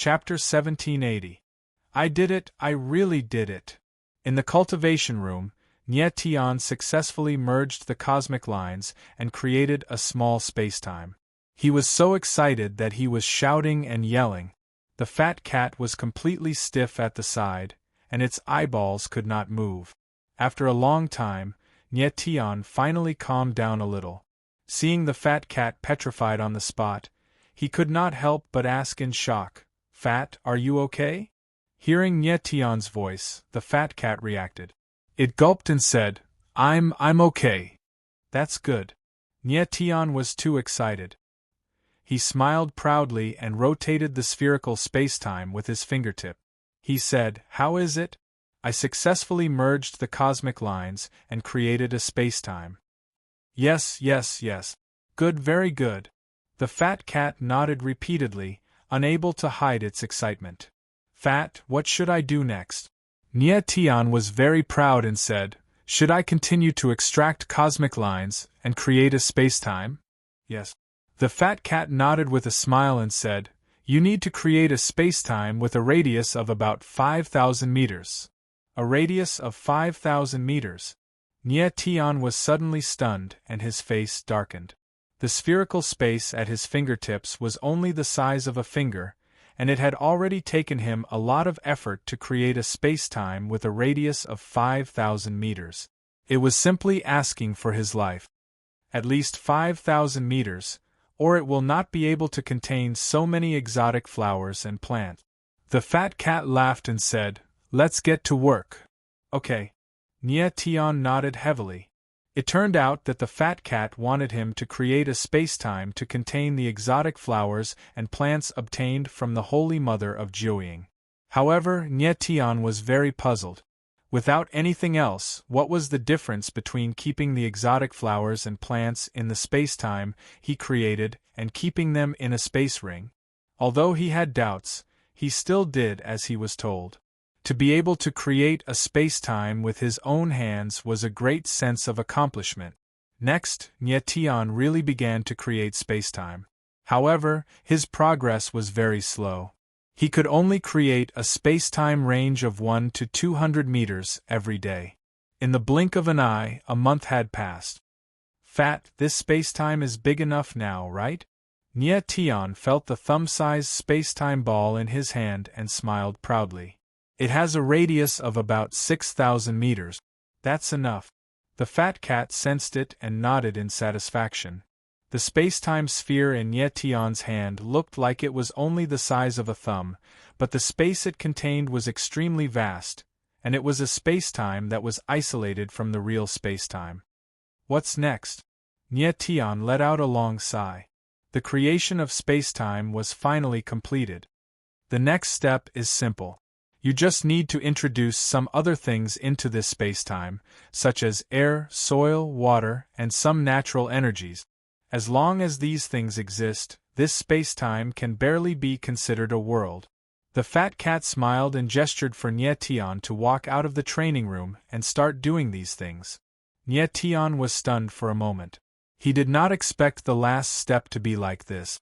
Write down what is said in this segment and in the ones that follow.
Chapter 1780. I did it, I really did it. In the cultivation room, Nye Tian successfully merged the cosmic lines and created a small spacetime. He was so excited that he was shouting and yelling. The fat cat was completely stiff at the side, and its eyeballs could not move. After a long time, Nye Tian finally calmed down a little. Seeing the fat cat petrified on the spot, he could not help but ask in shock, "Fat, are you okay?" Hearing Nye Tian's voice, the fat cat reacted. It gulped and said, I'm okay. That's good. Nye Tian was too excited. He smiled proudly and rotated the spherical spacetime with his fingertip. He said, "How is it? I successfully merged the cosmic lines and created a spacetime." Yes. Good, very good. The fat cat nodded repeatedly, unable to hide its excitement. Fat, what should I do next? Nye Tian was very proud and said, "Should I continue to extract cosmic lines and create a spacetime?" Yes. The fat cat nodded with a smile and said, "You need to create a spacetime with a radius of about 5,000 meters. A radius of 5,000 meters. Nye Tian was suddenly stunned and his face darkened. The spherical space at his fingertips was only the size of a finger, and it had already taken him a lot of effort to create a spacetime with a radius of 5,000 meters. It was simply asking for his life. At least 5,000 meters, or it will not be able to contain so many exotic flowers and plants. The fat cat laughed and said, "Let's get to work." Okay. Nye Tian nodded heavily. It turned out that the fat cat wanted him to create a spacetime to contain the exotic flowers and plants obtained from the Holy Mother of Jiuying. However, Nye Tian was very puzzled. Without anything else, what was the difference between keeping the exotic flowers and plants in the spacetime he created and keeping them in a space ring? Although he had doubts, he still did as he was told. To be able to create a spacetime with his own hands was a great sense of accomplishment. Next, Nye Tian really began to create spacetime. However, his progress was very slow. He could only create a spacetime range of 1 to 200 meters every day. In the blink of an eye, a month had passed. Fat, this spacetime is big enough now, right? Nye Tian felt the thumb-sized spacetime ball in his hand and smiled proudly. It has a radius of about 6,000 meters. That's enough. The fat cat sensed it and nodded in satisfaction. The spacetime sphere in Nye Tian's hand looked like it was only the size of a thumb, but the space it contained was extremely vast, and it was a spacetime that was isolated from the real spacetime. What's next? Nye Tian let out a long sigh. The creation of spacetime was finally completed. The next step is simple. You just need to introduce some other things into this spacetime, such as air, soil, water, and some natural energies. As long as these things exist, this spacetime can barely be considered a world. The fat cat smiled and gestured for Nye Tian to walk out of the training room and start doing these things. Nye Tian was stunned for a moment. He did not expect the last step to be like this.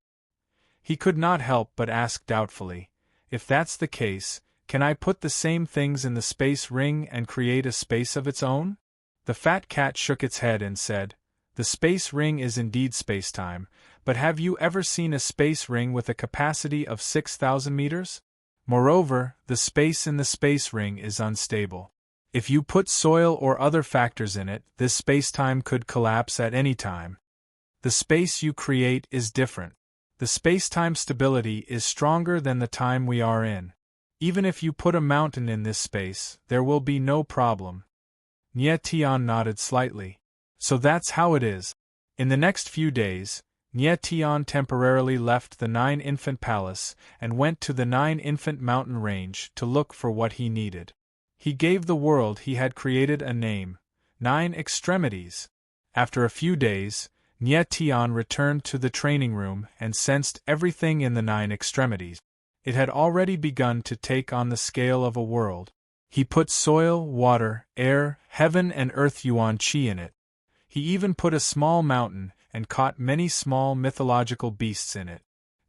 He could not help but ask doubtfully, "If that's the case, can I put the same things in the space ring and create a space of its own?" The fat cat shook its head and said, "The space ring is indeed spacetime, but have you ever seen a space ring with a capacity of 6,000 meters? Moreover, the space in the space ring is unstable. If you put soil or other factors in it, this spacetime could collapse at any time. The space you create is different. The spacetime stability is stronger than the time we are in. Even if you put a mountain in this space, there will be no problem." Nye Tian nodded slightly. So that's how it is. In the next few days, Nye Tian temporarily left the Nine-Infant Palace and went to the Nine-Infant Mountain Range to look for what he needed. He gave the world he had created a name, 9 Extremities. After a few days, Nye Tian returned to the training room and sensed everything in the 9 extremities. It had already begun to take on the scale of a world. He put soil, water, air, heaven and earth yuan qi in it. He even put a small mountain and caught many small mythological beasts in it.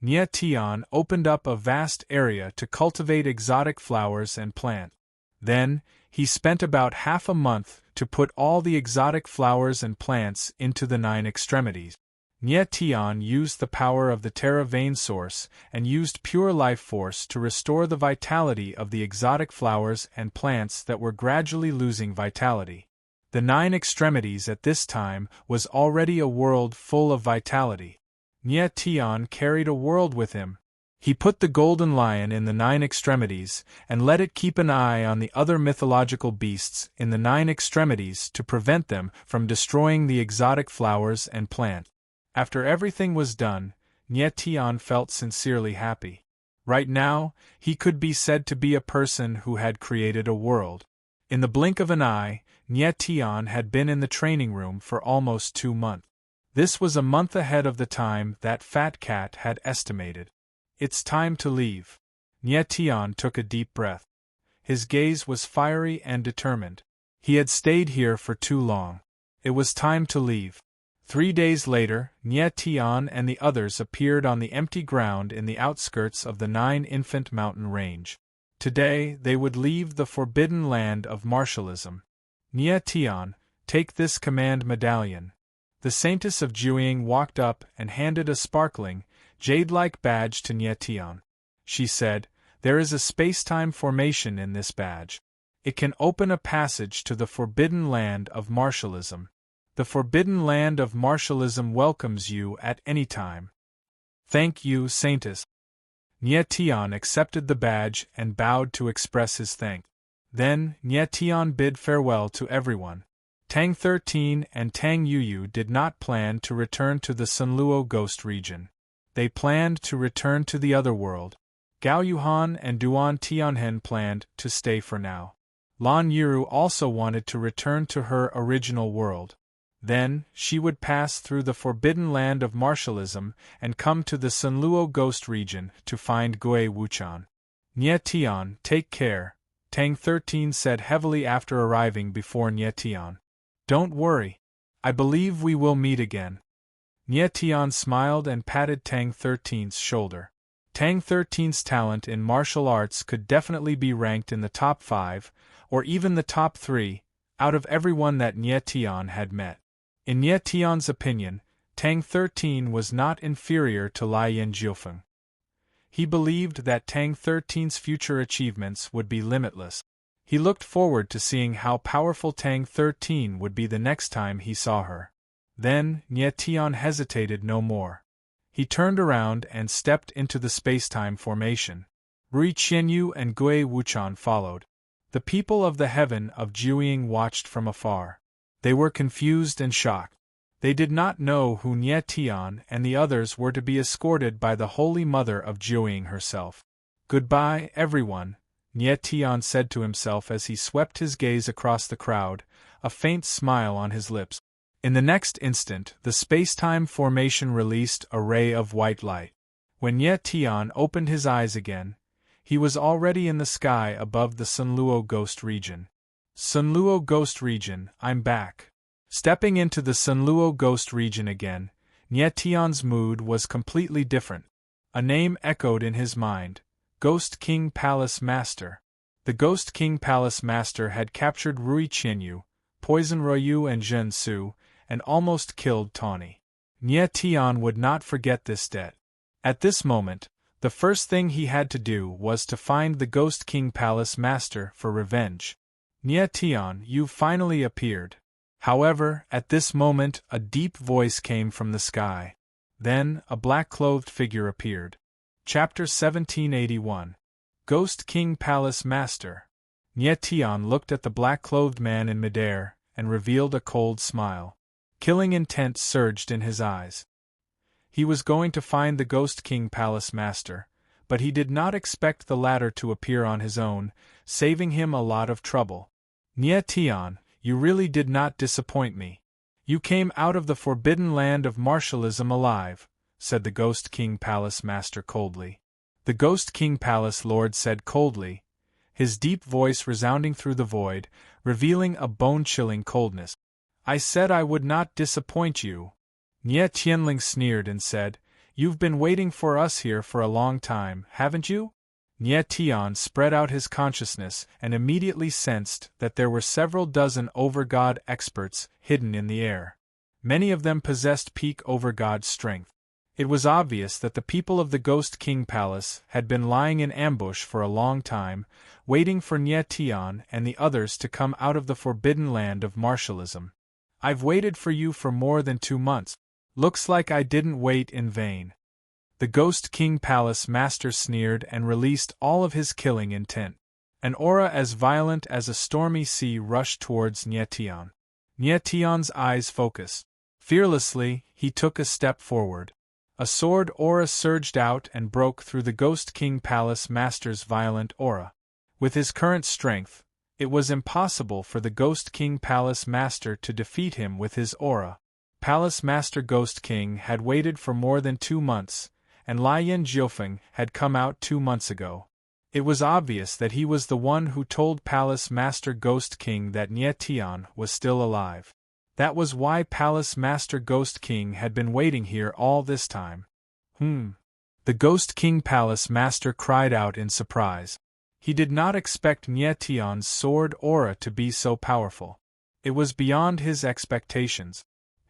Nie Tian opened up a vast area to cultivate exotic flowers and plants. Then, he spent about half a month to put all the exotic flowers and plants into the 9 extremities. Nie Tian used the power of the Terra vein source and used pure life force to restore the vitality of the exotic flowers and plants that were gradually losing vitality. The 9 extremities at this time was already a world full of vitality. Nie Tian carried a world with him. He put the golden lion in the 9 extremities and let it keep an eye on the other mythological beasts in the 9 extremities to prevent them from destroying the exotic flowers and plants. After everything was done, Nie Tian felt sincerely happy. Right now, he could be said to be a person who had created a world. In the blink of an eye, Nie Tian had been in the training room for almost 2 months. This was a month ahead of the time that Fat Cat had estimated. It's time to leave. Nie Tian took a deep breath. His gaze was fiery and determined. He had stayed here for too long. It was time to leave. 3 days later, Nie Tian and the others appeared on the empty ground in the outskirts of the 9 Infant Mountain Range. Today, they would leave the forbidden land of martialism. Nie Tian, take this command medallion. The Saintess of Jiuying walked up and handed a sparkling, jade-like badge to Nie Tian. She said, "There is a space-time formation in this badge. It can open a passage to the forbidden land of martialism. The forbidden land of martialism welcomes you at any time." "Thank you, Saintess." Nie Tian accepted the badge and bowed to express his thanks. Then, Nie Tian bid farewell to everyone. Tang 13 and Tang Yuyu did not plan to return to the Sunluo Ghost region. They planned to return to the other world. Gao Yuhan and Duan Tianhen planned to stay for now. Lan Yiru also wanted to return to her original world. Then, she would pass through the forbidden land of martialism and come to the Sunluo Ghost region to find Gui Wuchan. Nie Tian, take care, Tang 13 said heavily after arriving before Nie Tian. Don't worry. I believe we will meet again. Nie Tian smiled and patted Tang 13's shoulder. Tang 13's talent in martial arts could definitely be ranked in the top 5, or even the top 3, out of everyone that Nie Tian had met. In Nie Tian's opinion, Tang 13 was not inferior to Lai Yin Jiufeng. He believed that Tang 13's future achievements would be limitless. He looked forward to seeing how powerful Tang 13 would be the next time he saw her. Then, Nie Tian hesitated no more. He turned around and stepped into the space-time formation. Rui Qianyu and Gui Wuchan followed. The people of the heaven of Jiuying watched from afar. They were confused and shocked. They did not know who Nie Tian and the others were to be escorted by the Holy Mother of Jiuying herself. "Goodbye, everyone," Nie Tian said to himself as he swept his gaze across the crowd, a faint smile on his lips. In the next instant, the space-time formation released a ray of white light. When Nie Tian opened his eyes again, he was already in the sky above the Sunluo Ghost region. Sunluo Ghost region, I'm back. Stepping into the Sunluo Ghost region again, Nie Tian's mood was completely different. A name echoed in his mind: Ghost King Palace Master. The Ghost King Palace Master had captured Rui Qianyu, poisoned Ruoyu and Zhen Su, and almost killed Tawny. Nie Tian would not forget this debt. At this moment, the first thing he had to do was to find the Ghost King Palace Master for revenge. Nie Tian, you've finally appeared. However, at this moment a deep voice came from the sky. Then, a black-clothed figure appeared. Chapter 1781. Ghost King Palace Master. Nie Tian looked at the black-clothed man in midair, and revealed a cold smile. Killing intent surged in his eyes. He was going to find the Ghost King Palace Master, but he did not expect the latter to appear on his own, saving him a lot of trouble. Nie Tian, you really did not disappoint me. You came out of the forbidden land of martialism alive, said the Ghost King Palace Master coldly. The Ghost King Palace Lord said coldly, his deep voice resounding through the void, revealing a bone-chilling coldness. I said I would not disappoint you. Nie Tianling sneered and said, You've been waiting for us here for a long time, haven't you? Nie Tian spread out his consciousness and immediately sensed that there were several dozen over-god experts hidden in the air. Many of them possessed peak over-god strength. It was obvious that the people of the Ghost King Palace had been lying in ambush for a long time, waiting for Nie Tian and the others to come out of the forbidden land of martialism. I've waited for you for more than 2 months. Looks like I didn't wait in vain. The Ghost King Palace master sneered and released all of his killing intent. An aura as violent as a stormy sea rushed towards Nie Tian. Nie Tian's eyes focused. Fearlessly, he took a step forward. A sword aura surged out and broke through the Ghost King Palace master's violent aura. With his current strength, it was impossible for the Ghost King Palace master to defeat him with his aura. Palace Master Ghost King had waited for more than 2 months, and Lian Jiufeng had come out 2 months ago. It was obvious that he was the one who told Palace Master Ghost King that Nie Tian was still alive. That was why Palace Master Ghost King had been waiting here all this time. The Ghost King Palace Master cried out in surprise. He did not expect Nie Tian's sword aura to be so powerful. It was beyond his expectations.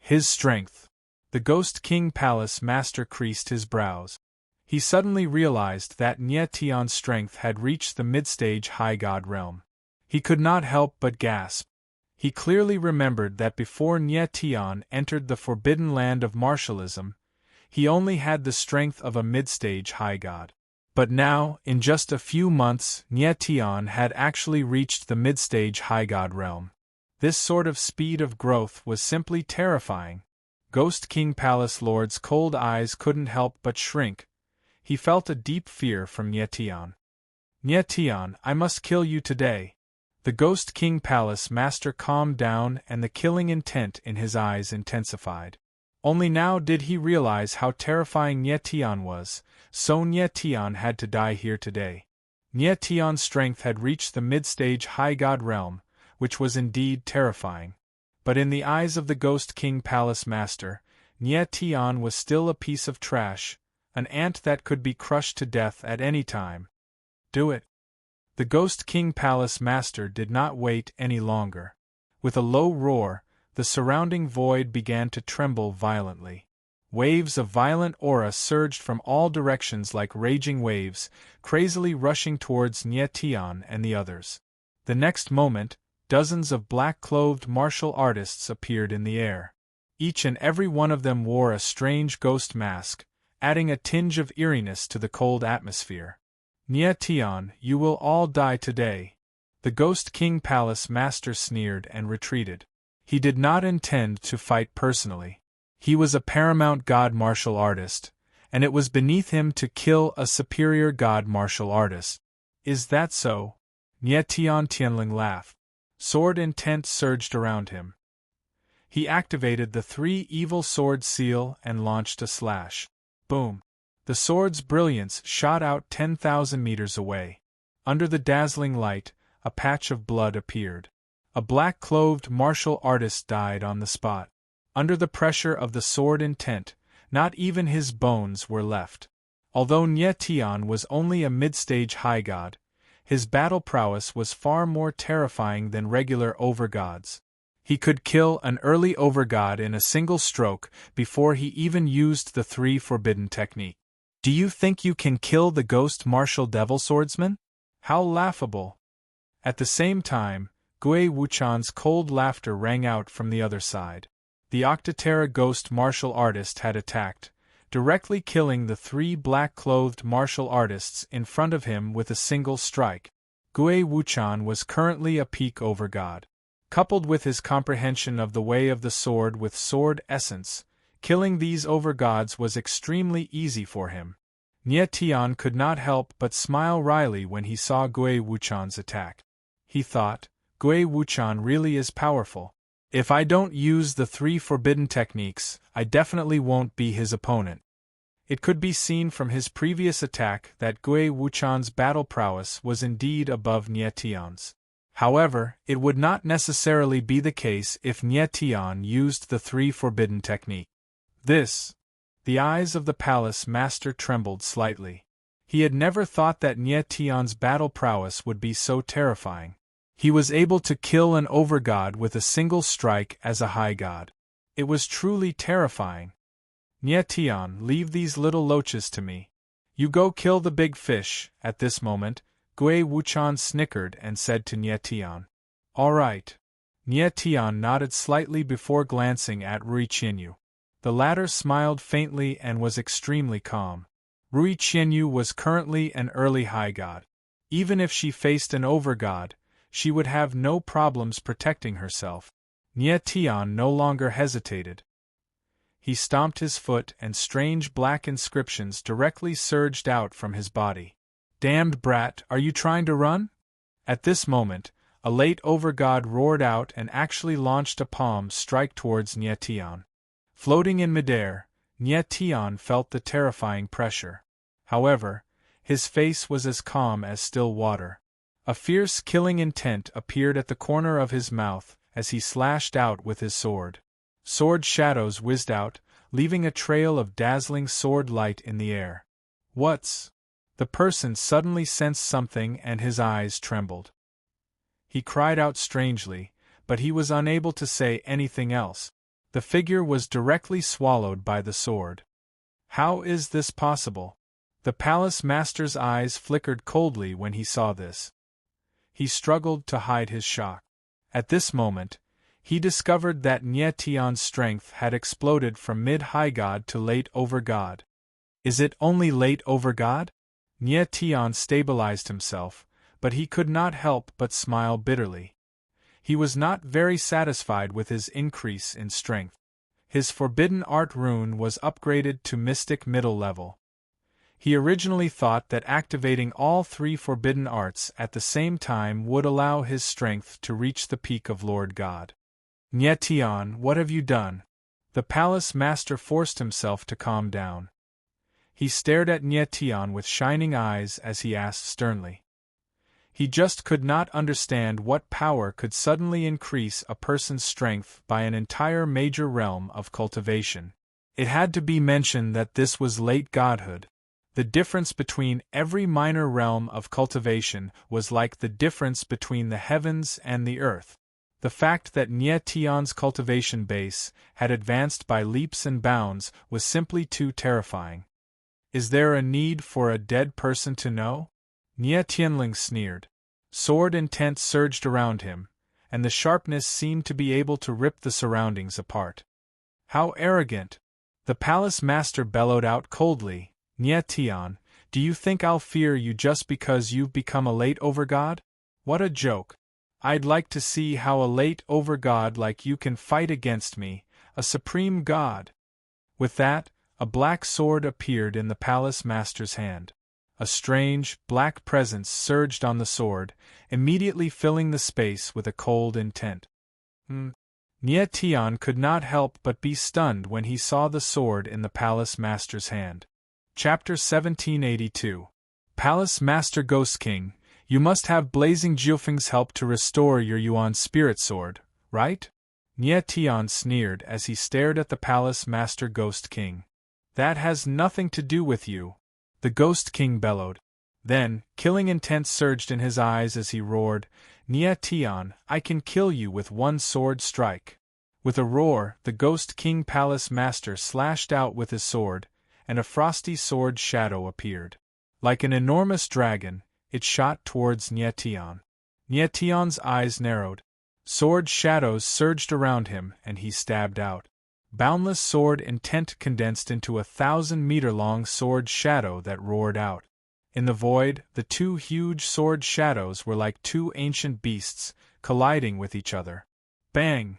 His strength. The Ghost King Palace Master creased his brows. He suddenly realized that Nie Tian's strength had reached the mid-stage high god realm. He could not help but gasp. He clearly remembered that before Nie Tian entered the forbidden land of martialism, he only had the strength of a mid-stage high god. But now, in just a few months, Nie Tian had actually reached the mid-stage high god realm. This sort of speed of growth was simply terrifying. Ghost King Palace Lord's cold eyes couldn't help but shrink. He felt a deep fear from Nie Tian. Nie Tian, I must kill you today. The Ghost King Palace Master calmed down and the killing intent in his eyes intensified. Only now did he realize how terrifying Nie Tian was, so Nie Tian had to die here today. Nie Tian's strength had reached the mid-stage high god realm, which was indeed terrifying. But in the eyes of the Ghost King Palace Master, Nie Tian was still a piece of trash, an ant that could be crushed to death at any time. Do it. The Ghost King Palace Master did not wait any longer. With a low roar, the surrounding void began to tremble violently. Waves of violent aura surged from all directions like raging waves, crazily rushing towards Nie Tian and the others. The next moment, dozens of black-clothed martial artists appeared in the air. Each and every one of them wore a strange ghost mask, adding a tinge of eeriness to the cold atmosphere. Nie Tian, you will all die today. The Ghost King Palace Master sneered and retreated. He did not intend to fight personally. He was a paramount god martial artist, and it was beneath him to kill a superior god martial artist. Is that so? Nie Tian Tianling laughed. Sword intent surged around him. He activated the 3 evil sword seal and launched a slash. Boom! The sword's brilliance shot out 10,000 meters away. Under the dazzling light, a patch of blood appeared. A black-clothed martial artist died on the spot. Under the pressure of the sword intent, not even his bones were left. Although Nie Tian was only a mid-stage high god, his battle prowess was far more terrifying than regular overgods. He could kill an early overgod in a single stroke before he even used the 3 forbidden technique. Do you think you can kill the ghost martial devil swordsman? How laughable! At the same time, Gui Wuchan's cold laughter rang out from the other side. The Octotera ghost martial artist had attacked, directly killing the 3 black-clothed martial artists in front of him with a single strike. Gui Wuchan was currently a peak overgod. Coupled with his comprehension of the way of the sword with sword essence, killing these overgods was extremely easy for him. Nie Tian could not help but smile wryly when he saw Gui Wuchan's attack. He thought, Gui Wuchan really is powerful. If I don't use the 3 forbidden techniques, I definitely won't be his opponent. It could be seen from his previous attack that Gui Wuchan's battle prowess was indeed above Nie Tian's. However, it would not necessarily be the case if Nie Tian used the 3 forbidden technique. This The eyes of the palace master trembled slightly. He had never thought that Nye Tian's battle prowess would be so terrifying. He was able to kill an overgod with a single strike as a high god. It was truly terrifying. Nye Tian, leave these little loaches to me. You go kill the big fish. At this moment, Gui Wuchan snickered and said to Nye Tian. All right. Nye Tian nodded slightly before glancing at Rui Qianyu. The latter smiled faintly and was extremely calm. Rui Qianyu was currently an early high god. Even if she faced an overgod, she would have no problems protecting herself. Nye Tian no longer hesitated. He stomped his foot and strange black inscriptions directly surged out from his body. Damned brat, are you trying to run? At this moment, a late overgod roared out and actually launched a palm strike towards Nye Tian. Floating in midair, Nye Tian felt the terrifying pressure. However, his face was as calm as still water. A fierce killing intent appeared at the corner of his mouth as he slashed out with his sword. Sword shadows whizzed out, leaving a trail of dazzling sword light in the air. What's? The person suddenly sensed something and his eyes trembled. He cried out strangely, but he was unable to say anything else. The figure was directly swallowed by the sword. How is this possible? The palace master's eyes flickered coldly when he saw this. He struggled to hide his shock. At this moment, he discovered that Nye Tian's strength had exploded from mid-high god to late overgod. Is it only late overgod? Nye Tian stabilized himself, but he could not help but smile bitterly. He was not very satisfied with his increase in strength. His forbidden art rune was upgraded to mystic middle level. He originally thought that activating all three forbidden arts at the same time would allow his strength to reach the peak of Lord God. Nye Tian, what have you done? The palace master forced himself to calm down. He stared at Nye Tian with shining eyes as he asked sternly. He just could not understand what power could suddenly increase a person's strength by an entire major realm of cultivation. It had to be mentioned that this was late godhood. The difference between every minor realm of cultivation was like the difference between the heavens and the earth. The fact that Nye Tian's cultivation base had advanced by leaps and bounds was simply too terrifying. Is there a need for a dead person to know? Nye Tianling sneered. Sword intent surged around him, and the sharpness seemed to be able to rip the surroundings apart. How arrogant! The palace master bellowed out coldly, Nye Tian, do you think I'll fear you just because you've become a late overgod? What a joke! I'd like to see how a late overgod like you can fight against me, a supreme god. With that, a black sword appeared in the palace master's hand. A strange, black presence surged on the sword, immediately filling the space with a cold intent. Nye Tian could not help but be stunned when he saw the sword in the palace master's hand. Chapter 1782. Palace Master Ghost King, you must have Blazing Jiufeng's help to restore your Yuan spirit sword, right? Nye Tian sneered as he stared at the Palace Master Ghost King. That has nothing to do with you, the Ghost King bellowed. Then, killing intent surged in his eyes as he roared, Nye Tian, I can kill you with one sword strike. With a roar, the Ghost King Palace Master slashed out with his sword, and a frosty sword shadow appeared. Like an enormous dragon, it shot towards Nye Tian. Nye Tian's eyes narrowed. Sword shadows surged around him, and he stabbed out. Boundless sword intent condensed into 1,000-meter-long sword shadow that roared out. In the void, the two huge sword shadows were like two ancient beasts, colliding with each other. Bang!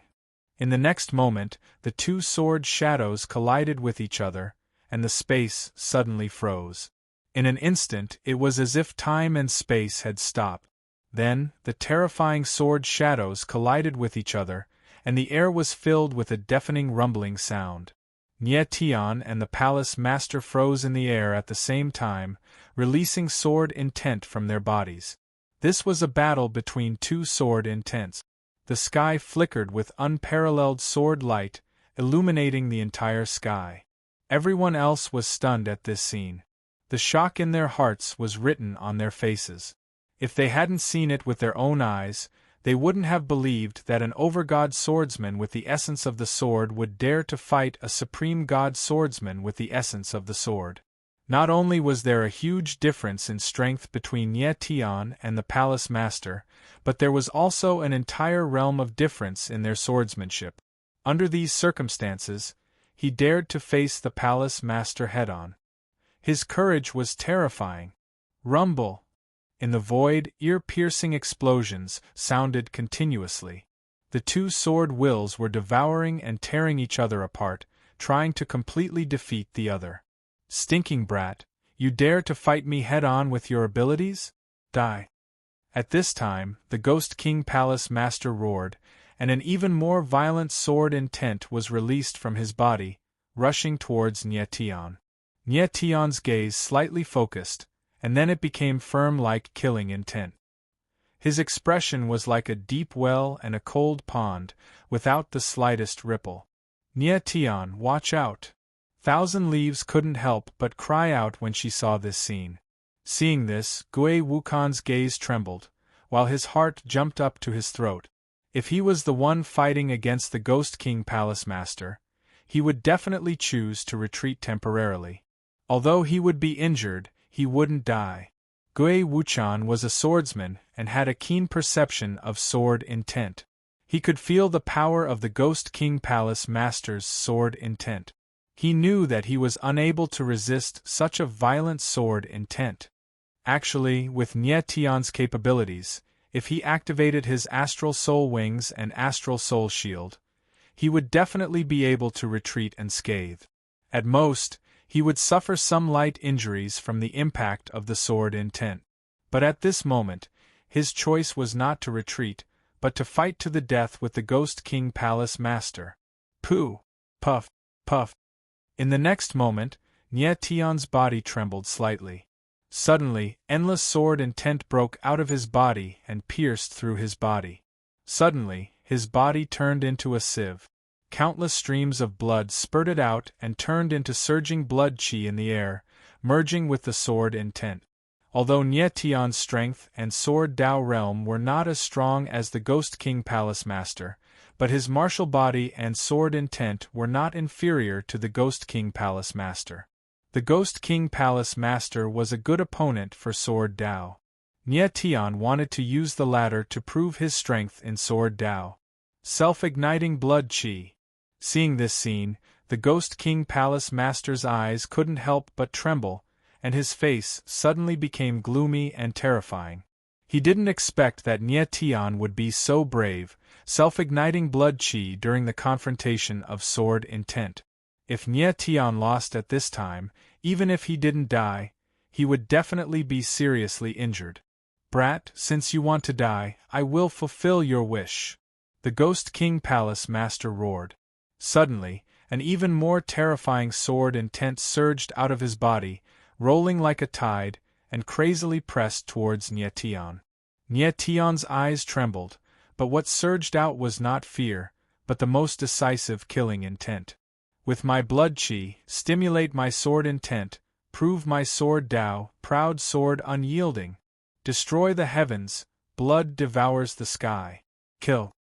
In the next moment, the two sword shadows collided with each other, and the space suddenly froze. In an instant, it was as if time and space had stopped. Then, the terrifying sword shadows collided with each other, and the air was filled with a deafening rumbling sound. Nye Tian and the Palace Master froze in the air at the same time, releasing sword intent from their bodies. This was a battle between two sword intents. The sky flickered with unparalleled sword light, illuminating the entire sky. Everyone else was stunned at this scene. The shock in their hearts was written on their faces. If they hadn't seen it with their own eyes, they wouldn't have believed that an over-god swordsman with the essence of the sword would dare to fight a supreme god swordsman with the essence of the sword. Not only was there a huge difference in strength between Nie Tian and the palace master, but there was also an entire realm of difference in their swordsmanship. Under these circumstances, he dared to face the palace master head-on. His courage was terrifying. Rumble! In the void, ear-piercing explosions sounded continuously. The two sword wills were devouring and tearing each other apart, trying to completely defeat the other. Stinking brat, you dare to fight me head-on with your abilities? Die! At this time, the Ghost King Palace Master roared, and an even more violent sword intent was released from his body, rushing towards Nie Tian. Nie Tian's gaze slightly focused, and then it became firm like killing intent. His expression was like a deep well and a cold pond, without the slightest ripple. Nie Tian, watch out! Thousand Leaves couldn't help but cry out when she saw this scene. Seeing this, Gui Wukan's gaze trembled, while his heart jumped up to his throat. If he was the one fighting against the Ghost King Palace Master, he would definitely choose to retreat temporarily. Although he would be injured, he wouldn't die. Gui Wuchan was a swordsman and had a keen perception of sword intent. He could feel the power of the Ghost King Palace Master's sword intent. He knew that he was unable to resist such a violent sword intent. Actually, with Nie Tian's capabilities, if he activated his Astral Soul Wings and Astral Soul Shield, he would definitely be able to retreat unscathed. At most, he would suffer some light injuries from the impact of the sword intent. But at this moment, his choice was not to retreat, but to fight to the death with the Ghost King Palace Master. Pooh! Puff! Puff! In the next moment, Nie Tian's body trembled slightly. Suddenly, endless sword intent broke out of his body and pierced through his body. Suddenly, his body turned into a sieve. Countless streams of blood spurted out and turned into surging blood qi in the air, merging with the sword intent. Although Nie Tian's strength and sword Dao realm were not as strong as the Ghost King Palace Master, but his martial body and sword intent were not inferior to the Ghost King Palace Master. The Ghost King Palace Master was a good opponent for sword Dao. Nie Tian wanted to use the latter to prove his strength in sword Dao. Self-igniting blood qi. Seeing this scene, the Ghost King Palace Master's eyes couldn't help but tremble, and his face suddenly became gloomy and terrifying. He didn't expect that Nie Tian would be so brave, self-igniting blood qi during the confrontation of sword intent. If Nie Tian lost at this time, even if he didn't die, he would definitely be seriously injured. Brat, since you want to die, I will fulfill your wish. The Ghost King Palace Master roared. Suddenly, an even more terrifying sword intent surged out of his body, rolling like a tide, and crazily pressed towards Nie Tian. Nie Tian's eyes trembled, but what surged out was not fear, but the most decisive killing intent. With my blood qi, stimulate my sword intent, prove my sword Dao, proud sword unyielding. Destroy the heavens, blood devours the sky. Kill.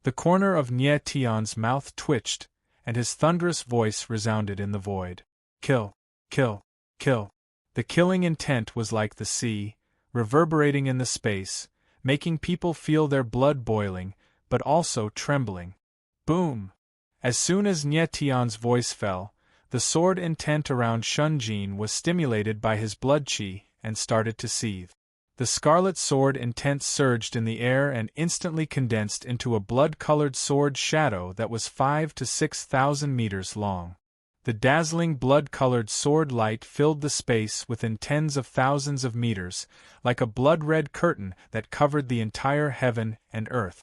The corner of Nie Tian's mouth twitched, and his thunderous voice resounded in the void. Kill, kill, kill. The killing intent was like the sea, reverberating in the space, making people feel their blood boiling, but also trembling. Boom! As soon as Nie Tian's voice fell, the sword intent around Shun Jin was stimulated by his blood qi and started to seethe. The scarlet sword intent surged in the air and instantly condensed into a blood-colored sword shadow that was 5,000 to 6,000 meters long. The dazzling blood-colored sword light filled the space within tens of thousands of meters, like a blood-red curtain that covered the entire heaven and earth.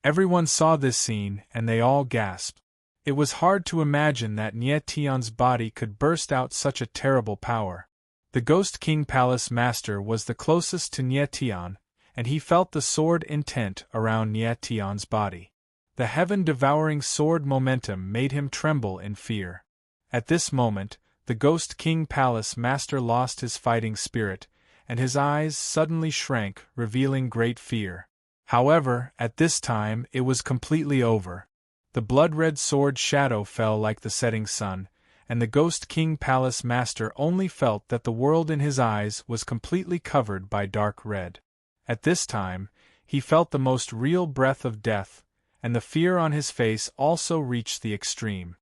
Everyone saw this scene and they all gasped. It was hard to imagine that Nie Tian's body could burst out such a terrible power. The Ghost King Palace Master was the closest to Nie Tian, and he felt the sword intent around Nie Tian's body. The heaven-devouring sword momentum made him tremble in fear. At this moment, the Ghost King Palace Master lost his fighting spirit, and his eyes suddenly shrank, revealing great fear. However, at this time it was completely over. The blood-red sword shadow fell like the setting sun, and the Ghost King Palace Master only felt that the world in his eyes was completely covered by dark red. At this time, he felt the most real breath of death, and the fear on his face also reached the extreme.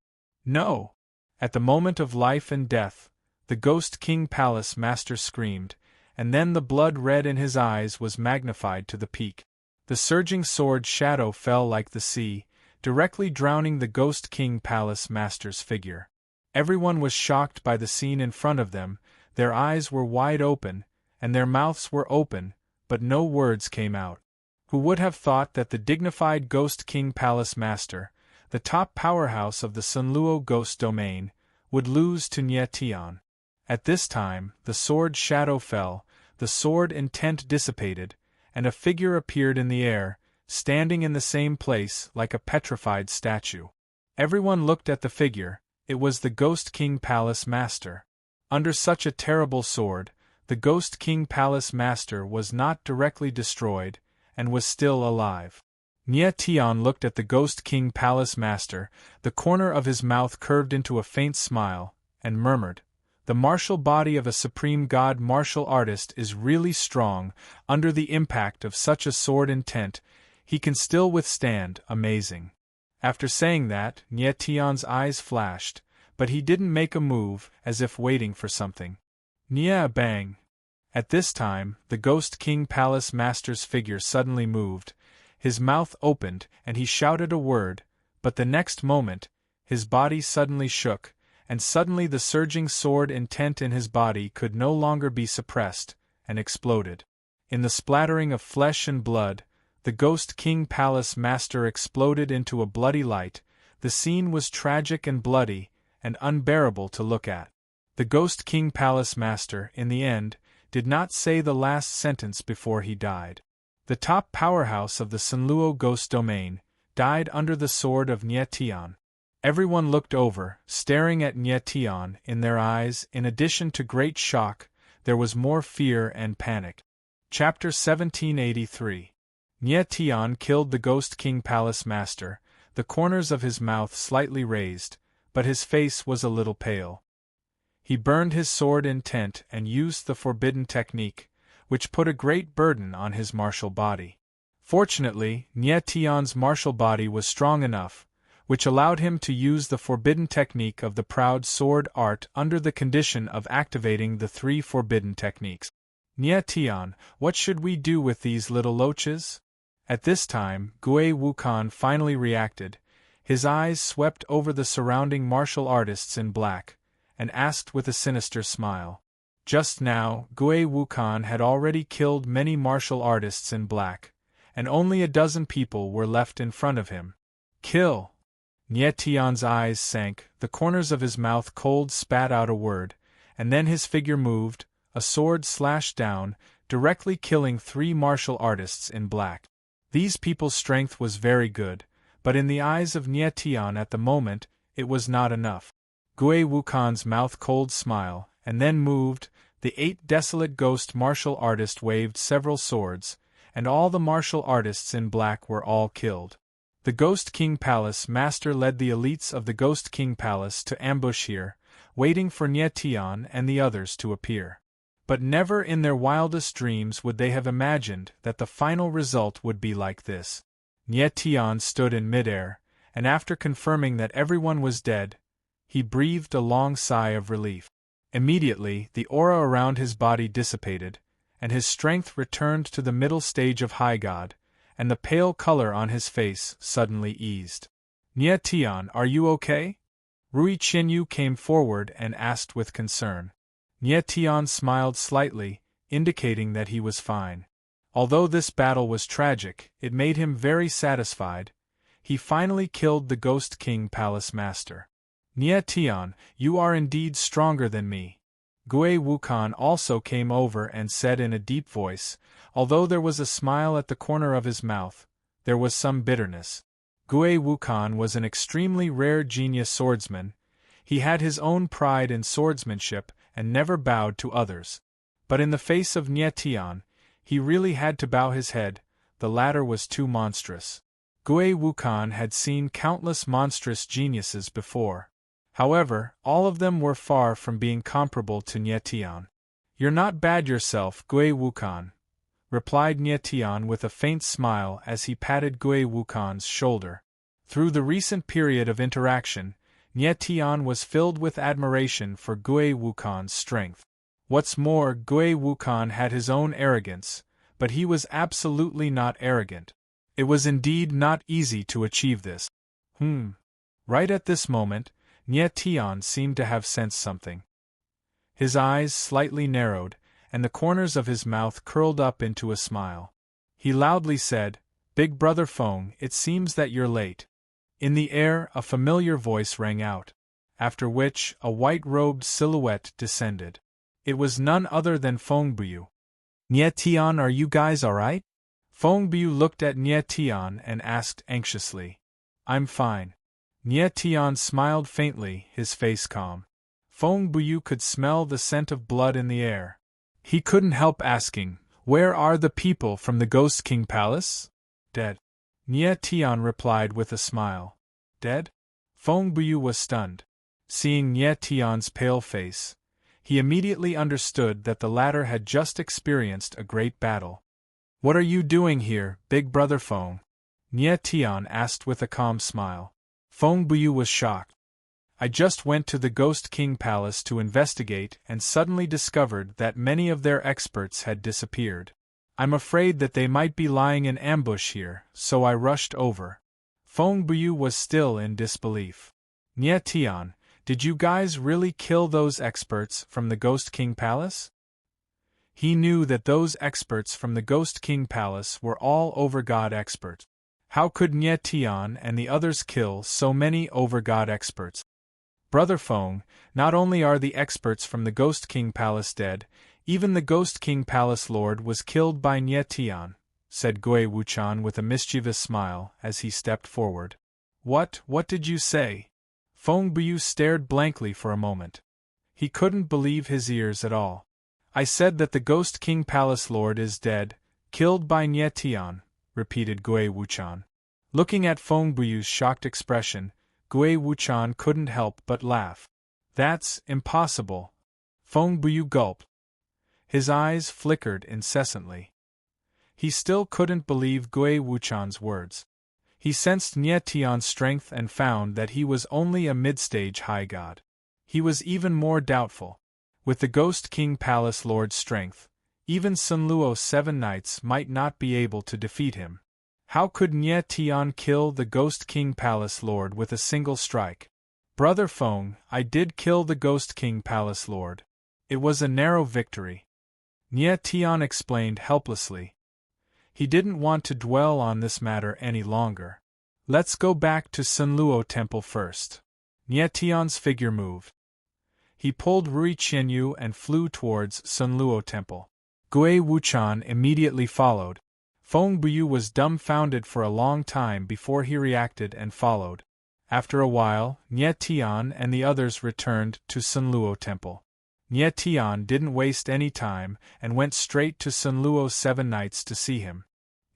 No! At the moment of life and death, the Ghost King Palace Master screamed, and then the blood red in his eyes was magnified to the peak. The surging sword shadow fell like the sea, directly drowning the Ghost King Palace Master's figure. Everyone was shocked by the scene in front of them, their eyes were wide open, and their mouths were open, but no words came out. Who would have thought that the dignified Ghost King Palace Master, the top powerhouse of the Sunluo Ghost Domain, would lose to Nye Tian? At this time, the sword shadow fell, the sword intent dissipated, and a figure appeared in the air, standing in the same place like a petrified statue. Everyone looked at the figure. It was the Ghost King Palace Master. Under such a terrible sword, the Ghost King Palace Master was not directly destroyed, and was still alive. Nye Tian looked at the Ghost King Palace Master, the corner of his mouth curved into a faint smile, and murmured, "The martial body of a supreme god martial artist is really strong. Under the impact of such a sword intent, he can still withstand. Amazing." After saying that, Nye Tian's eyes flashed, but he didn't make a move, as if waiting for something. Nye bang! At this time, the Ghost King Palace Master's figure suddenly moved, his mouth opened, and he shouted a word, but the next moment, his body suddenly shook, and suddenly the surging sword intent in his body could no longer be suppressed, and exploded. In the splattering of flesh and blood, the Ghost King Palace Master exploded into a bloody light. The scene was tragic and bloody, and unbearable to look at. The Ghost King Palace Master, in the end, did not say the last sentence before he died. The top powerhouse of the Sunluo Ghost Domain died under the sword of Nye Tian. Everyone looked over, staring at Nye Tian. In their eyes, in addition to great shock, there was more fear and panic. Chapter 1783. Nye Tian killed the Ghost King Palace Master, the corners of his mouth slightly raised, but his face was a little pale. He burned his sword intent and used the forbidden technique, which put a great burden on his martial body. Fortunately, Nye Tian's martial body was strong enough, which allowed him to use the forbidden technique of the proud sword art under the condition of activating the 3 forbidden techniques. Nye Tian, what should we do with these little loaches? At this time, Gui Wukan finally reacted. His eyes swept over the surrounding martial artists in black, and asked with a sinister smile. Just now, Gui Wukan had already killed many martial artists in black, and only a dozen people were left in front of him. Kill! Nye Tian's eyes sank, the corners of his mouth cold spat out a word, and then his figure moved, a sword slashed down, directly killing 3 martial artists in black. These people's strength was very good, but in the eyes of Nye Tian at the moment, it was not enough. Gui Wukan's mouth cold smile, and then moved. The 8 desolate ghost martial artists waved several swords, and all the martial artists in black were all killed. The Ghost King Palace Master led the elites of the Ghost King Palace to ambush here, waiting for Nye Tian and the others to appear. But never in their wildest dreams would they have imagined that the final result would be like this. Nye Tian stood in midair, and after confirming that everyone was dead, he breathed a long sigh of relief. Immediately, the aura around his body dissipated, and his strength returned to the middle stage of High God, and the pale color on his face suddenly eased. Nye Tian, are you okay? Rui Qinyu came forward and asked with concern. Nye Tian smiled slightly, indicating that he was fine. Although this battle was tragic, it made him very satisfied. He finally killed the Ghost King Palace Master. Nye Tian, you are indeed stronger than me. Gui Wukan also came over and said in a deep voice, although there was a smile at the corner of his mouth, there was some bitterness. Gui Wukan was an extremely rare genius swordsman. He had his own pride in swordsmanship and never bowed to others. But in the face of Nye Tian, he really had to bow his head. The latter was too monstrous. Gui Wukan had seen countless monstrous geniuses before. However, all of them were far from being comparable to Nye Tian. "You're not bad yourself, Gui Wukan," replied Nye Tian with a faint smile as he patted Gui Wukan's shoulder. Through the recent period of interaction, Nye Tian was filled with admiration for Gui Wukan's strength. What's more, Gui Wukan had his own arrogance, but he was absolutely not arrogant. It was indeed not easy to achieve this. Right at this moment, Nye Tian seemed to have sensed something. His eyes slightly narrowed, and the corners of his mouth curled up into a smile. He loudly said, "Big Brother Feng, it seems that you're late." In the air, a familiar voice rang out, after which a white-robed silhouette descended. It was none other than Feng Buyu. "Nye Tian, are you guys alright?" Feng Buyu looked at Nye Tian and asked anxiously. "I'm fine." Nye Tian smiled faintly, his face calm. Feng Buyu could smell the scent of blood in the air. He couldn't help asking, "Where are the people from the Ghost King Palace?" "Dead." Nye Tian replied with a smile. "Dead?" Feng Buyu was stunned. Seeing Nye Tian's pale face, he immediately understood that the latter had just experienced a great battle. "What are you doing here, Big Brother Feng?" Nye Tian asked with a calm smile. Feng Buyu was shocked. "I just went to the Ghost King Palace to investigate and suddenly discovered that many of their experts had disappeared. I'm afraid that they might be lying in ambush here, so I rushed over." Feng Buyu was still in disbelief. "Nye Tian, did you guys really kill those experts from the Ghost King Palace?" He knew that those experts from the Ghost King Palace were all Overgod experts. How could Nye Tian and the others kill so many Overgod experts? "Brother Feng, not only are the experts from the Ghost King Palace dead, even the Ghost King Palace Lord was killed by Nye Tian," said Gui Wuchan with a mischievous smile as he stepped forward. What did you say?" Feng Buyu stared blankly for a moment. He couldn't believe his ears at all. "I said that the Ghost King Palace Lord is dead, killed by Nye Tian," repeated Gui Wuchan. Looking at Feng Buyu's shocked expression, Gui Wuchan couldn't help but laugh. "That's impossible." Feng Buyu gulped. His eyes flickered incessantly. He still couldn't believe Gui Wuchan's words. He sensed Nye Tian's strength and found that he was only a mid-stage high god. He was even more doubtful. With the Ghost King Palace Lord's strength, even Sunluo's 7 knights might not be able to defeat him. How could Nye Tian kill the Ghost King Palace Lord with a single strike? "Brother Feng, I did kill the Ghost King Palace Lord. It was a narrow victory," Nye Tian explained helplessly. He didn't want to dwell on this matter any longer. "Let's go back to Sunluo Temple first." Nye Tian's figure moved. He pulled Rui Qianyu and flew towards Sunluo Temple. Gui Wuchan immediately followed. Feng Buyu was dumbfounded for a long time before he reacted and followed. After a while, Nye Tian and the others returned to Sunluo Temple. Nye Tian didn't waste any time and went straight to Sunluo's 7 knights to see him.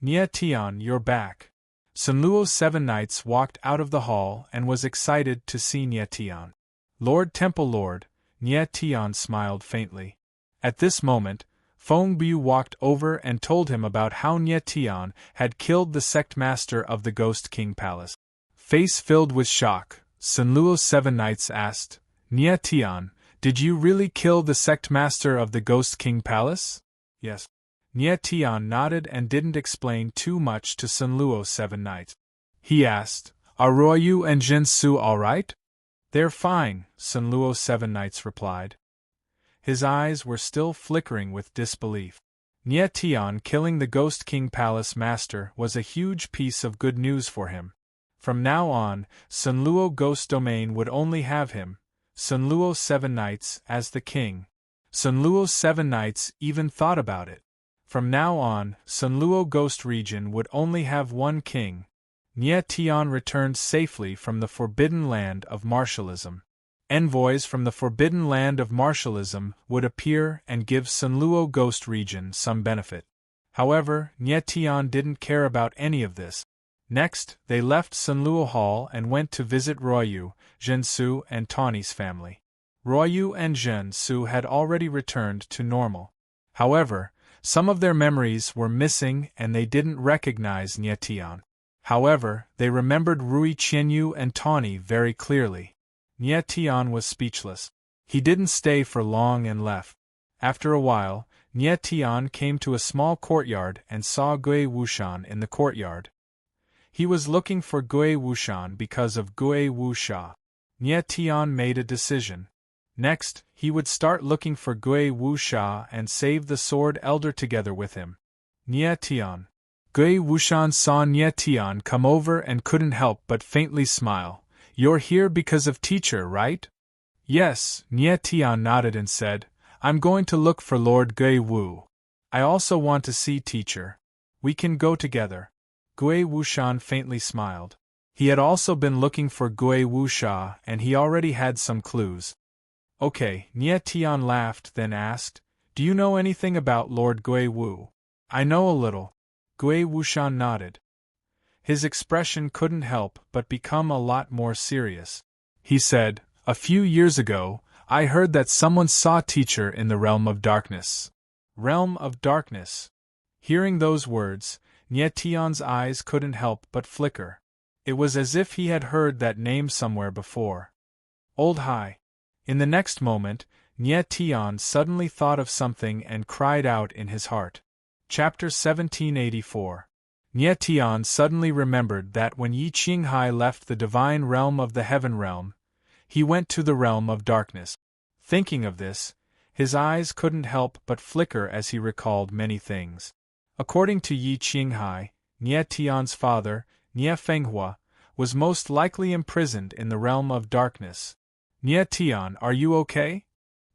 "Nye Tian, you're back." Sunluo's 7 knights walked out of the hall and was excited to see Nye Tian. "Lord Temple Lord," Nye Tian smiled faintly. At this moment, Feng Buyu walked over and told him about how Nye Tian had killed the sect master of the Ghost King Palace. Face filled with shock, Sunluo's 7 knights asked, "Nye Tian, did you really kill the sect master of the Ghost King Palace?" "Yes." Nye Tian nodded and didn't explain too much to Sunluo's 7 knights. He asked, "Are Ruoyu and Jinsu all right?" "They're fine," Sunluo's 7 knights replied. His eyes were still flickering with disbelief. Nye Tian killing the Ghost King Palace Master was a huge piece of good news for him. From now on, Sunluo Ghost Domain would only have him, Sunluo's 7 knights, as the king. Sunluo's 7 knights even thought about it. From now on, Sunluo Ghost Region would only have one king. Nye Tian returned safely from the forbidden land of martialism. envoys from the forbidden land of martialism would appear and give Sunluo Ghost region some benefit. However, Nie Tian didn't care about any of this. Next, they left Sunluo Hall and went to visit Ruoyu, Zhensu and Tawny's family. Ruoyu and Zhensu had already returned to normal. However, some of their memories were missing and they didn't recognize Nie Tian. However, they remembered Rui Qianyu and Tawny very clearly. Nie Tian was speechless. He didn't stay for long and left. After a while, Nie Tian came to a small courtyard and saw Gui Wushan in the courtyard. He was looking for Gui Wushan because of Gui Wusha. Nie Tian made a decision. Next, he would start looking for Gui Wusha and save the Sword Elder together with him. Nie Tian. Gui Wushan saw Nie Tian come over and couldn't help but faintly smile. "You're here because of teacher, right?" "Yes," Nie Tian nodded and said, "I'm going to look for Lord Gui Wu. I also want to see teacher. We can go together." Gui Wushan faintly smiled. He had also been looking for Gui Wusha and he already had some clues. "Okay," Nie Tian laughed, then asked, "Do you know anything about Lord Gui Wu?" "I know a little." Gui Wushan nodded. His expression couldn't help but become a lot more serious. He said, "A few years ago, I heard that someone saw teacher in the realm of darkness." Realm of darkness. Hearing those words, Nie Tian's eyes couldn't help but flicker. It was as if he had heard that name somewhere before. Old Hai. In the next moment, Nie Tian suddenly thought of something and cried out in his heart. Chapter 1784. Nie Tian suddenly remembered that when Yi Qinghai left the divine realm of the heaven realm, he went to the realm of darkness. Thinking of this, his eyes couldn't help but flicker as he recalled many things. According to Yi Qinghai, Nie Tian's father, Nie Fenghua, was most likely imprisoned in the realm of darkness. "Nie Tian, are you okay?"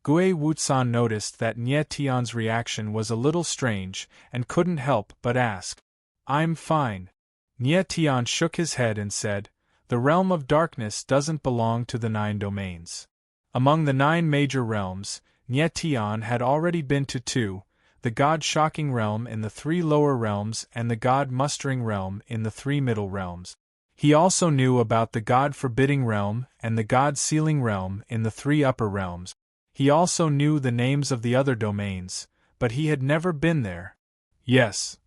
Gui Wutsan noticed that Nie Tian's reaction was a little strange and couldn't help but ask. "I'm fine." Nie Tian shook his head and said, "The realm of darkness doesn't belong to the 9 domains. Among the 9 major realms, Nie Tian had already been to 2, the God-shocking realm in the 3 lower realms and the God-mustering realm in the 3 middle realms. He also knew about the God-forbidding realm and the God-sealing realm in the 3 upper realms. He also knew the names of the other domains, but he had never been there. Yes.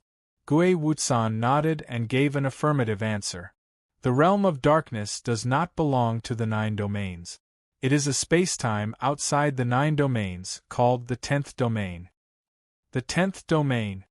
Gui Wutsan nodded and gave an affirmative answer. The realm of darkness does not belong to the 9 domains. It is a space-time outside the 9 domains, called the 10th domain. The 10th domain.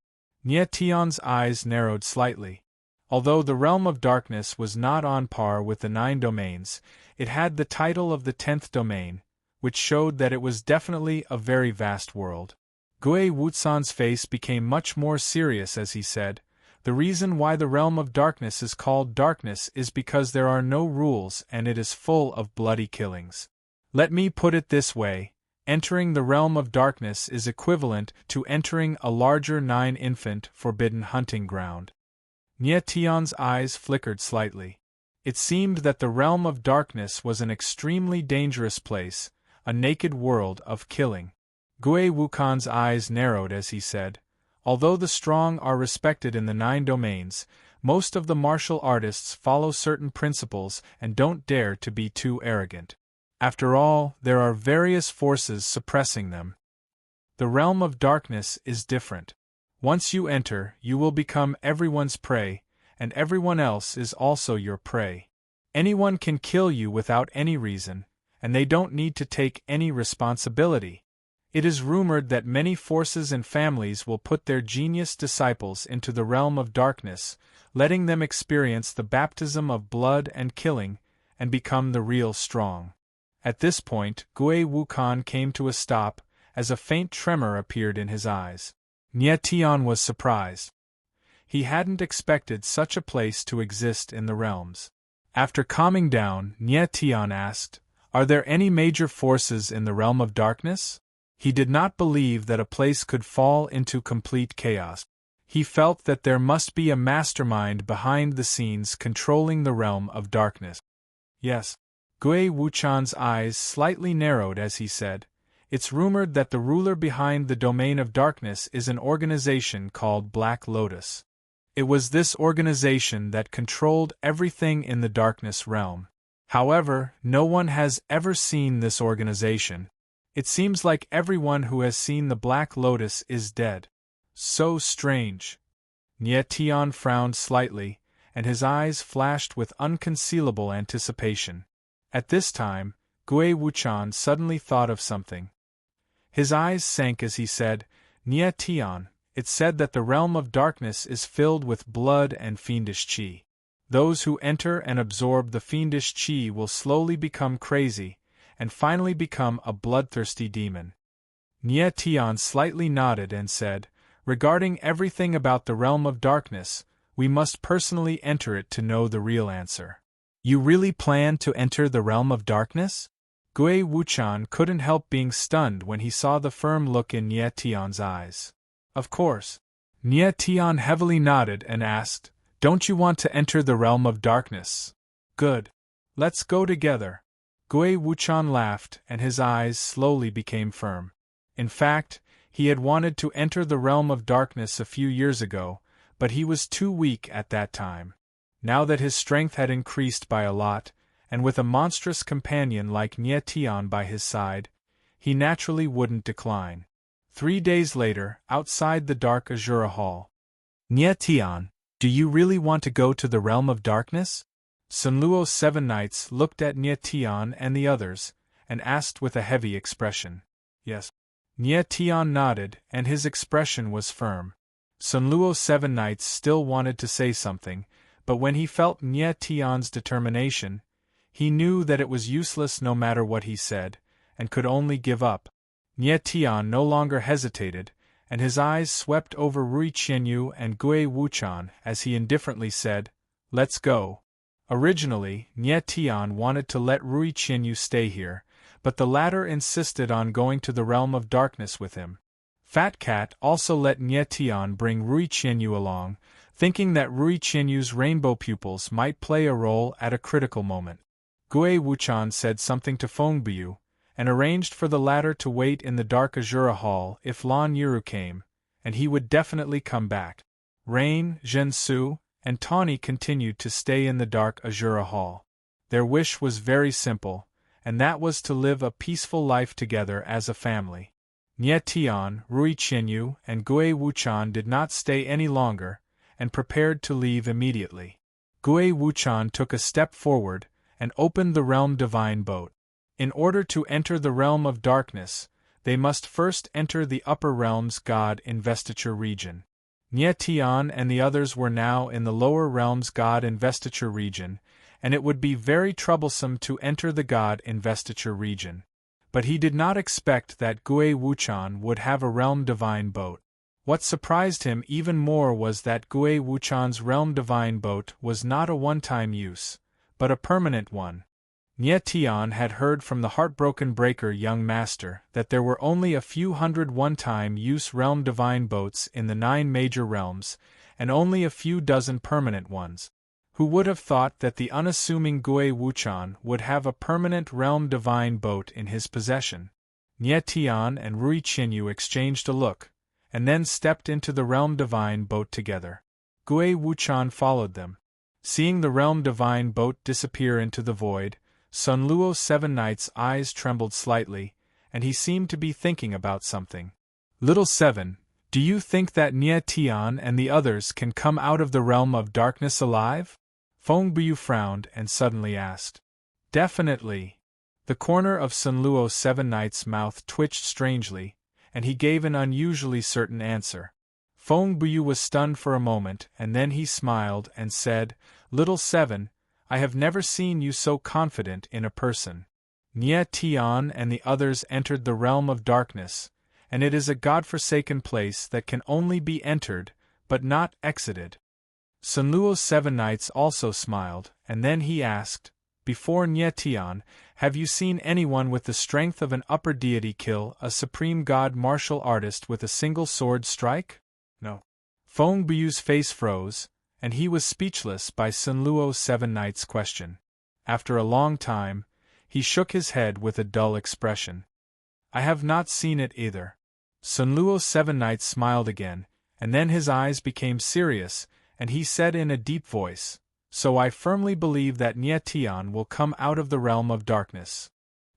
Nie Tian's eyes narrowed slightly. Although the realm of darkness was not on par with the 9 domains, it had the title of the 10th domain, which showed that it was definitely a very vast world. Gui Wutsan's face became much more serious as he said, "The reason why the realm of darkness is called darkness is because there are no rules and it is full of bloody killings. Let me put it this way. Entering the realm of darkness is equivalent to entering a larger 9 infant forbidden hunting ground." Nie Tian's eyes flickered slightly. It seemed that the realm of darkness was an extremely dangerous place, a naked world of killing. Gui Wukan's eyes narrowed as he said, "Although the strong are respected in the 9 domains, most of the martial artists follow certain principles and don't dare to be too arrogant. After all, there are various forces suppressing them. The realm of darkness is different. Once you enter, you will become everyone's prey, and everyone else is also your prey. Anyone can kill you without any reason, and they don't need to take any responsibility. It is rumored that many forces and families will put their genius disciples into the realm of darkness, letting them experience the baptism of blood and killing, and become the real strong." At this point, Gui Wukan came to a stop, as a faint tremor appeared in his eyes. Nie Tian was surprised. He hadn't expected such a place to exist in the realms. After calming down, Nie Tian asked, "Are there any major forces in the realm of darkness?" He did not believe that a place could fall into complete chaos. He felt that there must be a mastermind behind the scenes controlling the realm of darkness. "Yes." Gui Wuchan's eyes slightly narrowed as he said, "It's rumored that the ruler behind the Domain of Darkness is an organization called Black Lotus. It was this organization that controlled everything in the Darkness realm. However, no one has ever seen this organization. It seems like everyone who has seen the Black Lotus is dead." So strange. Nie Tian frowned slightly, and his eyes flashed with unconcealable anticipation. At this time, Gui Wuchan suddenly thought of something. His eyes sank as he said, "Nie Tian, it's said that the realm of darkness is filled with blood and fiendish qi. Those who enter and absorb the fiendish qi will slowly become crazy, and finally become a bloodthirsty demon." Nie Tian slightly nodded and said, "Regarding everything about the realm of darkness, we must personally enter it to know the real answer." "You really plan to enter the realm of darkness?" Gui Wuchan couldn't help being stunned when he saw the firm look in Nie Tian's eyes. "Of course." Nie Tian heavily nodded and asked, "Don't you want to enter the realm of darkness?" "Good. Let's go together." Gui Wuchan laughed, and his eyes slowly became firm. In fact, he had wanted to enter the realm of darkness a few years ago, but he was too weak at that time. Now that his strength had increased by a lot, and with a monstrous companion like Nie Tian by his side, he naturally wouldn't decline. 3 days later, outside the dark Azura Hall. "Nie Tian, do you really want to go to the realm of darkness?" Sunluo's 7 knights looked at Nie Tian and the others, and asked with a heavy expression. "Yes." Nie Tian nodded, and his expression was firm. Sunluo's 7 knights still wanted to say something, but when he felt Nie Tian's determination, he knew that it was useless no matter what he said, and could only give up. Nie Tian no longer hesitated, and his eyes swept over Rui Qianyu and Gui Wuchan as he indifferently said, "Let's go." Originally, Nie Tian wanted to let Rui Qianyu stay here, but the latter insisted on going to the realm of darkness with him. Fat Cat also let Nie Tian bring Rui Qianyu along, thinking that Rui Qianyu's rainbow pupils might play a role at a critical moment. Gui Wuchan said something to Feng Biu, and arranged for the latter to wait in the dark Azura Hall if Lan Yiru came, and he would definitely come back. Rain, Zhensu, and Tawny continued to stay in the dark Azura Hall. Their wish was very simple, and that was to live a peaceful life together as a family. Nie Tian, Rui Qianyu, and Gui Wuchan did not stay any longer, and prepared to leave immediately. Gui Wuchan took a step forward, and opened the Realm Divine boat. In order to enter the realm of darkness, they must first enter the upper realm's God investiture region. Nie Tian and the others were now in the lower realm's God investiture region, and it would be very troublesome to enter the God investiture region. But he did not expect that Gui Wuchan would have a Realm Divine boat. What surprised him even more was that Gui Wuchan's Realm Divine boat was not a one-time use, but a permanent one. Nie Tian had heard from the Heartbroken Breaker young master that there were only a few hundred one-time use Realm Divine boats in the 9 major realms, and only a few dozen permanent ones. Who would have thought that the unassuming Gui Wuchan would have a permanent Realm Divine boat in his possession? Nie Tian and Rui Qianyu exchanged a look, and then stepped into the Realm Divine boat together. Gui Wuchan followed them. Seeing the Realm Divine boat disappear into the void, Sunluo's 7 knights' eyes trembled slightly, and he seemed to be thinking about something. "Little 7, do you think that Nie Tian and the others can come out of the realm of darkness alive?" Feng Biu frowned and suddenly asked. "Definitely." The corner of Sunluo's 7 knights' mouth twitched strangely, and he gave an unusually certain answer. Feng Biu was stunned for a moment, and then he smiled and said, "Little 7, I have never seen you so confident in a person. Nie Tian and the others entered the realm of darkness, and it is a godforsaken place that can only be entered, but not exited." Sunluo's 7 knights also smiled, and then he asked, "Before Nie Tian, have you seen anyone with the strength of an upper deity kill a supreme god martial artist with a single sword strike?" "No." Feng Biu's face froze, and he was speechless by Sunluo's 7 knights' question. After a long time, He shook his head with a dull expression. I have not seen it either. Sun Luo Seven Knights smiled again, and then his eyes became serious, and he said in a deep voice, So I firmly believe that Nie Tian will come out of the realm of darkness.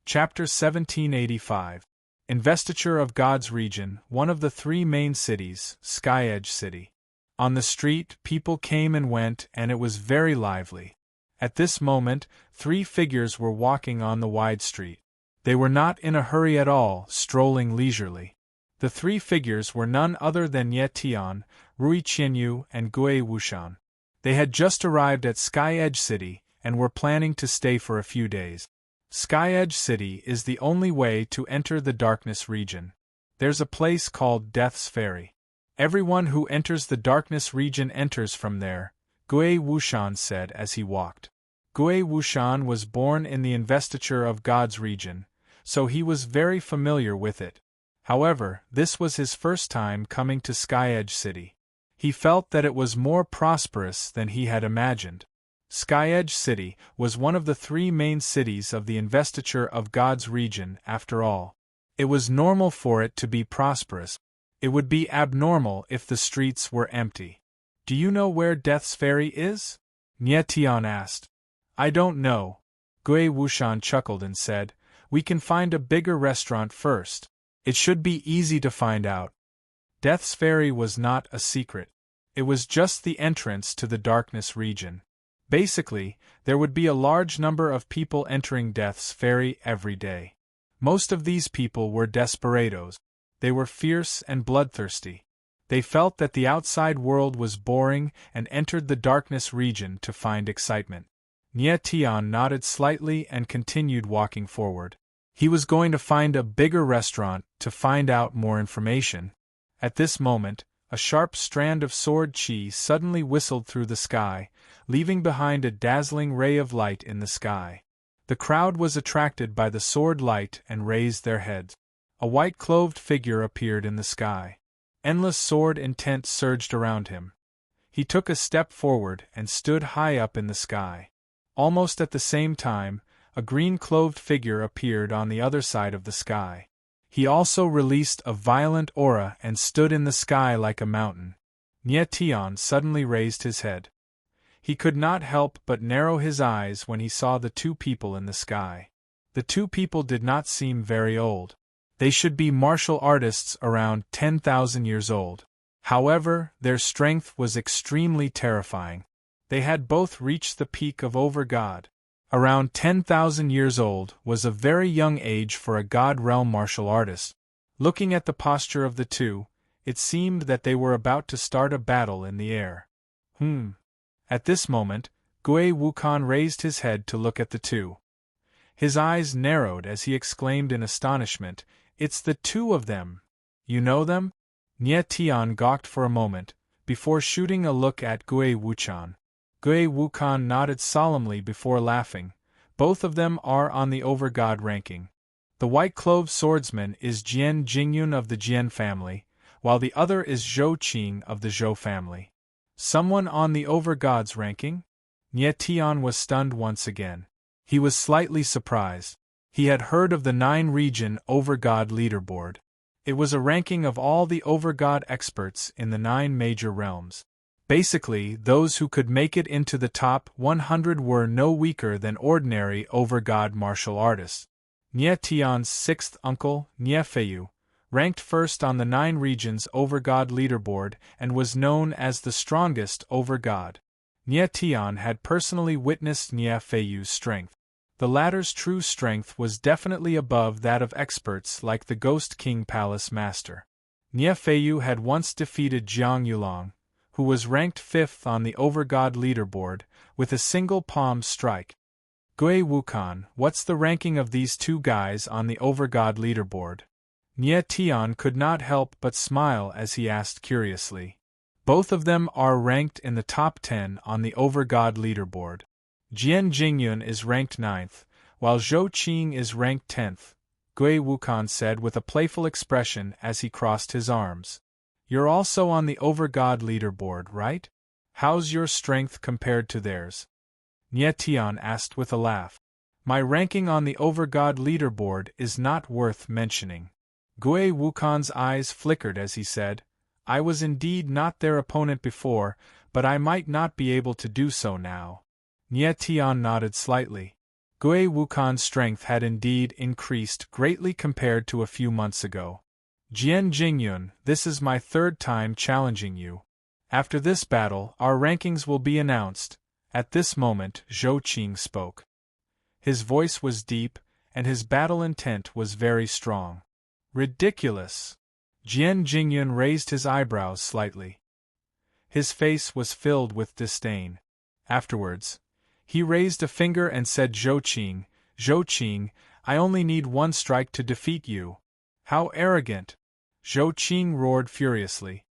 Chapter 1785. Investiture of God's region, one of the three main cities, Sky-Edge City. On the street, people came and went, and it was very lively. At this moment, three figures were walking on the wide street. They were not in a hurry at all, strolling leisurely. The three figures were none other than Ye Tian, Rui Qianyu, and Gui Wushan. They had just arrived at Sky-Edge City, and were planning to stay for a few days. Sky-Edge City is the only way to enter the darkness region. There's a place called Death's Ferry. Everyone who enters the darkness region enters from there, Gui Wushan said as he walked. Gui Wushan was born in the investiture of God's region, so he was very familiar with it. However, this was his first time coming to Sky-Edge City. He felt that it was more prosperous than he had imagined. Sky-Edge City was one of the three main cities of the investiture of God's region, after all. It was normal for it to be prosperous. It would be abnormal if the streets were empty. Do you know where Death's Ferry is? Nie Tian asked. I don't know. Gui Wushan chuckled and said, We can find a bigger restaurant first. It should be easy to find out. Death's Ferry was not a secret. It was just the entrance to the darkness region. Basically, there would be a large number of people entering Death's Ferry every day. Most of these people were desperados. They were fierce and bloodthirsty. They felt that the outside world was boring and entered the darkness region to find excitement. Nie Tian nodded slightly and continued walking forward. He was going to find a bigger restaurant to find out more information. At this moment, a sharp strand of sword chi suddenly whistled through the sky, leaving behind a dazzling ray of light in the sky. The crowd was attracted by the sword light and raised their heads. A white-clothed figure appeared in the sky. Endless sword intent surged around him. He took a step forward and stood high up in the sky. Almost at the same time, a green-clothed figure appeared on the other side of the sky. He also released a violent aura and stood in the sky like a mountain. Nie Tian suddenly raised his head. He could not help but narrow his eyes when he saw the two people in the sky. The two people did not seem very old. They should be martial artists around 10,000 years old. However, their strength was extremely terrifying. They had both reached the peak of over-god. Around 10,000 years old was a very young age for a god realm martial artist. Looking at the posture of the two, it seemed that they were about to start a battle in the air. At this moment, Gui Wukon raised his head to look at the two. His eyes narrowed as he exclaimed in astonishment, It's the two of them! You know them? Nie Tian gawked for a moment, before shooting a look at Gui Wuchan. Gui Wukon nodded solemnly before laughing. Both of them are on the over-god ranking. The white-clothed swordsman is Jian Jingyun of the Jian family, while the other is Zhou Qing of the Zhou family. Someone on the over-god's ranking? Nie Tian was stunned once again. He was slightly surprised. He had heard of the 9-region over-god leaderboard. It was a ranking of all the over-god experts in the 9 major realms. Basically, those who could make it into the top 100 were no weaker than ordinary over-god martial artists. Nie Tian's 6th uncle, Nie Feiyu, ranked first on the 9 regions over-god leaderboard and was known as the strongest over-god. Nie Tian had personally witnessed Nie Feiyu's strength. The latter's true strength was definitely above that of experts like the Ghost King Palace Master. Nie Feiyu had once defeated Jiang Yulong, who was ranked 5th on the over-god leaderboard, with a single palm strike. Gui Wukon, what's the ranking of these two guys on the over-god leaderboard? Nie Tian could not help but smile as he asked curiously. Both of them are ranked in the top 10 on the over-god leaderboard. Jian Jingyun is ranked 9th, while Zhou Qing is ranked 10th, Gui Wukon said with a playful expression as he crossed his arms. You're also on the over-god leaderboard, right? How's your strength compared to theirs? Nie Tian asked with a laugh. My ranking on the Overgod leaderboard is not worth mentioning. Gui Wukan's eyes flickered as he said, I was indeed not their opponent before, but I might not be able to do so now. Nie Tian nodded slightly. Gui Wukan's strength had indeed increased greatly compared to a few months ago. Jian Jingyun, this is my third time challenging you. After this battle, our rankings will be announced. At this moment, Zhou Qing spoke. His voice was deep, and his battle intent was very strong. Ridiculous! Jian Jingyun raised his eyebrows slightly. His face was filled with disdain. Afterwards, he raised a finger and said, Zhou Qing, I only need one strike to defeat you. How arrogant! Zhou Qing roared furiously.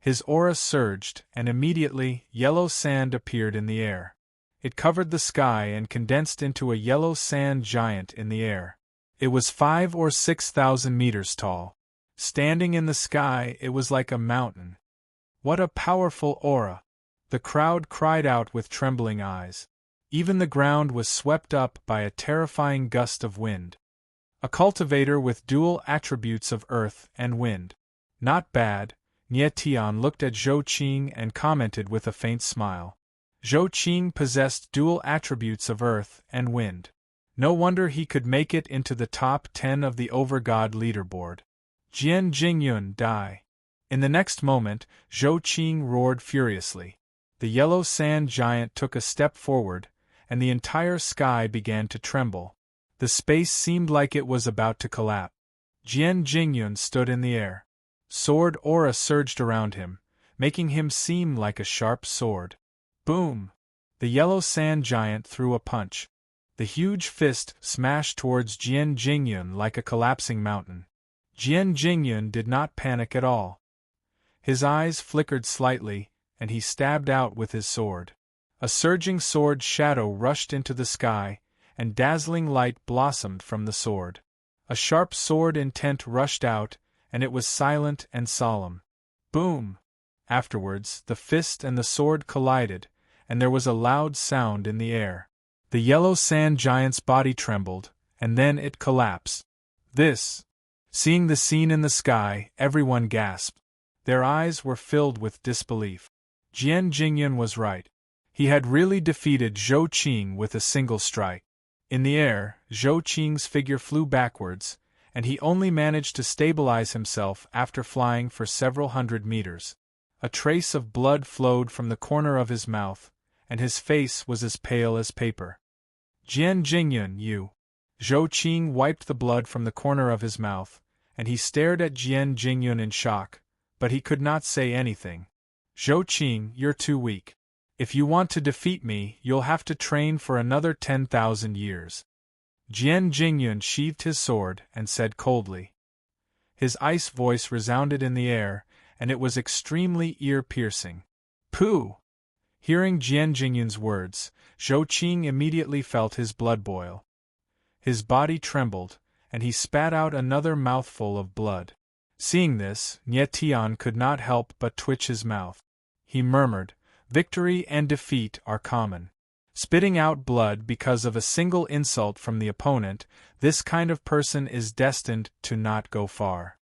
His aura surged, and immediately, yellow sand appeared in the air. It covered the sky and condensed into a yellow sand giant in the air. It was 5,000 or 6,000 meters tall. Standing in the sky, it was like a mountain. What a powerful aura! The crowd cried out with trembling eyes. Even the ground was swept up by a terrifying gust of wind. A cultivator with dual attributes of earth and wind. Not bad. Nie Tian looked at Zhou Qing and commented with a faint smile. Zhou Qing possessed dual attributes of earth and wind. No wonder he could make it into the top 10 of the Overgod leaderboard. Jian Jingyun, die! In the next moment, Zhou Qing roared furiously. The yellow sand giant took a step forward, and the entire sky began to tremble. The space seemed like it was about to collapse. Jian Jingyun stood in the air. Sword aura surged around him, making him seem like a sharp sword. Boom! The yellow sand giant threw a punch. The huge fist smashed towards Jian Jingyun like a collapsing mountain. Jian Jingyun did not panic at all. His eyes flickered slightly, and he stabbed out with his sword. A surging sword shadow rushed into the sky, and dazzling light blossomed from the sword. A sharp sword intent rushed out, and it was silent and solemn. Boom! Afterwards, the fist and the sword collided, and there was a loud sound in the air. The yellow sand giant's body trembled, and then it collapsed. Seeing the scene in the sky, everyone gasped. Their eyes were filled with disbelief. Jian Jingyun was right. He had really defeated Zhou Qing with a single strike. In the air, Zhou Qing's figure flew backwards, and he only managed to stabilize himself after flying for several hundred meters. A trace of blood flowed from the corner of his mouth, and his face was as pale as paper. Jian Jingyun, you! Zhou Qing wiped the blood from the corner of his mouth, and he stared at Jian Jingyun in shock, but he could not say anything. Zhou Qing, you're too weak. If you want to defeat me, you'll have to train for another 10,000 years. Jian Jingyun sheathed his sword and said coldly. His ice voice resounded in the air, and it was extremely ear-piercing. Pooh! Hearing Jian Jingyun's words, Zhou Qing immediately felt his blood boil. His body trembled, and he spat out another mouthful of blood. Seeing this, Nie Tian could not help but twitch his mouth. He murmured, victory and defeat are common. Spitting out blood because of a single insult from the opponent, this kind of person is destined to not go far.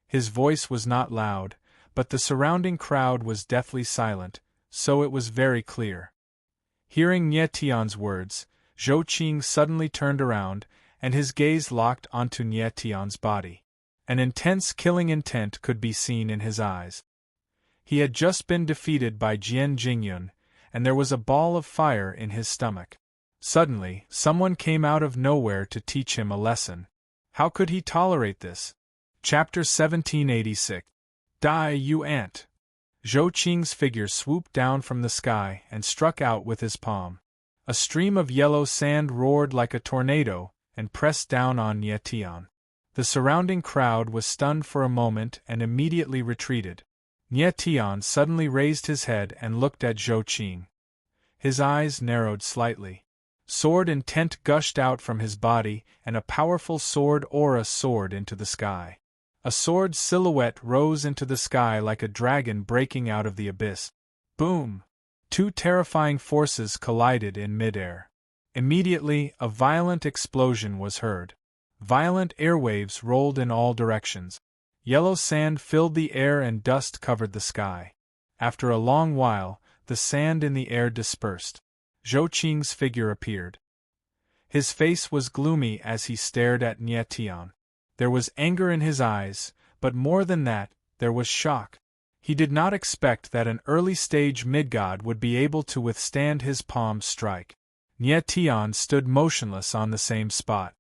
His voice was not loud, but the surrounding crowd was deathly silent, so it was very clear. Hearing Nie Tian's words, Zhou Qing suddenly turned around, and his gaze locked onto Nie Tian's body. An intense killing intent could be seen in his eyes. He had just been defeated by Jian Jingyun, and there was a ball of fire in his stomach. Suddenly, someone came out of nowhere to teach him a lesson. How could he tolerate this? Chapter 1786. Die, you ant! Zhou Qing's figure swooped down from the sky and struck out with his palm. A stream of yellow sand roared like a tornado and pressed down on Nie Tian. The surrounding crowd was stunned for a moment and immediately retreated. Nie Tian suddenly raised his head and looked at Zhou Qing. His eyes narrowed slightly. Sword intent gushed out from his body, and a powerful sword aura soared into the sky. A sword silhouette rose into the sky like a dragon breaking out of the abyss. Boom! Two terrifying forces collided in midair. Immediately, a violent explosion was heard. Violent airwaves rolled in all directions. Yellow sand filled the air and dust covered the sky. After a long while, the sand in the air dispersed. Zhou Qing's figure appeared. His face was gloomy as he stared at Nie Tian. There was anger in his eyes, but more than that, there was shock. He did not expect that an early-stage mid-god would be able to withstand his palm strike. Nie Tian stood motionless on the same spot.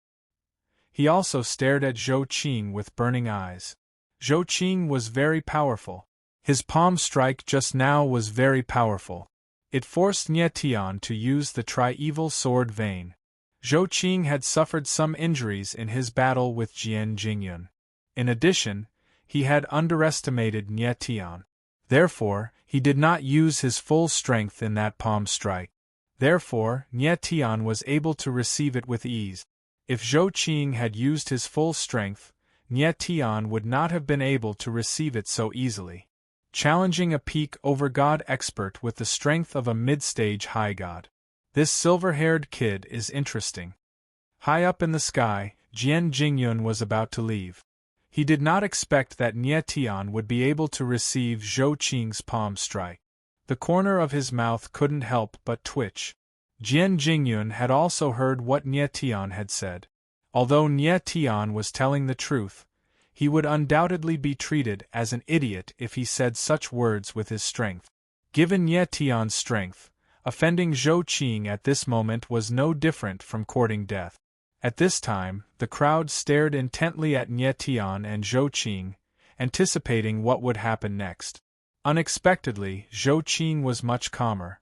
He also stared at Zhou Qing with burning eyes. Zhou Qing was very powerful. His palm strike just now was very powerful. It forced Nie Tian to use the tri-evil sword vein. Zhou Qing had suffered some injuries in his battle with Jian Jingyun. In addition, he had underestimated Nie Tian. Therefore, he did not use his full strength in that palm strike. Therefore, Nie Tian was able to receive it with ease. If Zhou Qing had used his full strength, Nie Tian would not have been able to receive it so easily. Challenging a peak over god expert with the strength of a mid-stage high god. This silver-haired kid is interesting. High up in the sky, Jian Jingyun was about to leave. He did not expect that Nie Tian would be able to receive Zhou Qing's palm strike. The corner of his mouth couldn't help but twitch. Jian Jingyun had also heard what Nie Tian had said. Although Nie Tian was telling the truth, he would undoubtedly be treated as an idiot if he said such words with his strength. Given Nie Tian's strength, offending Zhou Qing at this moment was no different from courting death. At this time, the crowd stared intently at Nie Tian and Zhou Qing, anticipating what would happen next. Unexpectedly, Zhou Qing was much calmer.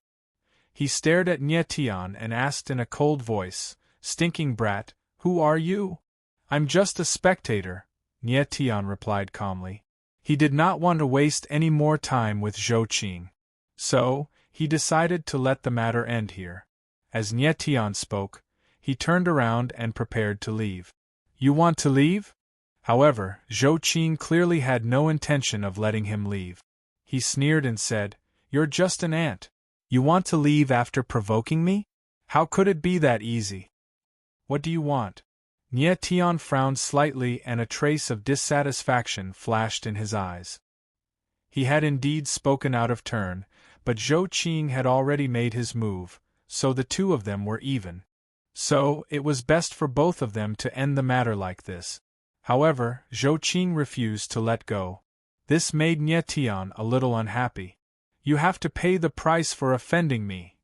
He stared at Nie Tian and asked in a cold voice, "Stinking brat, who are you?" "I'm just a spectator," Nie Tian replied calmly. He did not want to waste any more time with Zhou Qing. So, he decided to let the matter end here. As Nie Tian spoke, he turned around and prepared to leave. "You want to leave?" However, Zhou Qing clearly had no intention of letting him leave. He sneered and said, "You're just an ant. You want to leave after provoking me? How could it be that easy? What do you want?" Nie Tian frowned slightly and a trace of dissatisfaction flashed in his eyes. He had indeed spoken out of turn, but Zhou Qing had already made his move, so the two of them were even. So, it was best for both of them to end the matter like this. However, Zhou Qing refused to let go. This made Nie Tian a little unhappy. "You have to pay the price for offending me."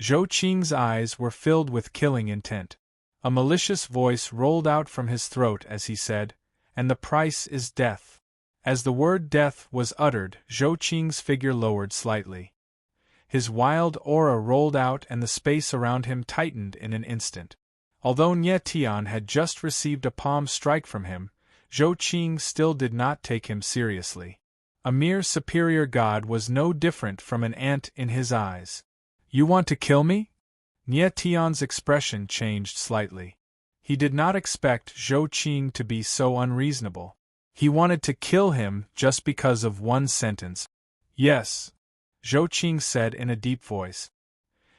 Zhou Qing's eyes were filled with killing intent. A malicious voice rolled out from his throat as he said, "And the price is death." As the word death was uttered, Zhou Qing's figure lowered slightly. His wild aura rolled out and the space around him tightened in an instant. Although Nie Tian had just received a palm strike from him, Zhou Qing still did not take him seriously. A mere superior god was no different from an ant in his eyes. "You want to kill me?" Nie Tian's expression changed slightly. He did not expect Zhou Qing to be so unreasonable. He wanted to kill him just because of one sentence. "Yes," Zhou Qing said in a deep voice.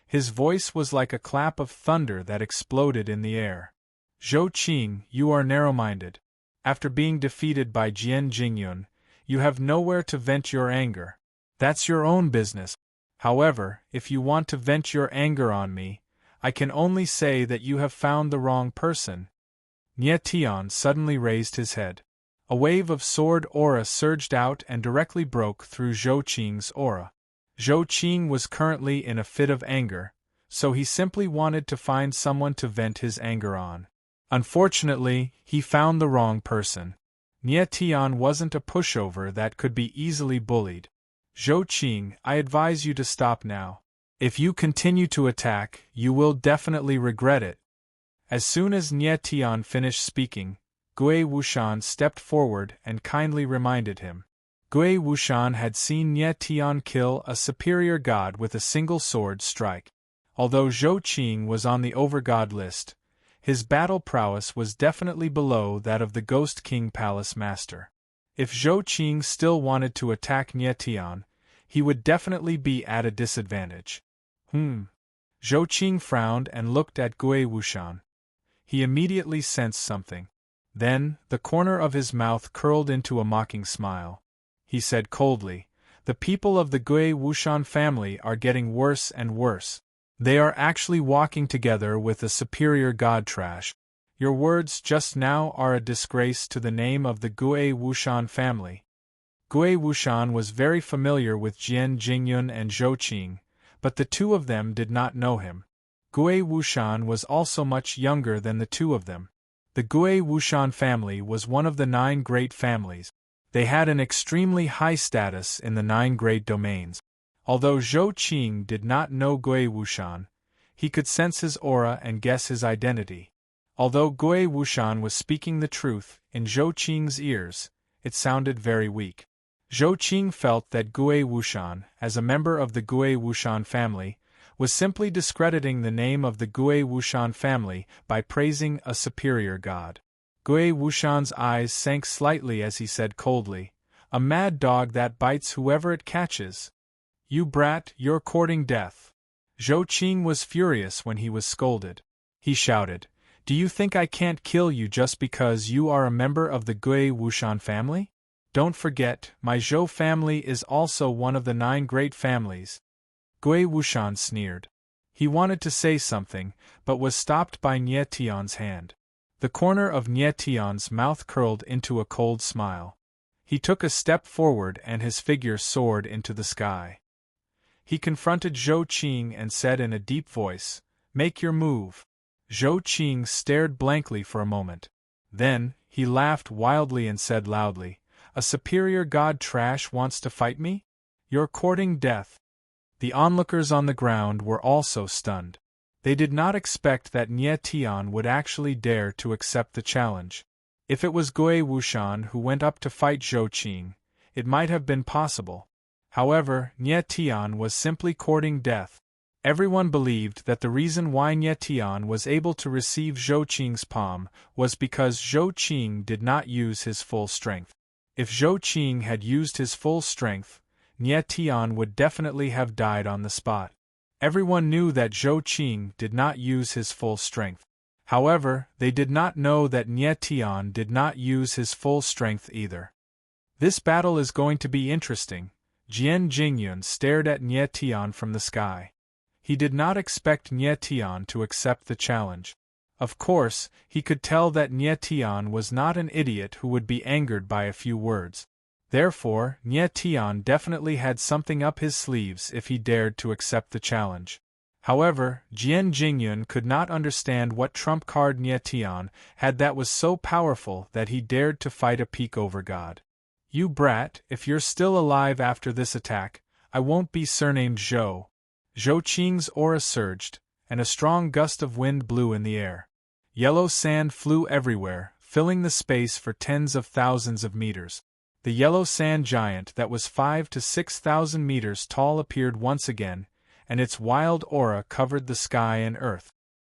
His voice was like a clap of thunder that exploded in the air. "Zhou Qing, you are narrow-minded. After being defeated by Jian Jingyun, you have nowhere to vent your anger. That's your own business. However, if you want to vent your anger on me, I can only say that you have found the wrong person." Nie Tian suddenly raised his head. A wave of sword aura surged out and directly broke through Zhou Qing's aura. Zhou Qing was currently in a fit of anger, so he simply wanted to find someone to vent his anger on. Unfortunately, he found the wrong person. Nie Tian wasn't a pushover that could be easily bullied. "Zhou Qing, I advise you to stop now. If you continue to attack, you will definitely regret it." As soon as Nie Tian finished speaking, Gui Wushan stepped forward and kindly reminded him. Gui Wushan had seen Nie Tian kill a superior god with a single sword strike. Although Zhou Qing was on the overgod list, his battle prowess was definitely below that of the Ghost King Palace Master. If Zhou Qing still wanted to attack Nie Tian, he would definitely be at a disadvantage. Zhou Qing frowned and looked at Gui Wuxian. He immediately sensed something. Then, the corner of his mouth curled into a mocking smile. He said coldly, "The people of the Gui Wuxian family are getting worse and worse. They are actually walking together with a superior god trash. Your words just now are a disgrace to the name of the Gui Wuxian family." Gui Wuxian was very familiar with Jian Jingyun and Zhou Qing, but the two of them did not know him. Gui Wuxian was also much younger than the two of them. The Gui Wuxian family was one of the 9 great families. They had an extremely high status in the 9 great domains. Although Zhou Qing did not know Gui Wuxian, he could sense his aura and guess his identity. Although Gui Wuxian was speaking the truth in Zhou Qing's ears, it sounded very weak. Zhou Qing felt that Gui Wuxian, as a member of the Gui Wuxian family, was simply discrediting the name of the Gui Wuxian family by praising a superior god. Gui Wuxian's eyes sank slightly as he said coldly, "A mad dog that bites whoever it catches. You brat, you're courting death." Zhou Qing was furious when he was scolded. He shouted, "Do you think I can't kill you just because you are a member of the Gui Wuxian family? Don't forget, my Zhou family is also one of the 9 great families." Gui Wuxian sneered. He wanted to say something, but was stopped by Nie Tian's hand. The corner of Nie Tian's mouth curled into a cold smile. He took a step forward and his figure soared into the sky. He confronted Zhou Qing and said in a deep voice, "Make your move." Zhou Qing stared blankly for a moment. Then, he laughed wildly and said loudly, "A superior god trash wants to fight me? You're courting death." The onlookers on the ground were also stunned. They did not expect that Nie Tian would actually dare to accept the challenge. If it was Gui Wuxian who went up to fight Zhou Qing, it might have been possible. However, Nie Tian was simply courting death. Everyone believed that the reason why Nie Tian was able to receive Zhou Qing's palm was because Zhou Qing did not use his full strength. If Zhou Qing had used his full strength, Nie Tian would definitely have died on the spot. Everyone knew that Zhou Qing did not use his full strength. However, they did not know that Nie Tian did not use his full strength either. "This battle is going to be interesting." Jian Jingyun stared at Nie Tian from the sky. He did not expect Nie Tian to accept the challenge. Of course, he could tell that Nie Tian was not an idiot who would be angered by a few words. Therefore, Nie Tian definitely had something up his sleeves if he dared to accept the challenge. However, Jian Jingyun could not understand what trump card Nie Tian had that was so powerful that he dared to fight a peek-over god. "You brat, if you're still alive after this attack, I won't be surnamed Zhou." Zhou Qing's aura surged, and a strong gust of wind blew in the air. Yellow sand flew everywhere, filling the space for tens of thousands of meters. The yellow sand giant that was 5,000 to 6,000 meters tall appeared once again, and its wild aura covered the sky and earth.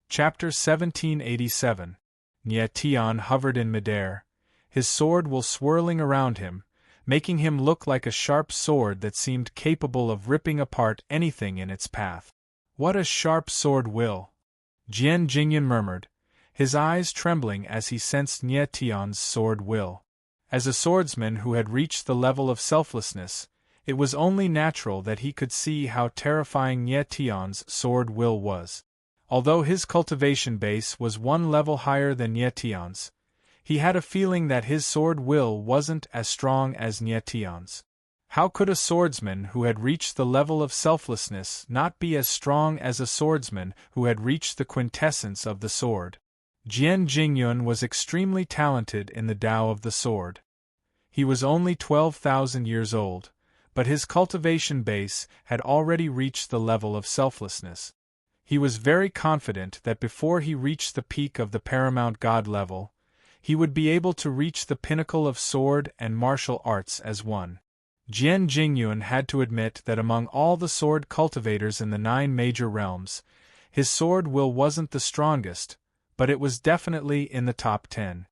Chapter 1787. Nie Tian hovered in midair, his sword will swirling around him, making him look like a sharp sword that seemed capable of ripping apart anything in its path. "What a sharp sword will!" Jian Jingyun murmured, his eyes trembling as he sensed Nie Tian's sword will. As a swordsman who had reached the level of selflessness, it was only natural that he could see how terrifying Nie Tian's sword will was. Although his cultivation base was 1 level higher than Nie Tian's, he had a feeling that his sword will wasn't as strong as Nie Tian's. How could a swordsman who had reached the level of selflessness not be as strong as a swordsman who had reached the quintessence of the sword? Jian Jingyun was extremely talented in the Tao of the sword. He was only 12,000 years old, but his cultivation base had already reached the level of selflessness. He was very confident that before he reached the peak of the paramount god level, he would be able to reach the pinnacle of sword and martial arts as one. Jian Jingyun had to admit that among all the sword cultivators in the 9 major realms, his sword will wasn't the strongest, but it was definitely in the top 10.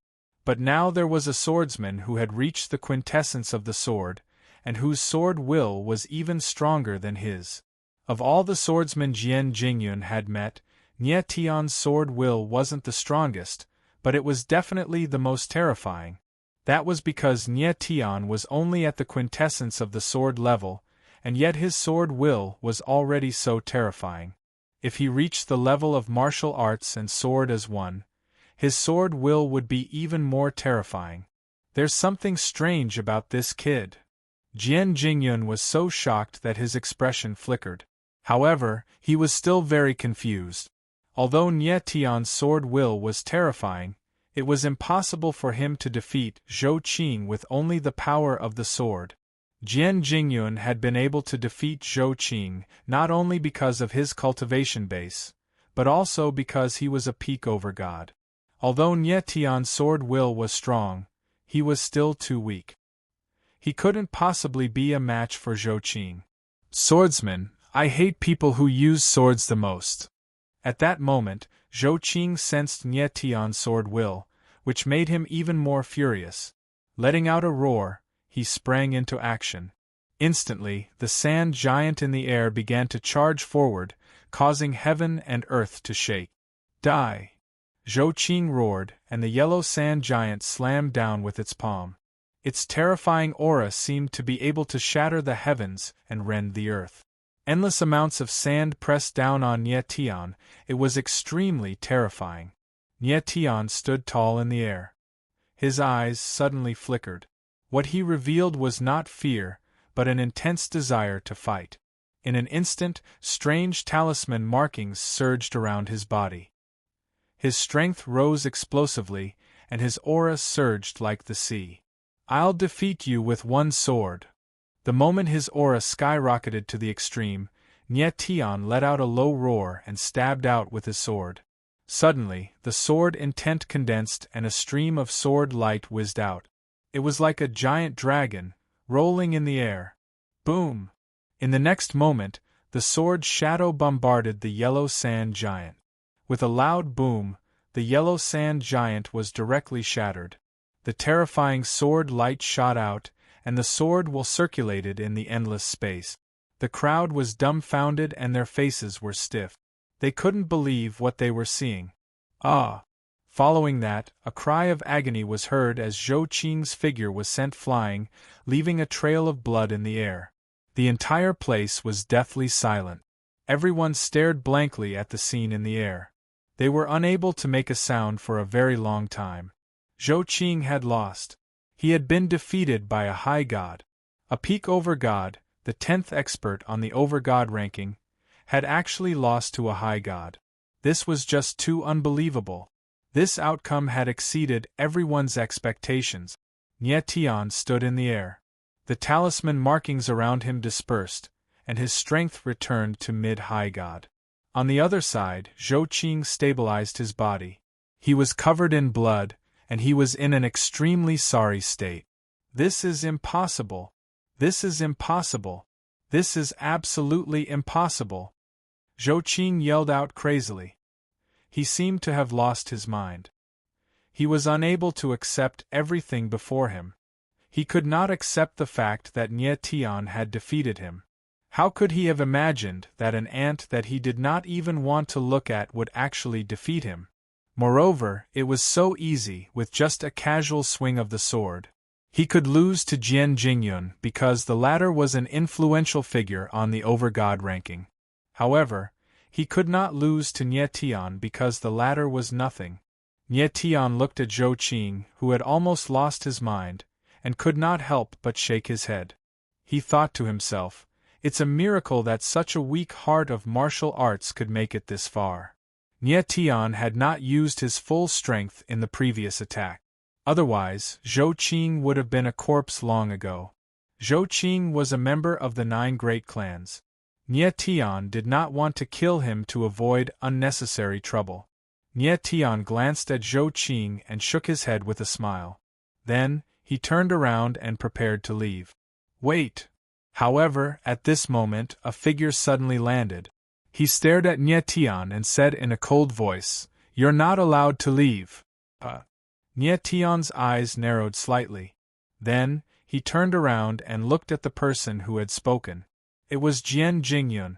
But now there was a swordsman who had reached the quintessence of the sword, and whose sword will was even stronger than his. Of all the swordsmen Jian Jingyun had met, Nie Tian's sword will wasn't the strongest, but it was definitely the most terrifying. That was because Nie Tian was only at the quintessence of the sword level, and yet his sword will was already so terrifying. If he reached the level of martial arts and sword as one, his sword will would be even more terrifying. There's something strange about this kid. Jian Jingyun was so shocked that his expression flickered. However, he was still very confused. Although Nie Tian's sword will was terrifying, it was impossible for him to defeat Zhou Qing with only the power of the sword. Jian Jingyun had been able to defeat Zhou Qing not only because of his cultivation base, but also because he was a peak over god. Although Nie Tian's sword will was strong, he was still too weak. He couldn't possibly be a match for Zhou Qing. Swordsman, I hate people who use swords the most. At that moment, Zhou Qing sensed Nie Tian's sword will, which made him even more furious. Letting out a roar, he sprang into action. Instantly, the sand giant in the air began to charge forward, causing heaven and earth to shake. Die! Zhou Qing roared, and the yellow sand giant slammed down with its palm. Its terrifying aura seemed to be able to shatter the heavens and rend the earth. Endless amounts of sand pressed down on Nie Tian. It was extremely terrifying. Nie Tian stood tall in the air. His eyes suddenly flickered. What he revealed was not fear, but an intense desire to fight. In an instant, strange talisman markings surged around his body. His strength rose explosively, and his aura surged like the sea. I'll defeat you with one sword. The moment his aura skyrocketed to the extreme, Nie Tian let out a low roar and stabbed out with his sword. Suddenly, the sword intent condensed and a stream of sword light whizzed out. It was like a giant dragon, rolling in the air. Boom! In the next moment, the sword's shadow bombarded the yellow sand giant. With a loud boom, the yellow sand giant was directly shattered. The terrifying sword light shot out, and the sword will circulated in the endless space. The crowd was dumbfounded and their faces were stiff. They couldn't believe what they were seeing. Ah! Following that, a cry of agony was heard as Zhou Qing's figure was sent flying, leaving a trail of blood in the air. The entire place was deathly silent. Everyone stared blankly at the scene in the air. They were unable to make a sound for a very long time. Zhou Qing had lost. He had been defeated by a high god. A peak over god, the 10th expert on the over god ranking, had actually lost to a high god. This was just too unbelievable. This outcome had exceeded everyone's expectations. Nie Tian stood in the air. The talisman markings around him dispersed, and his strength returned to mid-high god. On the other side, Zhou Qing stabilized his body. He was covered in blood, and he was in an extremely sorry state. This is impossible. This is impossible. This is absolutely impossible. Zhou Qing yelled out crazily. He seemed to have lost his mind. He was unable to accept everything before him. He could not accept the fact that Nie Tian had defeated him. How could he have imagined that an ant that he did not even want to look at would actually defeat him? Moreover, it was so easy with just a casual swing of the sword. He could lose to Jian Jingyun because the latter was an influential figure on the over-god ranking. However, he could not lose to Nie Tian because the latter was nothing. Nie Tian looked at Zhou Qing, who had almost lost his mind, and could not help but shake his head. He thought to himself, "It's a miracle that such a weak heart of martial arts could make it this far." Nie Tian had not used his full strength in the previous attack. Otherwise, Zhou Qing would have been a corpse long ago. Zhou Qing was a member of the 9 great clans. Nie Tian did not want to kill him to avoid unnecessary trouble. Nie Tian glanced at Zhou Qing and shook his head with a smile. Then, he turned around and prepared to leave. Wait! However, at this moment, a figure suddenly landed. He stared at Nie Tian and said in a cold voice, "You're not allowed to leave." Nie Tian's eyes narrowed slightly. Then, he turned around and looked at the person who had spoken. It was Jian Jingyun.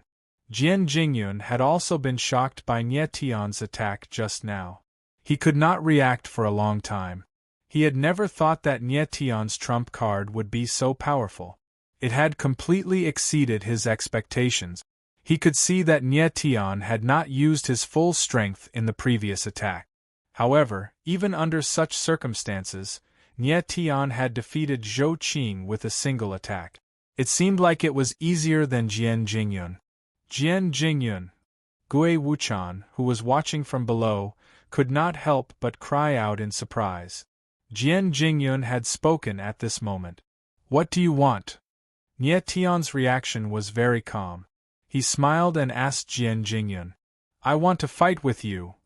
Jian Jingyun had also been shocked by Nie Tian's attack just now. He could not react for a long time. He had never thought that Nie Tian's trump card would be so powerful. It had completely exceeded his expectations. He could see that Nie Tian had not used his full strength in the previous attack. However, even under such circumstances, Nie Tian had defeated Zhou Qing with a single attack. It seemed like it was easier than Jian Jingyun. Jian Jingyun, Gui Wuchan, who was watching from below, could not help but cry out in surprise. Jian Jingyun had spoken at this moment. "What do you want?" Nie Tian's reaction was very calm. He smiled and asked Jian Jingyun, "I want to fight with you."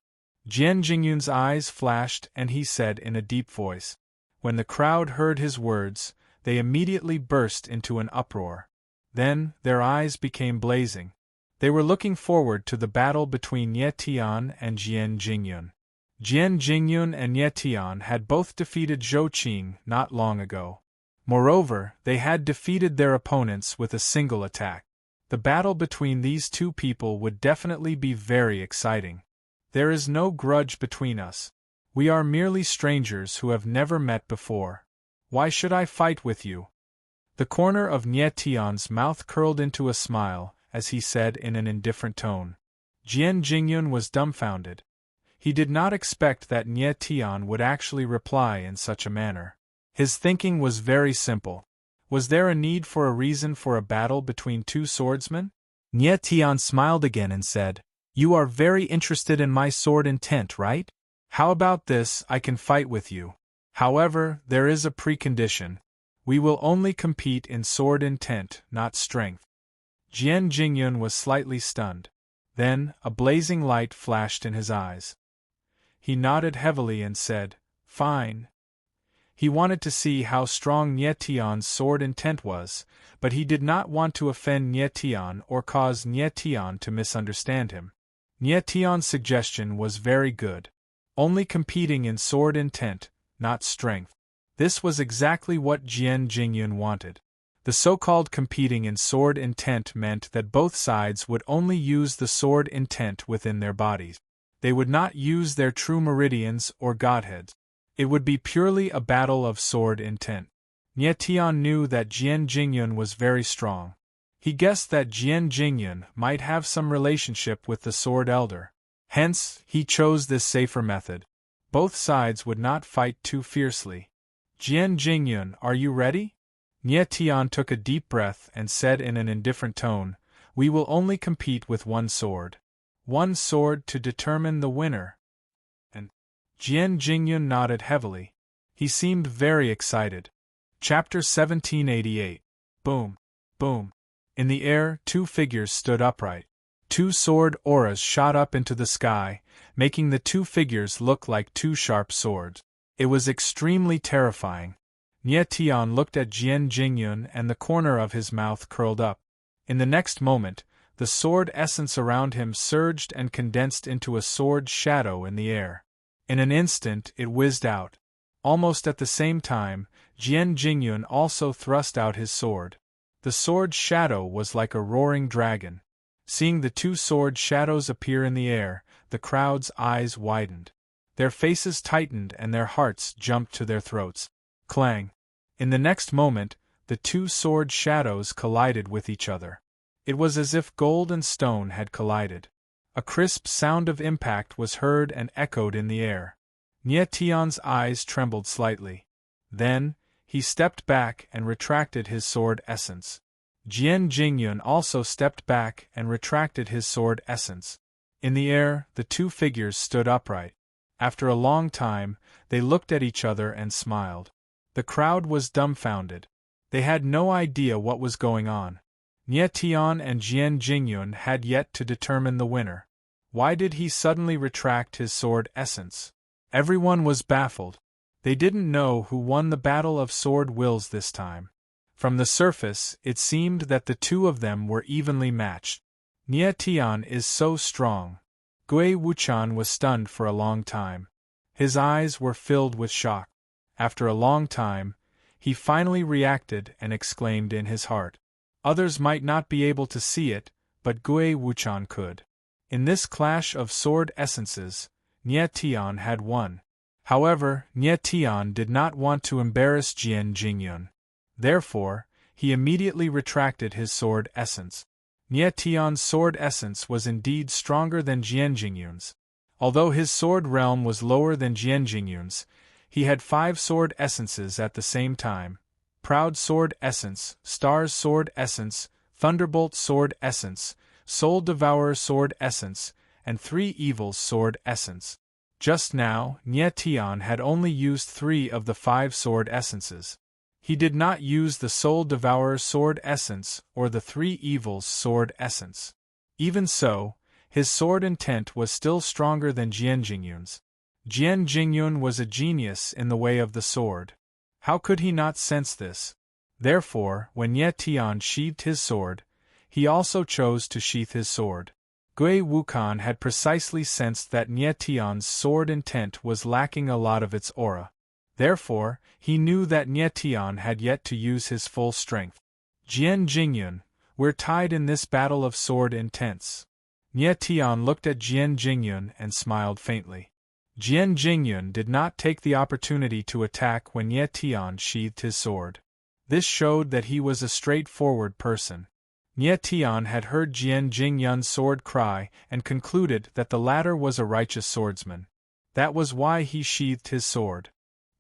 Jian Jingyun's eyes flashed and he said in a deep voice. When the crowd heard his words, they immediately burst into an uproar. Then, their eyes became blazing. They were looking forward to the battle between Nie Tian and Jian Jingyun. Jian Jingyun and Nie Tian had both defeated Zhou Qing not long ago. Moreover, they had defeated their opponents with a single attack. The battle between these two people would definitely be very exciting. There is no grudge between us. We are merely strangers who have never met before. Why should I fight with you? The corner of Nie Tian's mouth curled into a smile as he said in an indifferent tone. Jian Jingyun was dumbfounded. He did not expect that Nie Tian would actually reply in such a manner. His thinking was very simple. Was there a need for a reason for a battle between two swordsmen? Nie Tian smiled again and said, "You are very interested in my sword intent, right? How about this? I can fight with you. However, there is a precondition. We will only compete in sword intent, not strength." Jian Jingyun was slightly stunned. Then, a blazing light flashed in his eyes. He nodded heavily and said, "Fine." He wanted to see how strong Nie Tian's sword intent was, but he did not want to offend Nie Tian or cause Nie Tian to misunderstand him. Nie Tian's suggestion was very good. Only competing in sword intent, not strength. This was exactly what Jian Jingyun wanted. The so-called competing in sword intent meant that both sides would only use the sword intent within their bodies. They would not use their true meridians or godheads. It would be purely a battle of sword intent. Nie Tian knew that Jian Jingyun was very strong. He guessed that Jian Jingyun might have some relationship with the Sword Elder. Hence, he chose this safer method. Both sides would not fight too fiercely. "Jian Jingyun, are you ready?" Nie Tian took a deep breath and said in an indifferent tone, "We will only compete with one sword. One sword to determine the winner." And Jian Jingyun nodded heavily. He seemed very excited. Chapter 1788. Boom. Boom. In the air, two figures stood upright. Two sword auras shot up into the sky, making the two figures look like two sharp swords. It was extremely terrifying. Nie Tian looked at Jian Jingyun and the corner of his mouth curled up. In the next moment, the sword essence around him surged and condensed into a sword shadow in the air. In an instant it whizzed out. Almost at the same time, Jian Jingyun also thrust out his sword. The sword shadow was like a roaring dragon. Seeing the two sword shadows appear in the air, the crowd's eyes widened. Their faces tightened and their hearts jumped to their throats. Clang! In the next moment, the two sword shadows collided with each other. It was as if gold and stone had collided. A crisp sound of impact was heard and echoed in the air. Nie Tian's eyes trembled slightly. Then, he stepped back and retracted his sword essence. Jian Jingyun also stepped back and retracted his sword essence. In the air, the two figures stood upright. After a long time, they looked at each other and smiled. The crowd was dumbfounded. They had no idea what was going on. Nie Tian and Jian Jingyun had yet to determine the winner. Why did he suddenly retract his sword essence? Everyone was baffled. They didn't know who won the battle of sword wills this time. From the surface, it seemed that the two of them were evenly matched. Nie Tian is so strong. Gui Wuchan was stunned for a long time. His eyes were filled with shock. After a long time, he finally reacted and exclaimed in his heart. Others might not be able to see it, but Gue Wuchan could. In this clash of sword essences, Nie Tian had won. However, Nie Tian did not want to embarrass Jian Jingyun. Therefore, he immediately retracted his sword essence. Nie Tian's sword essence was indeed stronger than Jian Jingyun's. Although his sword realm was lower than Jian Jingyun's, he had 5 sword essences at the same time: Proud Sword Essence, Star's Sword Essence, Thunderbolt Sword Essence, Soul Devourer Sword Essence, and 3 Evils Sword Essence. Just now, Nie Tian had only used 3 of the 5 sword essences. He did not use the Soul Devourer Sword Essence or the 3 Evils Sword Essence. Even so, his sword intent was still stronger than Jian Jingyun's. Jian Jingyun was a genius in the way of the sword. How could he not sense this? Therefore, when Nie Tian sheathed his sword, he also chose to sheath his sword. Gue Wukan had precisely sensed that Nie Tian's sword intent was lacking a lot of its aura. Therefore, he knew that Nie Tian had yet to use his full strength. Jian Jingyun, we're tied in this battle of sword intents. Nie Tian looked at Jian Jingyun and smiled faintly. Jian Jingyun did not take the opportunity to attack when Nie Tian sheathed his sword. This showed that he was a straightforward person. Nie Tian had heard Jian Jingyun's sword cry and concluded that the latter was a righteous swordsman. That was why he sheathed his sword.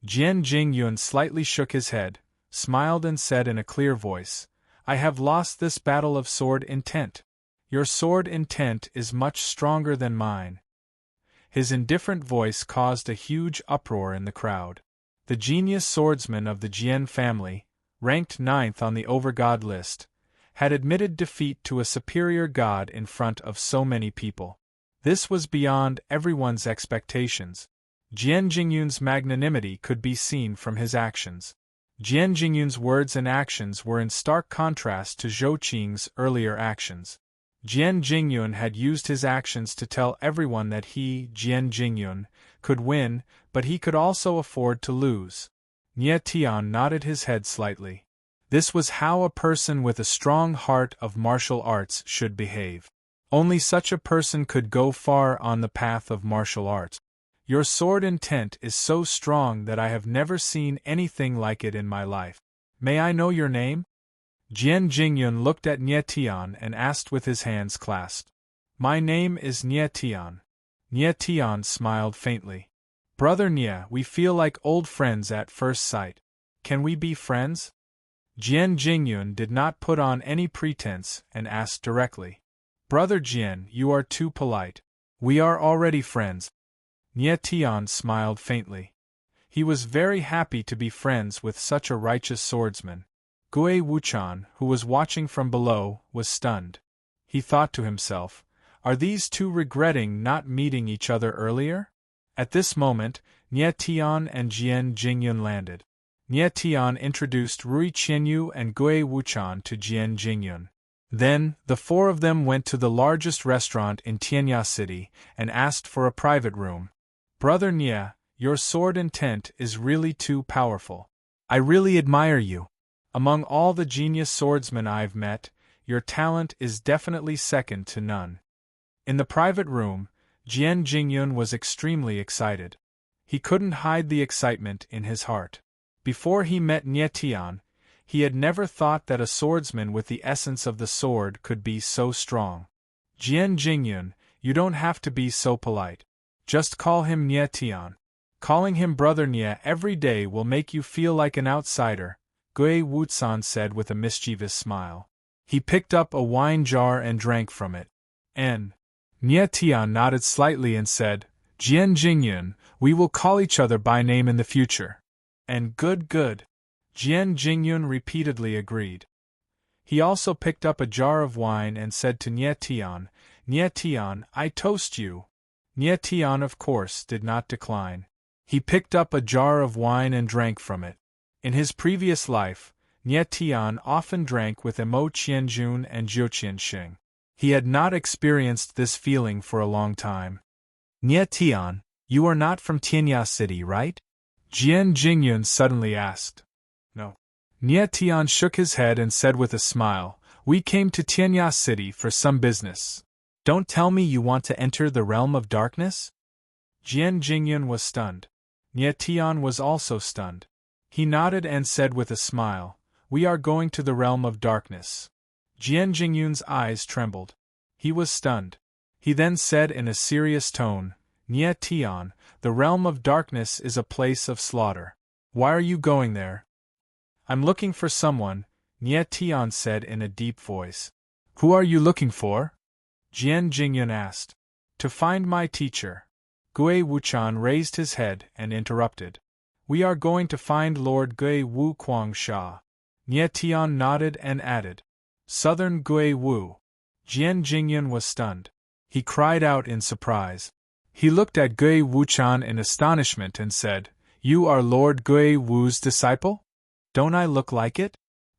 Jian Jingyun slightly shook his head, smiled and said in a clear voice, "I have lost this battle of sword intent. Your sword intent is much stronger than mine." His indifferent voice caused a huge uproar in the crowd. The genius swordsman of the Jian family, ranked 9th on the overgod list, had admitted defeat to a superior god in front of so many people. This was beyond everyone's expectations. Jian Jingyun's magnanimity could be seen from his actions. Jian Jingyun's words and actions were in stark contrast to Zhou Qing's earlier actions. Jian Jingyun had used his actions to tell everyone that he, Jian Jingyun, could win, but he could also afford to lose. Nie Tian nodded his head slightly. This was how a person with a strong heart of martial arts should behave. Only such a person could go far on the path of martial arts. Your sword intent is so strong that I have never seen anything like it in my life. May I know your name? Jian Jingyun looked at Nie Tian and asked with his hands clasped. My name is Nie Tian. Nie Tian smiled faintly. Brother Nie, we feel like old friends at first sight. Can we be friends? Jian Jingyun did not put on any pretense and asked directly. Brother Jian, you are too polite. We are already friends. Nie Tian smiled faintly. He was very happy to be friends with such a righteous swordsman. Gue Wuchan, who was watching from below, was stunned. He thought to himself, are these two regretting not meeting each other earlier? At this moment, Nie Tian and Jian Jingyun landed. Nie Tian introduced Rui Qianyu and Gue Wuchan to Jian Jingyun. Then, the 4 of them went to the largest restaurant in Tianya City and asked for a private room. Brother Nie, your sword intent is really too powerful. I really admire you. Among all the genius swordsmen I've met, your talent is definitely second to none. In the private room, Jian Jingyun was extremely excited. He couldn't hide the excitement in his heart. Before he met Nie Tian, he had never thought that a swordsman with the essence of the sword could be so strong. Jian Jingyun, you don't have to be so polite. Just call him Nie Tian. Calling him Brother Nie every day will make you feel like an outsider, Gue Wuchan said with a mischievous smile. He picked up a wine jar and drank from it. Nie Tian nodded slightly and said, Jian Jingyun, we will call each other by name in the future. And good. Jian Jingyun repeatedly agreed. He also picked up a jar of wine and said to Nie Tian, I toast you. Nie Tian, of course, did not decline. He picked up a jar of wine and drank from it. In his previous life, Nie Tian often drank with Mo Qianjun and Zhou Qianxing. He had not experienced this feeling for a long time. Nie Tian, you are not from Tianya City, right? Jian Jingyun suddenly asked. No. Nie Tian shook his head and said with a smile, We came to Tianya City for some business. Don't tell me you want to enter the realm of darkness? Jian Jingyun was stunned. Nie Tian was also stunned. He nodded and said with a smile, We are going to the realm of darkness. Jian Jingyun's eyes trembled. He was stunned. He then said in a serious tone, Nie Tian, the realm of darkness is a place of slaughter. Why are you going there? I'm looking for someone, Nie Tian said in a deep voice. Who are you looking for? Jian Jingyun asked. To find my teacher. Gui Wuchan raised his head and interrupted. We are going to find Lord Gui Wu Kuangsha. Nie Tian nodded and added. Southern Gui Wu. Jian Jingyun was stunned. He cried out in surprise. He looked at Gui Wuchan in astonishment and said, You are Lord Gui Wu's disciple? Don't I look like it?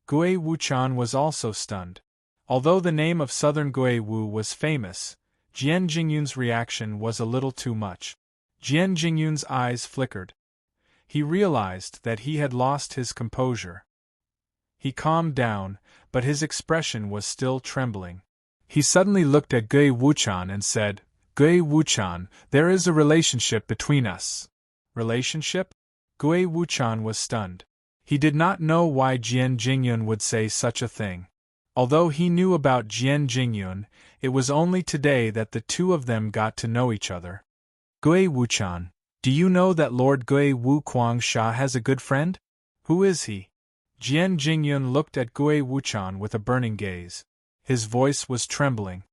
Gui Wuchan was also stunned. Although the name of Southern Gui Wu was famous, Jian Jingyun's reaction was a little too much. Jian Jingyun's eyes flickered. He realized that he had lost his composure. He calmed down, but his expression was still trembling. He suddenly looked at Gui Wuchan and said, Gui Wuchan, there is a relationship between us. Relationship? Gui Wuchan was stunned. He did not know why Jian Jingyun would say such a thing. Although he knew about Jian Jingyun, it was only today that the two of them got to know each other. Gui Wuchan, do you know that Lord Gui Wu Kuangsha has a good friend? Who is he? Jian Jingyun looked at Gui Wuchan with a burning gaze. His voice was trembling.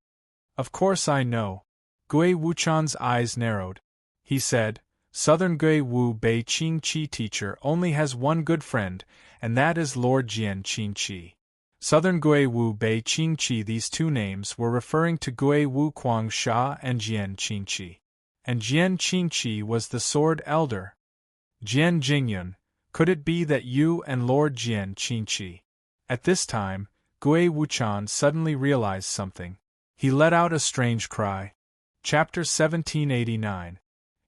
Of course I know. Gui Wuchan's eyes narrowed. He said, Southern Gui Wu Bei Qing Qi teacher only has one good friend, and that is Lord Jian Qing Qi. Southern Gui Wu Bei Qing Qi. These two names were referring to Gui Wu Kuangsha and Jian Qing Qi. And Jian Qing Qi was the Sword Elder. Jian Jingyun, could it be that you and Lord Jian Qing Qi? At this time, Gui Wuchan suddenly realized something. He let out a strange cry. Chapter 1789.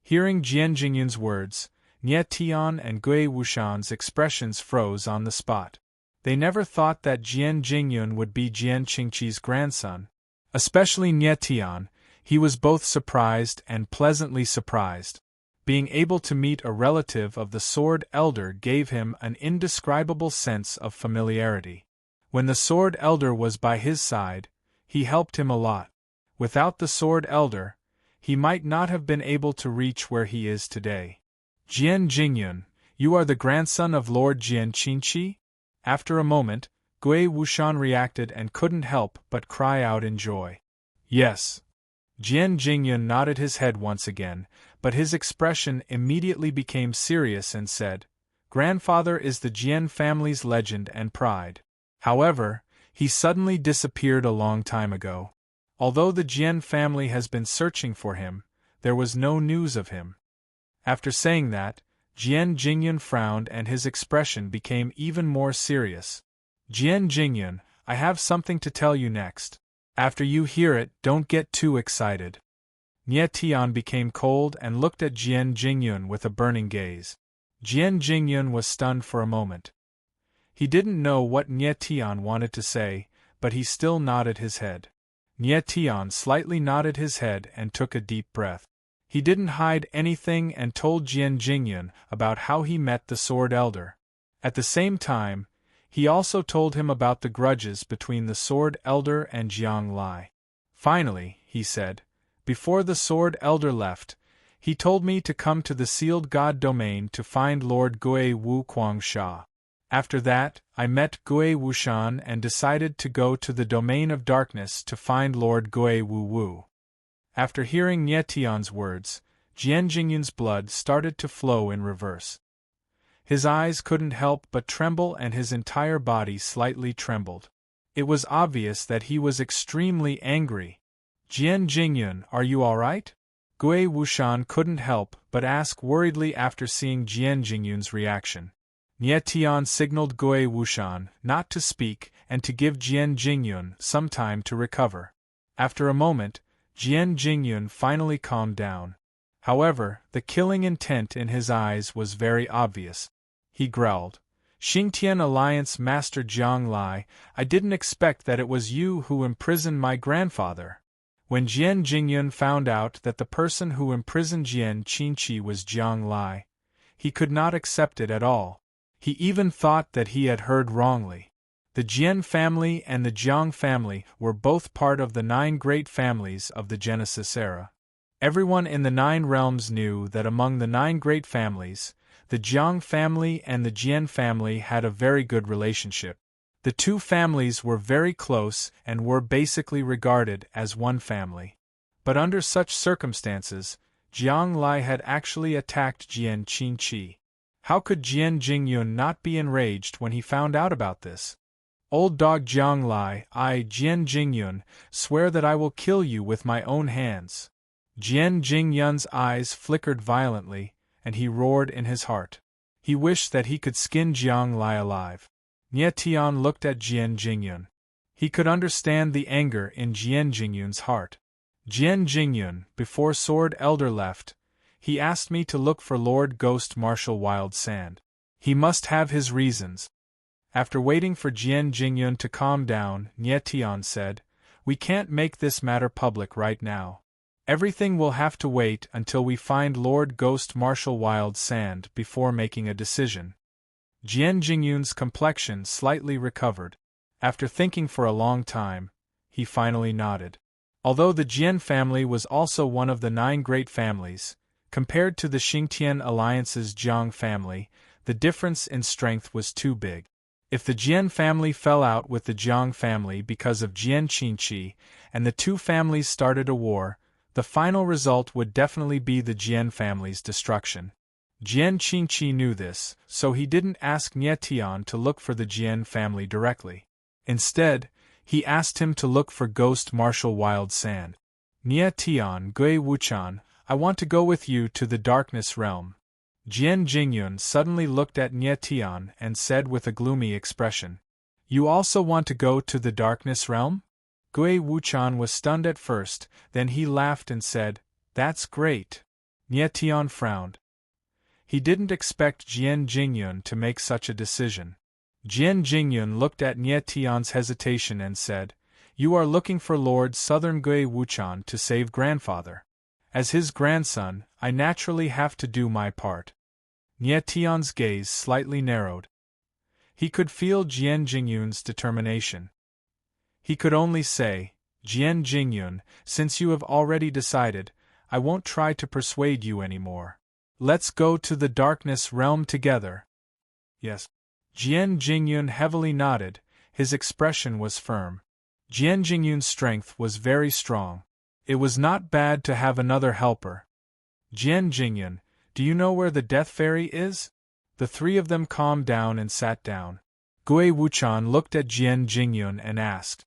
Hearing Jian Jingyun's words, Nie Tian and Gui Wuchan's expressions froze on the spot. They never thought that Jian Jingyun would be Jian Qingqi's grandson. Especially Nie Tian, he was both surprised and pleasantly surprised. Being able to meet a relative of the Sword Elder gave him an indescribable sense of familiarity. When the Sword Elder was by his side, he helped him a lot. Without the Sword Elder, he might not have been able to reach where he is today. Jian Jingyun, you are the grandson of Lord Jian Qingqi? After a moment, Gui Wuchan reacted and couldn't help but cry out in joy. Yes. Jian Jingyun nodded his head once again, but his expression immediately became serious and said, Grandfather is the Jian family's legend and pride. However, he suddenly disappeared a long time ago. Although the Jian family has been searching for him, there was no news of him. After saying that, Jian Jingyun frowned and his expression became even more serious. Jian Jingyun, I have something to tell you next. After you hear it, don't get too excited. Nie Tian became cold and looked at Jian Jingyun with a burning gaze. Jian Jingyun was stunned for a moment. He didn't know what Nie Tian wanted to say, but he still nodded his head. Nie Tian slightly nodded his head and took a deep breath. He didn't hide anything and told Jian Jingyun about how he met the Sword Elder. At the same time, he also told him about the grudges between the Sword Elder and Jiang Lai. Finally, he said, before the Sword Elder left, he told me to come to the Sealed God domain to find Lord Gui Wu Kuangsha. After that, I met Gui Wuchan and decided to go to the domain of darkness to find Lord Gui Wu Wu. After hearing Nie Tian's words, Jian Jingyun's blood started to flow in reverse. His eyes couldn't help but tremble and his entire body slightly trembled. It was obvious that he was extremely angry. Jian Jingyun, are you all right? Gui Wuchan couldn't help but ask worriedly after seeing Jian Jingyun's reaction. Nie Tian signaled Gui Wuchan not to speak and to give Jian Jingyun some time to recover. After a moment, Jian Jingyun finally calmed down. However, the killing intent in his eyes was very obvious. He growled, Xingtian Alliance Master Jiang Lai, I didn't expect that it was you who imprisoned my grandfather. When Jian Jingyun found out that the person who imprisoned Jian Qinqi was Jiang Lai, he could not accept it at all. He even thought that he had heard wrongly. The Jian family and the Jiang family were both part of the 9 great families of the Genesis era. Everyone in the 9 realms knew that among the 9 great families, the Jiang family and the Jian family had a very good relationship. The 2 families were very close and were basically regarded as one family. But under such circumstances, Jiang Lai had actually attacked Jian Qinqi. How could Jian Jingyun not be enraged when he found out about this? Old dog Jiang Lai, I, Jian Jingyun, swear that I will kill you with my own hands. Jian Jingyun's eyes flickered violently, and he roared in his heart. He wished that he could skin Jiang Lai alive. Nie Tian looked at Jian Jingyun. He could understand the anger in Jian Jingyun's heart. Jian Jingyun, before Sword Elder left, he asked me to look for Lord Ghost Marshal Wild Sand. He must have his reasons. After waiting for Jian Jingyun to calm down, Nie Tian said, "We can't make this matter public right now. Everything will have to wait until we find Lord Ghost Marshal Wild Sand before making a decision." Jian Jingyun's complexion slightly recovered. After thinking for a long time, he finally nodded. Although the Jian family was also one of the 9 great families, compared to the Xingtian Alliance's Jiang family, the difference in strength was too big. If the Jian family fell out with the Jiang family because of Jian Qinqi, and the 2 families started a war, the final result would definitely be the Jian family's destruction. Jian Qinqi knew this, so he didn't ask Nie Tian to look for the Jian family directly. Instead, he asked him to look for Ghost Marshal Wild Sand. Nie Tian, Gui Wuchan, I want to go with you to the Darkness Realm. Jian Jingyun suddenly looked at Nie Tian and said with a gloomy expression, "You also want to go to the Darkness Realm?" Gui Wuchan was stunned at first, then he laughed and said, "That's great." Nie Tian frowned. He didn't expect Jian Jingyun to make such a decision. Jian Jingyun looked at Nie Tian's hesitation and said, "You are looking for Lord Southern Gui Wuchan to save grandfather. As his grandson, I naturally have to do my part." Nie Tian's gaze slightly narrowed. He could feel Jian Jingyun's determination. He could only say, "Jian Jingyun, since you have already decided, I won't try to persuade you anymore. Let's go to the Darkness Realm together." "Yes." Jian Jingyun heavily nodded, his expression was firm. Jian Jingyun's strength was very strong. It was not bad to have another helper. "Jian Jingyun, do you know where the Death Fairy is?" The 3 of them calmed down and sat down. Gui Wuchan looked at Jian Jingyun and asked,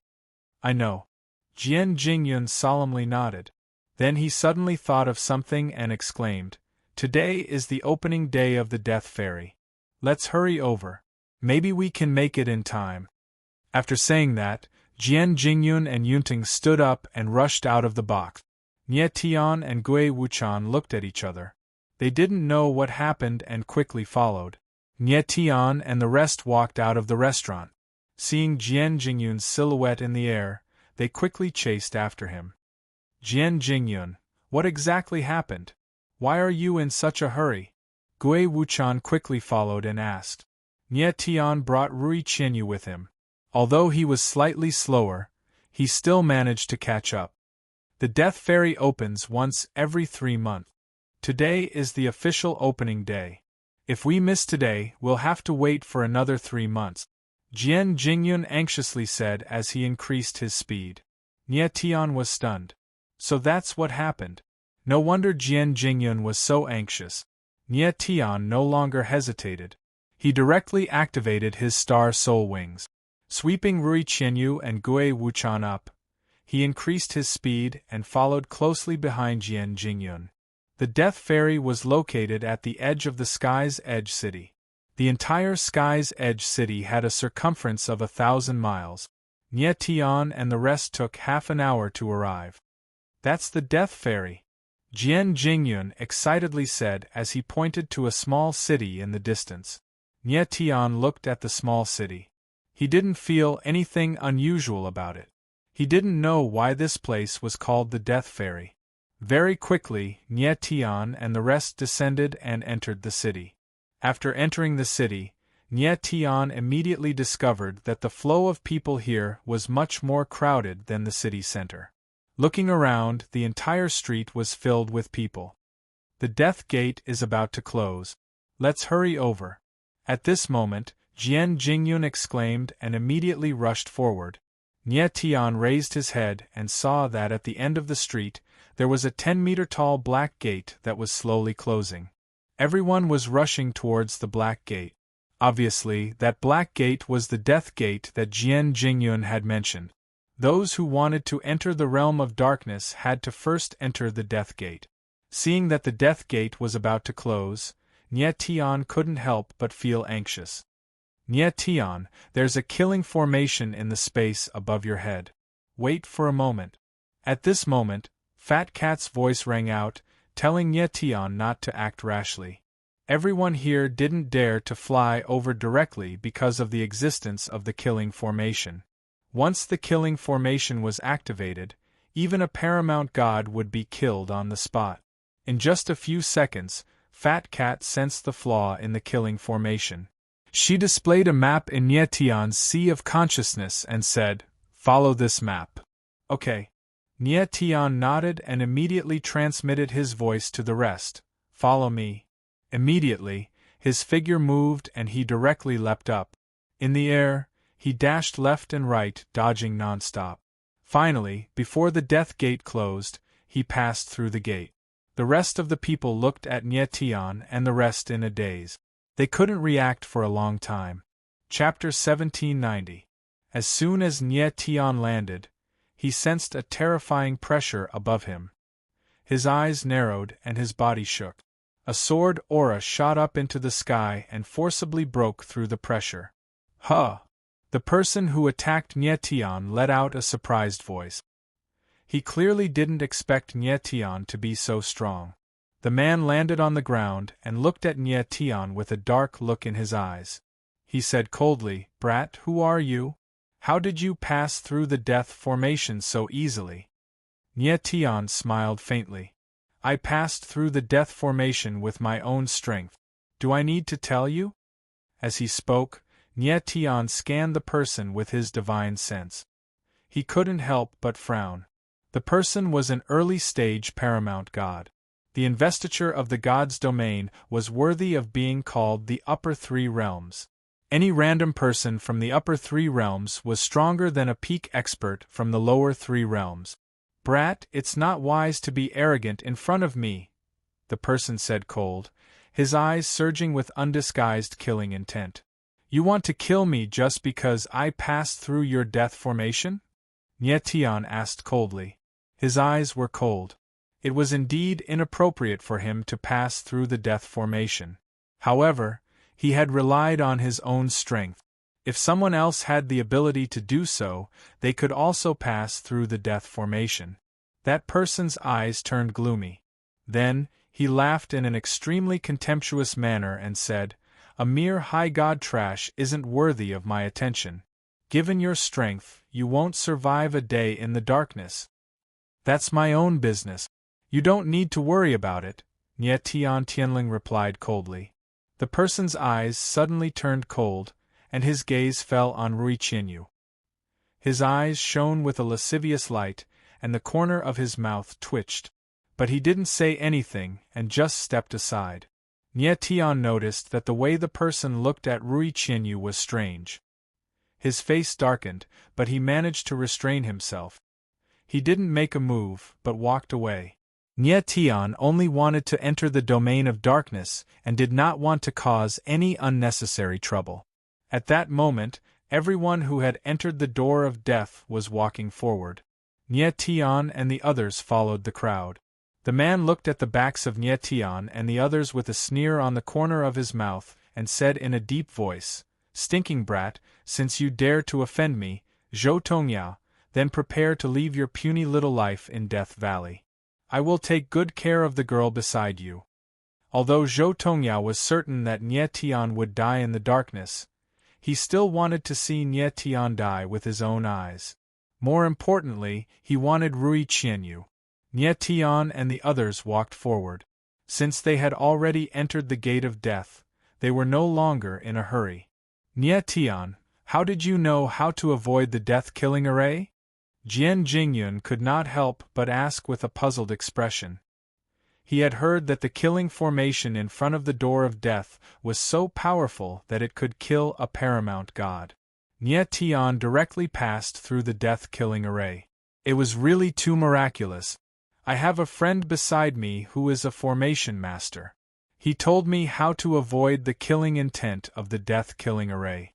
"I know." Jian Jingyun solemnly nodded. Then he suddenly thought of something and exclaimed, "Today is the opening day of the Death Fairy. Let's hurry over. Maybe we can make it in time." After saying that, Jian Jingyun and Yunting stood up and rushed out of the box. Nie Tian and Gui Wuchan looked at each other. They didn't know what happened and quickly followed. Nie Tian and the rest walked out of the restaurant. Seeing Jian Jingyun's silhouette in the air, they quickly chased after him. "Jian Jingyun, what exactly happened? Why are you in such a hurry?" Gui Wuchan quickly followed and asked. Nie Tian brought Rui Qinyu with him. Although he was slightly slower, he still managed to catch up. The Death Fairy opens once every 3 months. Today is the official opening day. If we miss today, we'll have to wait for another 3 months. Jian Jingyun anxiously said as he increased his speed. Nie Tian was stunned. So that's what happened. No wonder Jian Jingyun was so anxious. Nie Tian no longer hesitated. He directly activated his star soul wings. Sweeping Rui Qinyu and Gui Wuchan up, he increased his speed and followed closely behind Jian Jingyun. The Death Fairy was located at the edge of the Sky's Edge City. The entire Sky's Edge City had a circumference of 1,000 miles. Nie Tian and the rest took half an hour to arrive. "That's the Death Fairy," Jian Jingyun excitedly said as he pointed to a small city in the distance. Nie Tian looked at the small city. He didn't feel anything unusual about it. He didn't know why this place was called the Death Fairy. Very quickly, Nie Tian and the rest descended and entered the city. After entering the city, Nie Tian immediately discovered that the flow of people here was much more crowded than the city center. Looking around, the entire street was filled with people. The Death Gate is about to close. Let's hurry over. At this moment, Jian Jingyun exclaimed and immediately rushed forward. Nie Tian raised his head and saw that at the end of the street, there was a 10-meter-tall black gate that was slowly closing. Everyone was rushing towards the black gate. Obviously, that black gate was the Death Gate that Jian Jingyun had mentioned. Those who wanted to enter the realm of darkness had to first enter the Death Gate. Seeing that the Death Gate was about to close, Nie Tian couldn't help but feel anxious. Nie Tian, there's a killing formation in the space above your head. Wait for a moment. At this moment, Fat Cat's voice rang out, telling Nie Tian not to act rashly. Everyone here didn't dare to fly over directly because of the existence of the killing formation. Once the killing formation was activated, even a paramount god would be killed on the spot. In just a few seconds, Fat Cat sensed the flaw in the killing formation. She displayed a map in Nie Tian's sea of consciousness and said, "Follow this map." Okay. Nie Tian nodded and immediately transmitted his voice to the rest. Follow me. Immediately, his figure moved and he directly leapt up. In the air, he dashed left and right, dodging non-stop. Finally, before the Death Gate closed, he passed through the gate. The rest of the people looked at Nie Tian and the rest in a daze. They couldn't react for a long time. Chapter 1790. As soon as Nie Tian landed, he sensed a terrifying pressure above him. His eyes narrowed and his body shook. A sword aura shot up into the sky and forcibly broke through the pressure. Huh! The person who attacked Nie Tian let out a surprised voice. He clearly didn't expect Nie Tian to be so strong. The man landed on the ground and looked at Nie Tian with a dark look in his eyes. He said coldly, "Brat, who are you? How did you pass through the death formation so easily?" Nie Tian smiled faintly. "I passed through the death formation with my own strength. Do I need to tell you?" As he spoke, Nie Tian scanned the person with his divine sense. He couldn't help but frown. The person was an early-stage paramount god. The investiture of the god's domain was worthy of being called the Upper Three Realms. Any random person from the Upper Three Realms was stronger than a peak expert from the Lower Three Realms. "Brat, it's not wise to be arrogant in front of me," the person said cold, his eyes surging with undisguised killing intent. "You want to kill me just because I passed through your death formation?" Nie Tian asked coldly. His eyes were cold. It was indeed inappropriate for him to pass through the death formation. However, he had relied on his own strength. If someone else had the ability to do so, they could also pass through the death formation. That person's eyes turned gloomy. Then, he laughed in an extremely contemptuous manner and said, "A mere high god trash isn't worthy of my attention. Given your strength, you won't survive a day in the darkness." "That's my own business. You don't need to worry about it," Nie Tian Tianling replied coldly. The person's eyes suddenly turned cold, and his gaze fell on Rui Qianyu. His eyes shone with a lascivious light, and the corner of his mouth twitched. But he didn't say anything and just stepped aside. Nie Tian noticed that the way the person looked at Rui Qianyu was strange. His face darkened, but he managed to restrain himself. He didn't make a move, but walked away. Nie Tian only wanted to enter the domain of darkness and did not want to cause any unnecessary trouble. At that moment, everyone who had entered the door of death was walking forward. Nie Tian and the others followed the crowd. The man looked at the backs of Nie Tian and the others with a sneer on the corner of his mouth and said in a deep voice, "Stinking brat, since you dare to offend me, Zhou Tongyao, then prepare to leave your puny little life in Death Valley. I will take good care of the girl beside you." Although Zhou Tongya was certain that Nie Tian would die in the darkness, he still wanted to see Nie Tian die with his own eyes. More importantly, he wanted Rui Qianyu. Nie Tian and the others walked forward. Since they had already entered the gate of death, they were no longer in a hurry. Nie Tian, how did you know how to avoid the death-killing array? Jian Jingyun could not help but ask with a puzzled expression. He had heard that the killing formation in front of the door of death was so powerful that it could kill a paramount god. Nie Tian directly passed through the death-killing array. It was really too miraculous. I have a friend beside me who is a formation master. He told me how to avoid the killing intent of the death-killing array.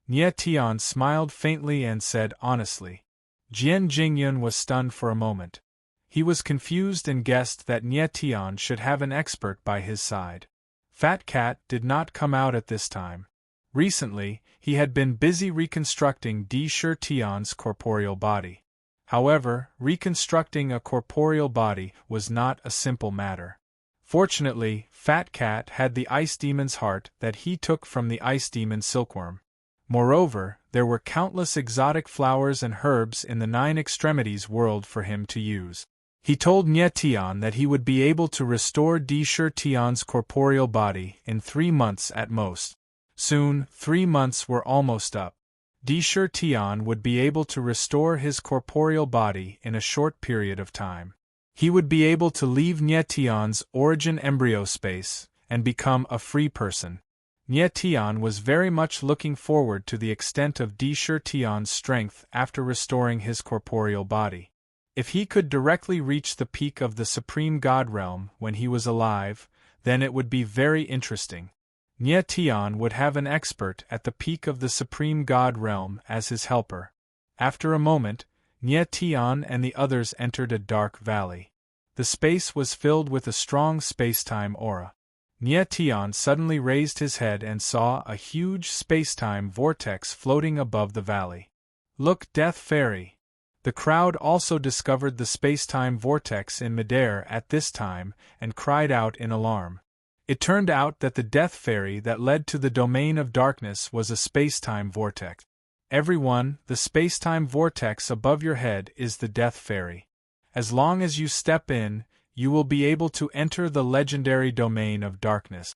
Nie Tian smiled faintly and said honestly. Jian Jingyun was stunned for a moment. He was confused and guessed that Nie Tian should have an expert by his side. Fat Cat did not come out at this time. Recently, he had been busy reconstructing Di Shi Tian's corporeal body. However, reconstructing a corporeal body was not a simple matter. Fortunately, Fat Cat had the Ice Demon's heart that he took from the Ice Demon Silkworm. Moreover, there were countless exotic flowers and herbs in the Nine Extremities world for him to use. He told Nie Tian that he would be able to restore Di Shi Tian's corporeal body in 3 months at most. Soon, 3 months were almost up. Di Shi Tian would be able to restore his corporeal body in a short period of time. He would be able to leave Nie Tian's origin embryo space and become a free person. Nie Tian was very much looking forward to the extent of Di Shi Tian's strength after restoring his corporeal body. If he could directly reach the peak of the Supreme God realm when he was alive, then it would be very interesting. Nie Tian would have an expert at the peak of the Supreme God realm as his helper. After a moment, Nie Tian and the others entered a dark valley. The space was filled with a strong space-time aura. Nie Tian suddenly raised his head and saw a huge space-time vortex floating above the valley. Look, Death Fairy! The crowd also discovered the space-time vortex in midair at this time and cried out in alarm. It turned out that the Death Fairy that led to the domain of darkness was a space-time vortex. Everyone, the space-time vortex above your head is the Death Fairy. As long as you step in, you will be able to enter the legendary domain of darkness.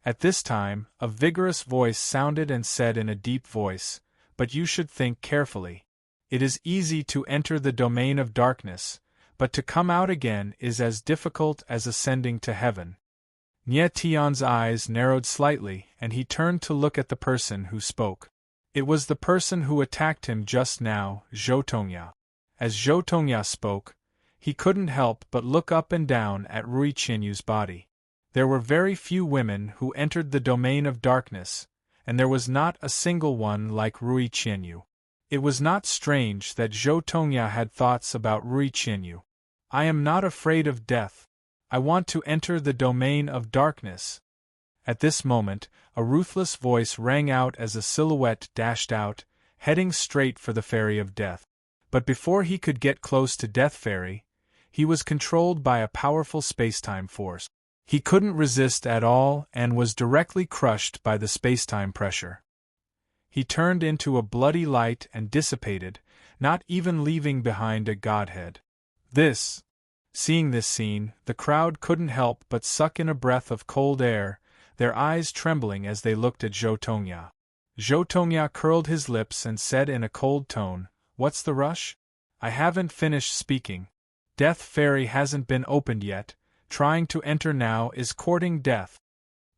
At this time, a vigorous voice sounded and said in a deep voice, "But you should think carefully. It is easy to enter the domain of darkness, but to come out again is as difficult as ascending to heaven." Nie Tian's eyes narrowed slightly and he turned to look at the person who spoke. It was the person who attacked him just now, Zhou Tongya. As Zhou Tongya spoke, he couldn't help but look up and down at Rui Qianyu's body. There were very few women who entered the domain of darkness, and there was not a single one like Rui Qianyu. It was not strange that Zhou Tongya had thoughts about Rui Qianyu. "I am not afraid of death. I want to enter the domain of darkness." At this moment, a ruthless voice rang out as a silhouette dashed out, heading straight for the Fairy of Death. But before he could get close to Death Fairy, he was controlled by a powerful space-time force. He couldn't resist at all and was directly crushed by the space-time pressure. He turned into a bloody light and dissipated, not even leaving behind a godhead. Seeing this scene, the crowd couldn't help but suck in a breath of cold air, their eyes trembling as they looked at Zhou Tongya. Zhou Tongya curled his lips and said in a cold tone, "What's the rush? I haven't finished speaking. Death Fairy hasn't been opened yet, trying to enter now is courting death."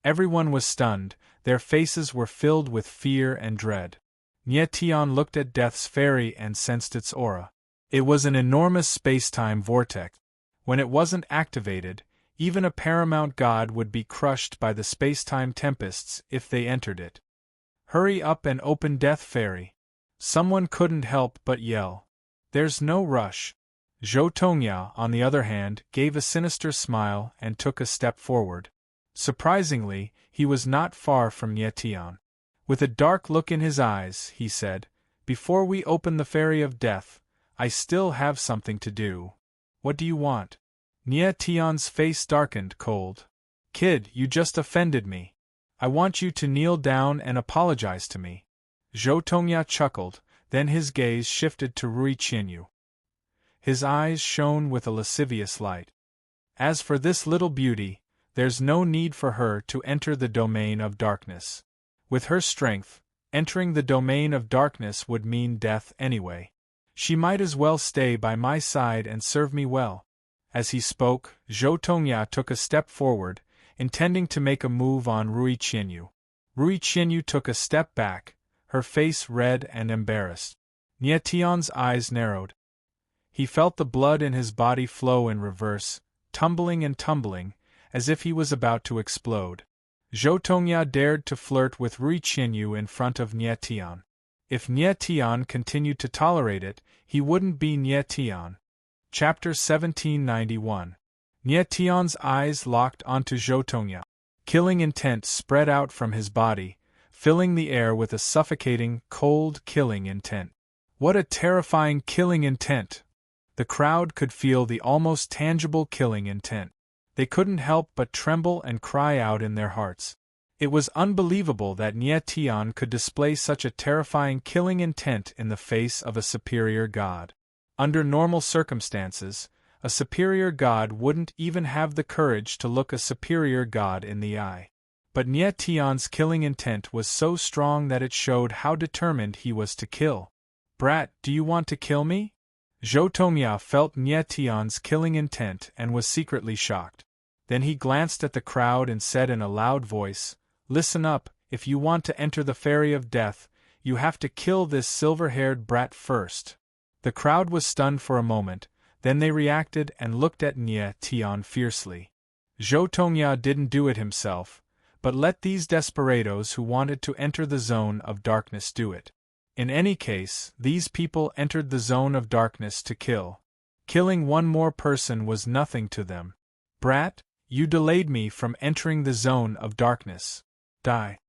Everyone was stunned, their faces were filled with fear and dread. Nie Tian looked at Death's Fairy and sensed its aura. It was an enormous space-time vortex. When it wasn't activated, even a paramount god would be crushed by the space-time tempests if they entered it. "Hurry up and open, Death Fairy!" Someone couldn't help but yell. "There's no rush." Zhou Tongya, on the other hand, gave a sinister smile and took a step forward. Surprisingly, he was not far from Nie Tian. With a dark look in his eyes, he said, "Before we open the Fairy of Death, I still have something to do. What do you want?" Nie Tian's face darkened cold. Kid, you just offended me. I want you to kneel down and apologize to me. Zhou Tongya chuckled, then his gaze shifted to Rui Qianyu. His eyes shone with a lascivious light. As for this little beauty, there's no need for her to enter the domain of darkness. With her strength, entering the domain of darkness would mean death anyway. She might as well stay by my side and serve me well. As he spoke, Zhou Tongya took a step forward, intending to make a move on Rui Qianyu. Rui Qianyu took a step back, her face red and embarrassed. Nie Tian's eyes narrowed. He felt the blood in his body flow in reverse, tumbling and tumbling, as if he was about to explode. Zhou Tongya dared to flirt with Rui Qianyu in front of Nie Tian. If Nie Tian continued to tolerate it, he wouldn't be Nie Tian. Chapter 1791. Nie Tian's eyes locked onto Zhou Tongya. Killing intent spread out from his body, filling the air with a suffocating, cold killing intent. What a terrifying killing intent! The crowd could feel the almost tangible killing intent. They couldn't help but tremble and cry out in their hearts. It was unbelievable that Nie Tian could display such a terrifying killing intent in the face of a superior god. Under normal circumstances, a superior god wouldn't even have the courage to look a superior god in the eye. But Nie Tian's killing intent was so strong that it showed how determined he was to kill. Brat, do you want to kill me? Zhou Tongya felt Nie Tian's killing intent and was secretly shocked. Then he glanced at the crowd and said in a loud voice, Listen up, if you want to enter the Fairy of Death, you have to kill this silver-haired brat first. The crowd was stunned for a moment, then they reacted and looked at Nie Tian fiercely. Zhou Tongya didn't do it himself, but let these desperados who wanted to enter the zone of darkness do it. In any case, these people entered the zone of darkness to kill. Killing one more person was nothing to them. Brat, you delayed me from entering the zone of darkness. Die.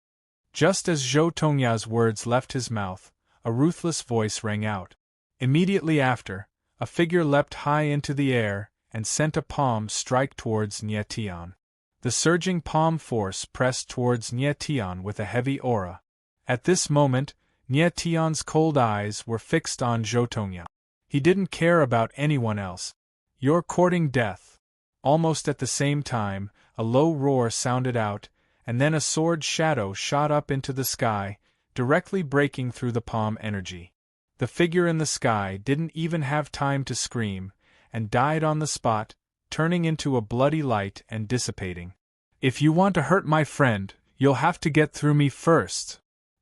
Just as Zhou Tongya's words left his mouth, a ruthless voice rang out. Immediately after, a figure leapt high into the air and sent a palm strike towards Nie Tian. The surging palm force pressed towards Nie Tian with a heavy aura. At this moment, Nie Tian's cold eyes were fixed on Zhou Tongya. He didn't care about anyone else. You're courting death. Almost at the same time, a low roar sounded out, and then a sword shadow shot up into the sky, directly breaking through the palm energy. The figure in the sky didn't even have time to scream, and died on the spot, turning into a bloody light and dissipating. If you want to hurt my friend, you'll have to get through me first.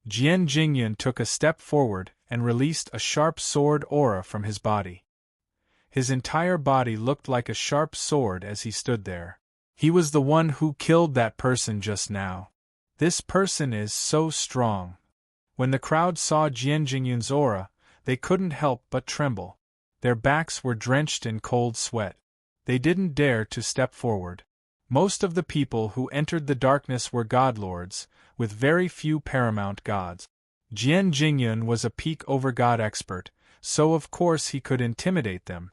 Jian Jingyun took a step forward and released a sharp sword aura from his body. His entire body looked like a sharp sword as he stood there. He was the one who killed that person just now. This person is so strong. When the crowd saw Jian Jingyun's aura, they couldn't help but tremble. Their backs were drenched in cold sweat. They didn't dare to step forward. Most of the people who entered the darkness were godlords, with very few paramount gods. Jian Jingyun was a peak over god expert, so of course he could intimidate them.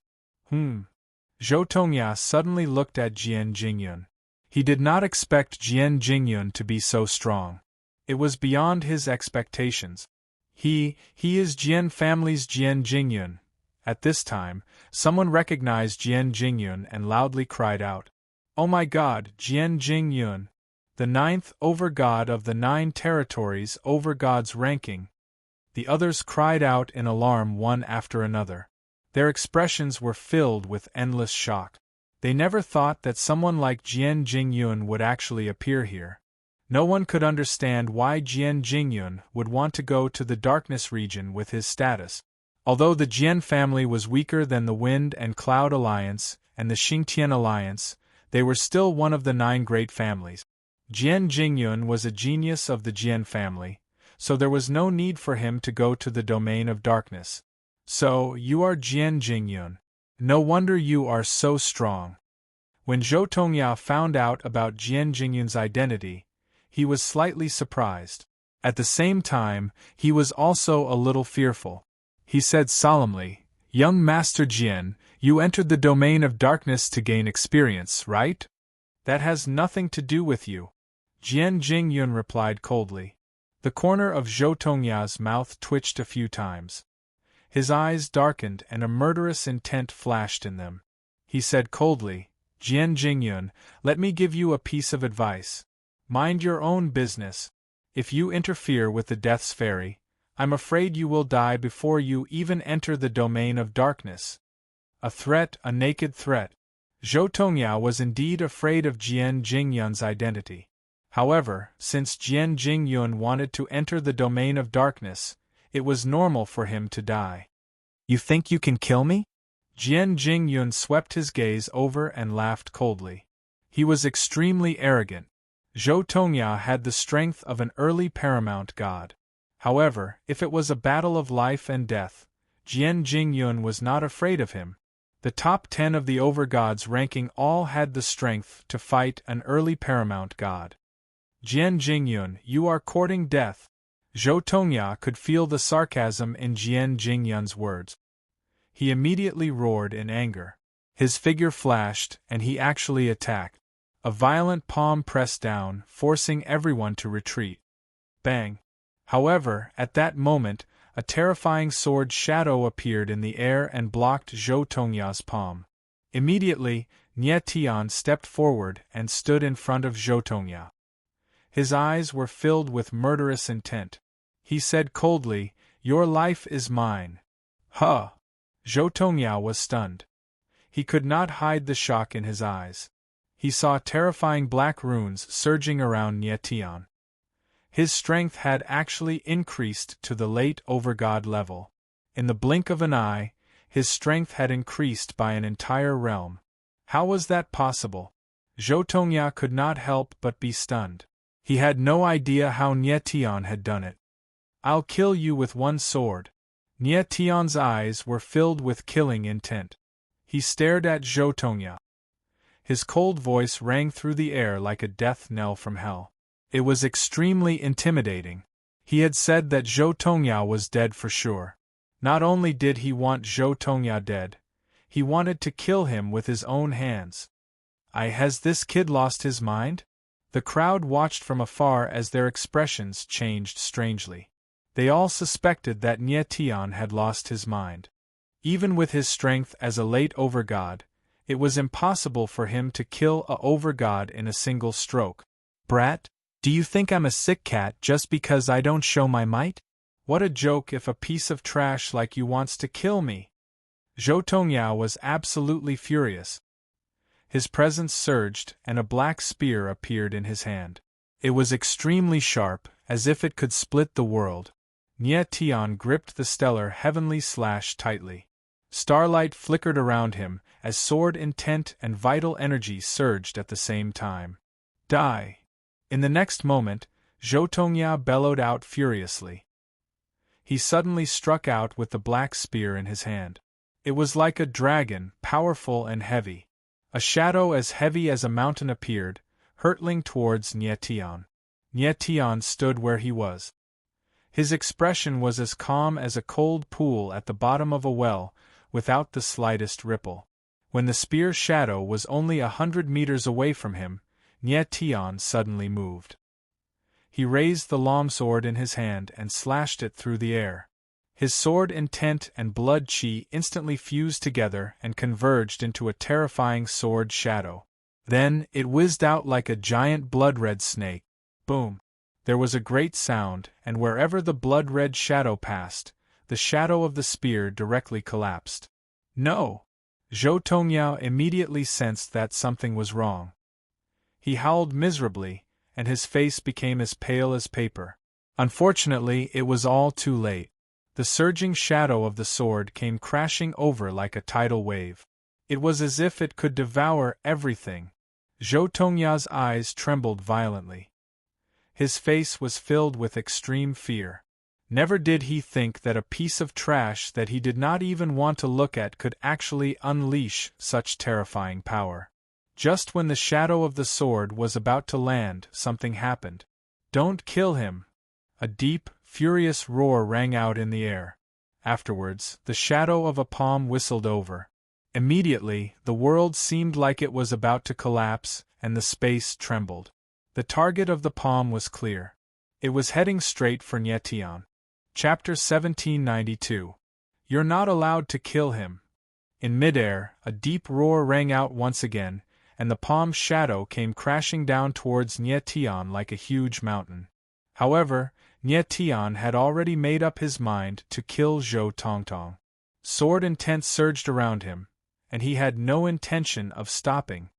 Zhou Tongya suddenly looked at Jian Jingyun. He did not expect Jian Jingyun to be so strong. It was beyond his expectations. He is Jian family's Jian Jingyun. At this time, someone recognized Jian Jingyun and loudly cried out, Oh my god, Jian Jingyun! The 9th overgod of the 9 territories overgods ranking. The others cried out in alarm one after another. Their expressions were filled with endless shock. They never thought that someone like Jian Jingyun would actually appear here. No one could understand why Jian Jingyun would want to go to the darkness region with his status. Although the Jian family was weaker than the Wind and Cloud Alliance and the Xingtian Alliance, they were still one of the 9 great families. Jian Jingyun was a genius of the Jian family, so there was no need for him to go to the domain of darkness. So, you are Jian Jingyun. No wonder you are so strong. When Zhou Tongya found out about Jian Jingyun's identity, he was slightly surprised. At the same time, he was also a little fearful. He said solemnly, Young Master Jian, you entered the domain of darkness to gain experience, right? That has nothing to do with you. Jian Jingyun replied coldly. The corner of Zhou Tongya's mouth twitched a few times. His eyes darkened and a murderous intent flashed in them. He said coldly, Jian Jingyun, let me give you a piece of advice. Mind your own business. If you interfere with the Death's Fairy, I'm afraid you will die before you even enter the domain of darkness. A threat, a naked threat. Zhou Tongya was indeed afraid of Jian Jingyun's identity. However, since Jian Jingyun wanted to enter the domain of darkness, it was normal for him to die. You think you can kill me? Jian Jingyun swept his gaze over and laughed coldly. He was extremely arrogant. Zhou Tongya had the strength of an early paramount god. However, if it was a battle of life and death, Jian Jingyun was not afraid of him. The top 10 of the overgods ranking all had the strength to fight an early paramount god. Jian Jingyun, you are courting death. Zhou Tongya could feel the sarcasm in Jian Jingyun's words. He immediately roared in anger. His figure flashed, and he actually attacked. A violent palm pressed down, forcing everyone to retreat. Bang! However, at that moment, a terrifying sword shadow appeared in the air and blocked Zhou Tongya's palm. Immediately, Nie Tian stepped forward and stood in front of Zhou Tongya. His eyes were filled with murderous intent. He said coldly, Your life is mine. Huh! Zhou Tongya was stunned. He could not hide the shock in his eyes. He saw terrifying black runes surging around Nie Tian. His strength had actually increased to the late overgod level. In the blink of an eye, his strength had increased by an entire realm. How was that possible? Zhou Tongya could not help but be stunned. He had no idea how Nie Tian had done it. I'll kill you with one sword. Nie Tian's eyes were filled with killing intent. He stared at Zhou Tongya. His cold voice rang through the air like a death knell from hell. It was extremely intimidating. He had said that Zhou Tongya was dead for sure. Not only did he want Zhou Tongya dead, he wanted to kill him with his own hands. Has this kid lost his mind? The crowd watched from afar as their expressions changed strangely. They all suspected that Nie Tian had lost his mind. Even with his strength as a late overgod, it was impossible for him to kill a overgod in a single stroke. Brat, do you think I'm a sick cat just because I don't show my might? What a joke if a piece of trash like you wants to kill me! Zhou Tongya was absolutely furious. His presence surged, and a black spear appeared in his hand. It was extremely sharp, as if it could split the world. Nie Tian gripped the stellar heavenly slash tightly. Starlight flickered around him, as sword intent and vital energy surged at the same time. Die! In the next moment, Zhou Tongya bellowed out furiously. He suddenly struck out with the black spear in his hand. It was like a dragon, powerful and heavy. A shadow as heavy as a mountain appeared, hurtling towards Nie Tian. Nie Tian stood where he was. His expression was as calm as a cold pool at the bottom of a well, without the slightest ripple. When the spear shadow was only 100 meters away from him, Nie Tian suddenly moved. He raised the long sword in his hand and slashed it through the air. His sword intent and blood chi instantly fused together and converged into a terrifying sword shadow. Then, it whizzed out like a giant blood-red snake. Boom! There was a great sound, and wherever the blood-red shadow passed, the shadow of the spear directly collapsed. No! Zhou Tongya immediately sensed that something was wrong. He howled miserably, and his face became as pale as paper. Unfortunately, it was all too late. The surging shadow of the sword came crashing over like a tidal wave. It was as if it could devour everything. Zhou Tongya's eyes trembled violently. His face was filled with extreme fear. Never did he think that a piece of trash that he did not even want to look at could actually unleash such terrifying power. Just when the shadow of the sword was about to land, something happened. Don't kill him! A deep, furious roar rang out in the air. Afterwards, the shadow of a palm whistled over. Immediately, the world seemed like it was about to collapse, and the space trembled. The target of the palm was clear. It was heading straight for Nye Tian. Chapter 1792. You're not allowed to kill him. In midair, a deep roar rang out once again, and the palm's shadow came crashing down towards Nye Tian like a huge mountain. However, Nye Tian had already made up his mind to kill Zhou Tongtong. Sword intent surged around him, and he had no intention of stopping.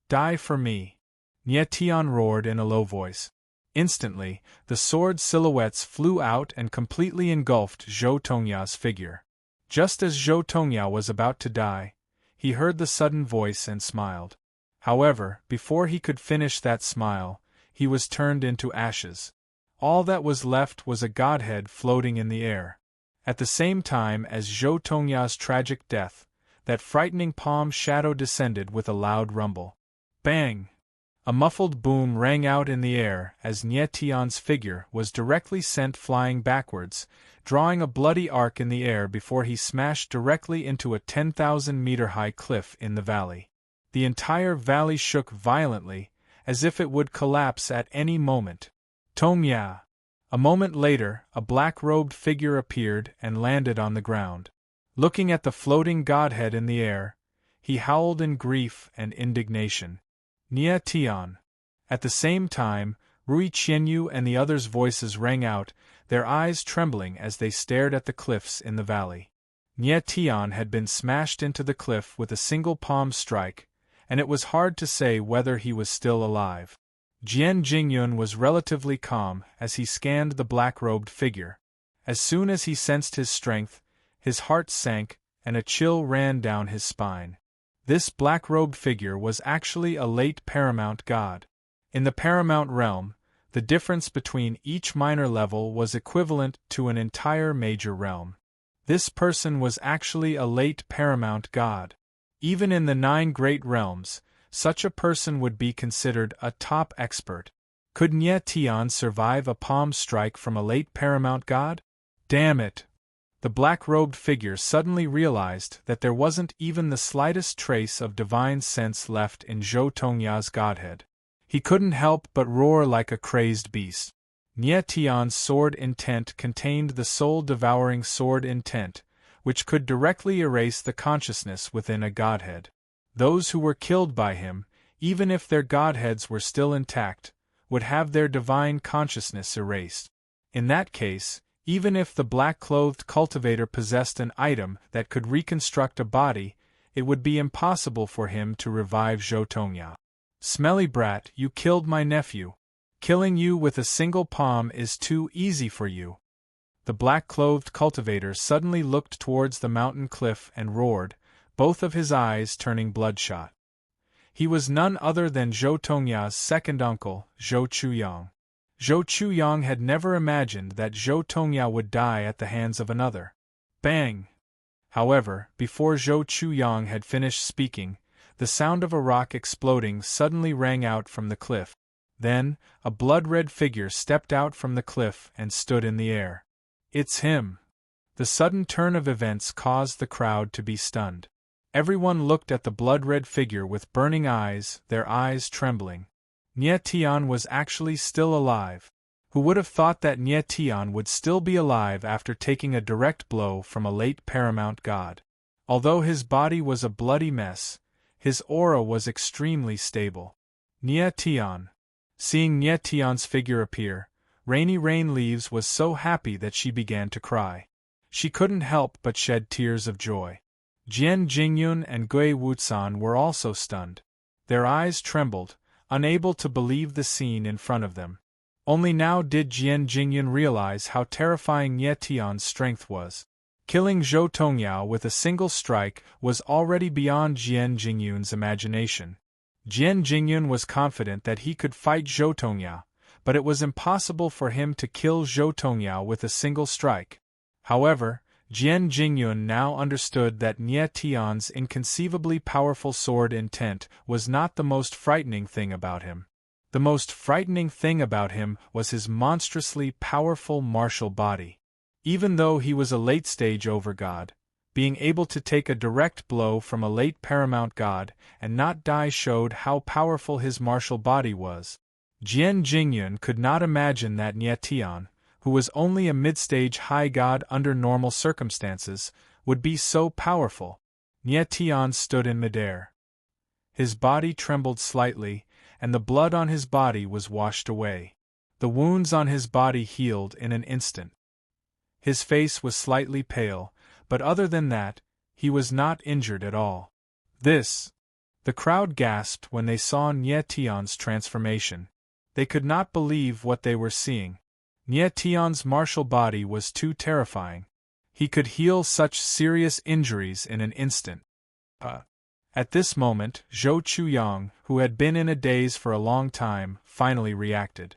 Die for me! Nye Tian roared in a low voice. Instantly, the sword silhouettes flew out and completely engulfed Zhou Tongya's figure. Just as Zhou Tongya was about to die, he heard the sudden voice and smiled. However, before he could finish that smile, he was turned into ashes. All that was left was a godhead floating in the air. At the same time as Zhou Tongya's tragic death, that frightening palm shadow descended with a loud rumble. Bang! A muffled boom rang out in the air as Nye Tian's figure was directly sent flying backwards, drawing a bloody arc in the air before he smashed directly into a 10,000-meter-high cliff in the valley. The entire valley shook violently, as if it would collapse at any moment. Tongya! A moment later, a black-robed figure appeared and landed on the ground. Looking at the floating godhead in the air, he howled in grief and indignation. Nye Tian. At the same time, Rui Qianyu and the others' voices rang out, their eyes trembling as they stared at the cliffs in the valley. Nye Tian had been smashed into the cliff with a single palm strike, and it was hard to say whether he was still alive. Jian Jingyun was relatively calm as he scanned the black-robed figure. As soon as he sensed his strength, his heart sank, and a chill ran down his spine. This black-robed figure was actually a late paramount god. In the paramount realm, the difference between each minor level was equivalent to an entire major realm. This person was actually a late paramount god. Even in the 9 great realms, such a person would be considered a top expert. Could Nye Tian survive a palm strike from a late paramount god? Damn it! The black-robed figure suddenly realized that there wasn't even the slightest trace of divine sense left in Zhou Tongya's godhead. He couldn't help but roar like a crazed beast. Nye Tian's sword intent contained the soul-devouring sword intent, which could directly erase the consciousness within a godhead. Those who were killed by him, even if their godheads were still intact, would have their divine consciousness erased. In that case, even if the black-clothed cultivator possessed an item that could reconstruct a body, it would be impossible for him to revive Zhou Tongya. Smelly brat, you killed my nephew. Killing you with a single palm is too easy for you. The black-clothed cultivator suddenly looked towards the mountain cliff and roared, both of his eyes turning bloodshot. He was none other than Zhou Tongya's second uncle, Zhou Chuyang. Zhou Chuyang had never imagined that Zhou Tongya would die at the hands of another. Bang! However, before Zhou Chuyang had finished speaking, the sound of a rock exploding suddenly rang out from the cliff. Then, a blood-red figure stepped out from the cliff and stood in the air. It's him! The sudden turn of events caused the crowd to be stunned. Everyone looked at the blood-red figure with burning eyes, their eyes trembling. Nye Tian was actually still alive. Who would have thought that Nye Tian would still be alive after taking a direct blow from a late paramount god? Although his body was a bloody mess, his aura was extremely stable. Nye Tian. Seeing Nye Tian's figure appear, Rainy Rain Leaves was so happy that she began to cry. She couldn't help but shed tears of joy. Jian Jingyun and Gui Wuzan were also stunned. Their eyes trembled, unable to believe the scene in front of them. Only now did Jian Jingyun realize how terrifying Nye Tian's strength was. Killing Zhou Tongya with a single strike was already beyond Jian Jingyun's imagination. Jian Jingyun was confident that he could fight Zhou Tongya, but it was impossible for him to kill Zhou Tongya with a single strike. However, Jian Jingyun now understood that Nye Tian's inconceivably powerful sword intent was not the most frightening thing about him. The most frightening thing about him was his monstrously powerful martial body. Even though he was a late-stage overgod, being able to take a direct blow from a late paramount god and not die showed how powerful his martial body was. Jian Jingyun could not imagine that Nie Tian, who was only a mid-stage high god under normal circumstances, would be so powerful. Nie Tian stood in midair. His body trembled slightly, and the blood on his body was washed away. The wounds on his body healed in an instant. His face was slightly pale, but other than that, he was not injured at all. This! The crowd gasped when they saw Nie Tian's transformation. They could not believe what they were seeing. Nie Tian's martial body was too terrifying. He could heal such serious injuries in an instant. At this moment, Zhou Chuyang, who had been in a daze for a long time, finally reacted.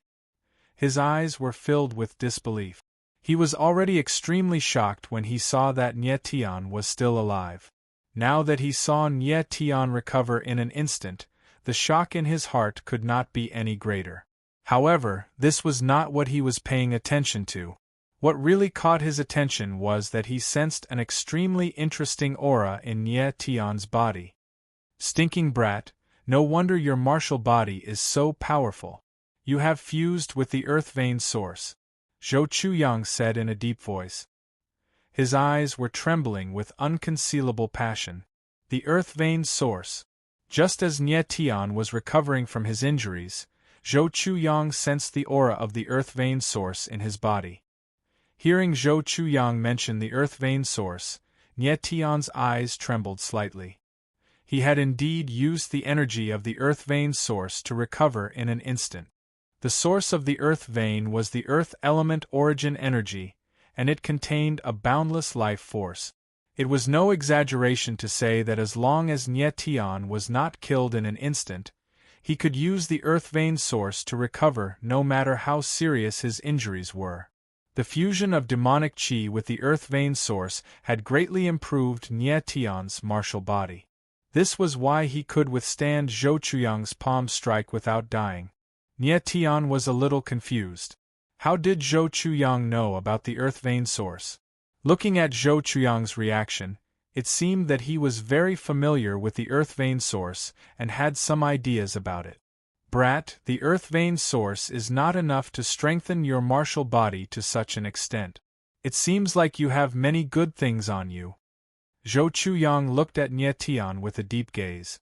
His eyes were filled with disbelief. He was already extremely shocked when he saw that Nie Tian was still alive. Now that he saw Nie Tian recover in an instant, the shock in his heart could not be any greater. However, this was not what he was paying attention to. What really caught his attention was that he sensed an extremely interesting aura in Nie Tian's body. Stinking brat, no wonder your martial body is so powerful. You have fused with the earth vein source, Zhou Chuyang said in a deep voice. His eyes were trembling with unconcealable passion. The earth vein source. Just as Nie Tian was recovering from his injuries, Zhou Chuyang sensed the aura of the earth vein source in his body. Hearing Zhou Chuyang mention the earth vein source, Nie Tian's eyes trembled slightly. He had indeed used the energy of the earth vein source to recover in an instant. The source of the earth vein was the earth element origin energy, and it contained a boundless life force. It was no exaggeration to say that as long as Nie Tian was not killed in an instant, he could use the earth vein source to recover no matter how serious his injuries were. The fusion of demonic qi with the earth vein source had greatly improved Nie Tian's martial body. This was why he could withstand Zhou Chuyang's palm strike without dying. Nie Tian was a little confused. How did Zhou Chuyang know about the earth vein source? Looking at Zhou Chuyang's reaction, it seemed that he was very familiar with the earth vein source and had some ideas about it. Brat, the earth vein source is not enough to strengthen your martial body to such an extent. It seems like you have many good things on you. Zhou Chuyang looked at Nie Tian with a deep gaze.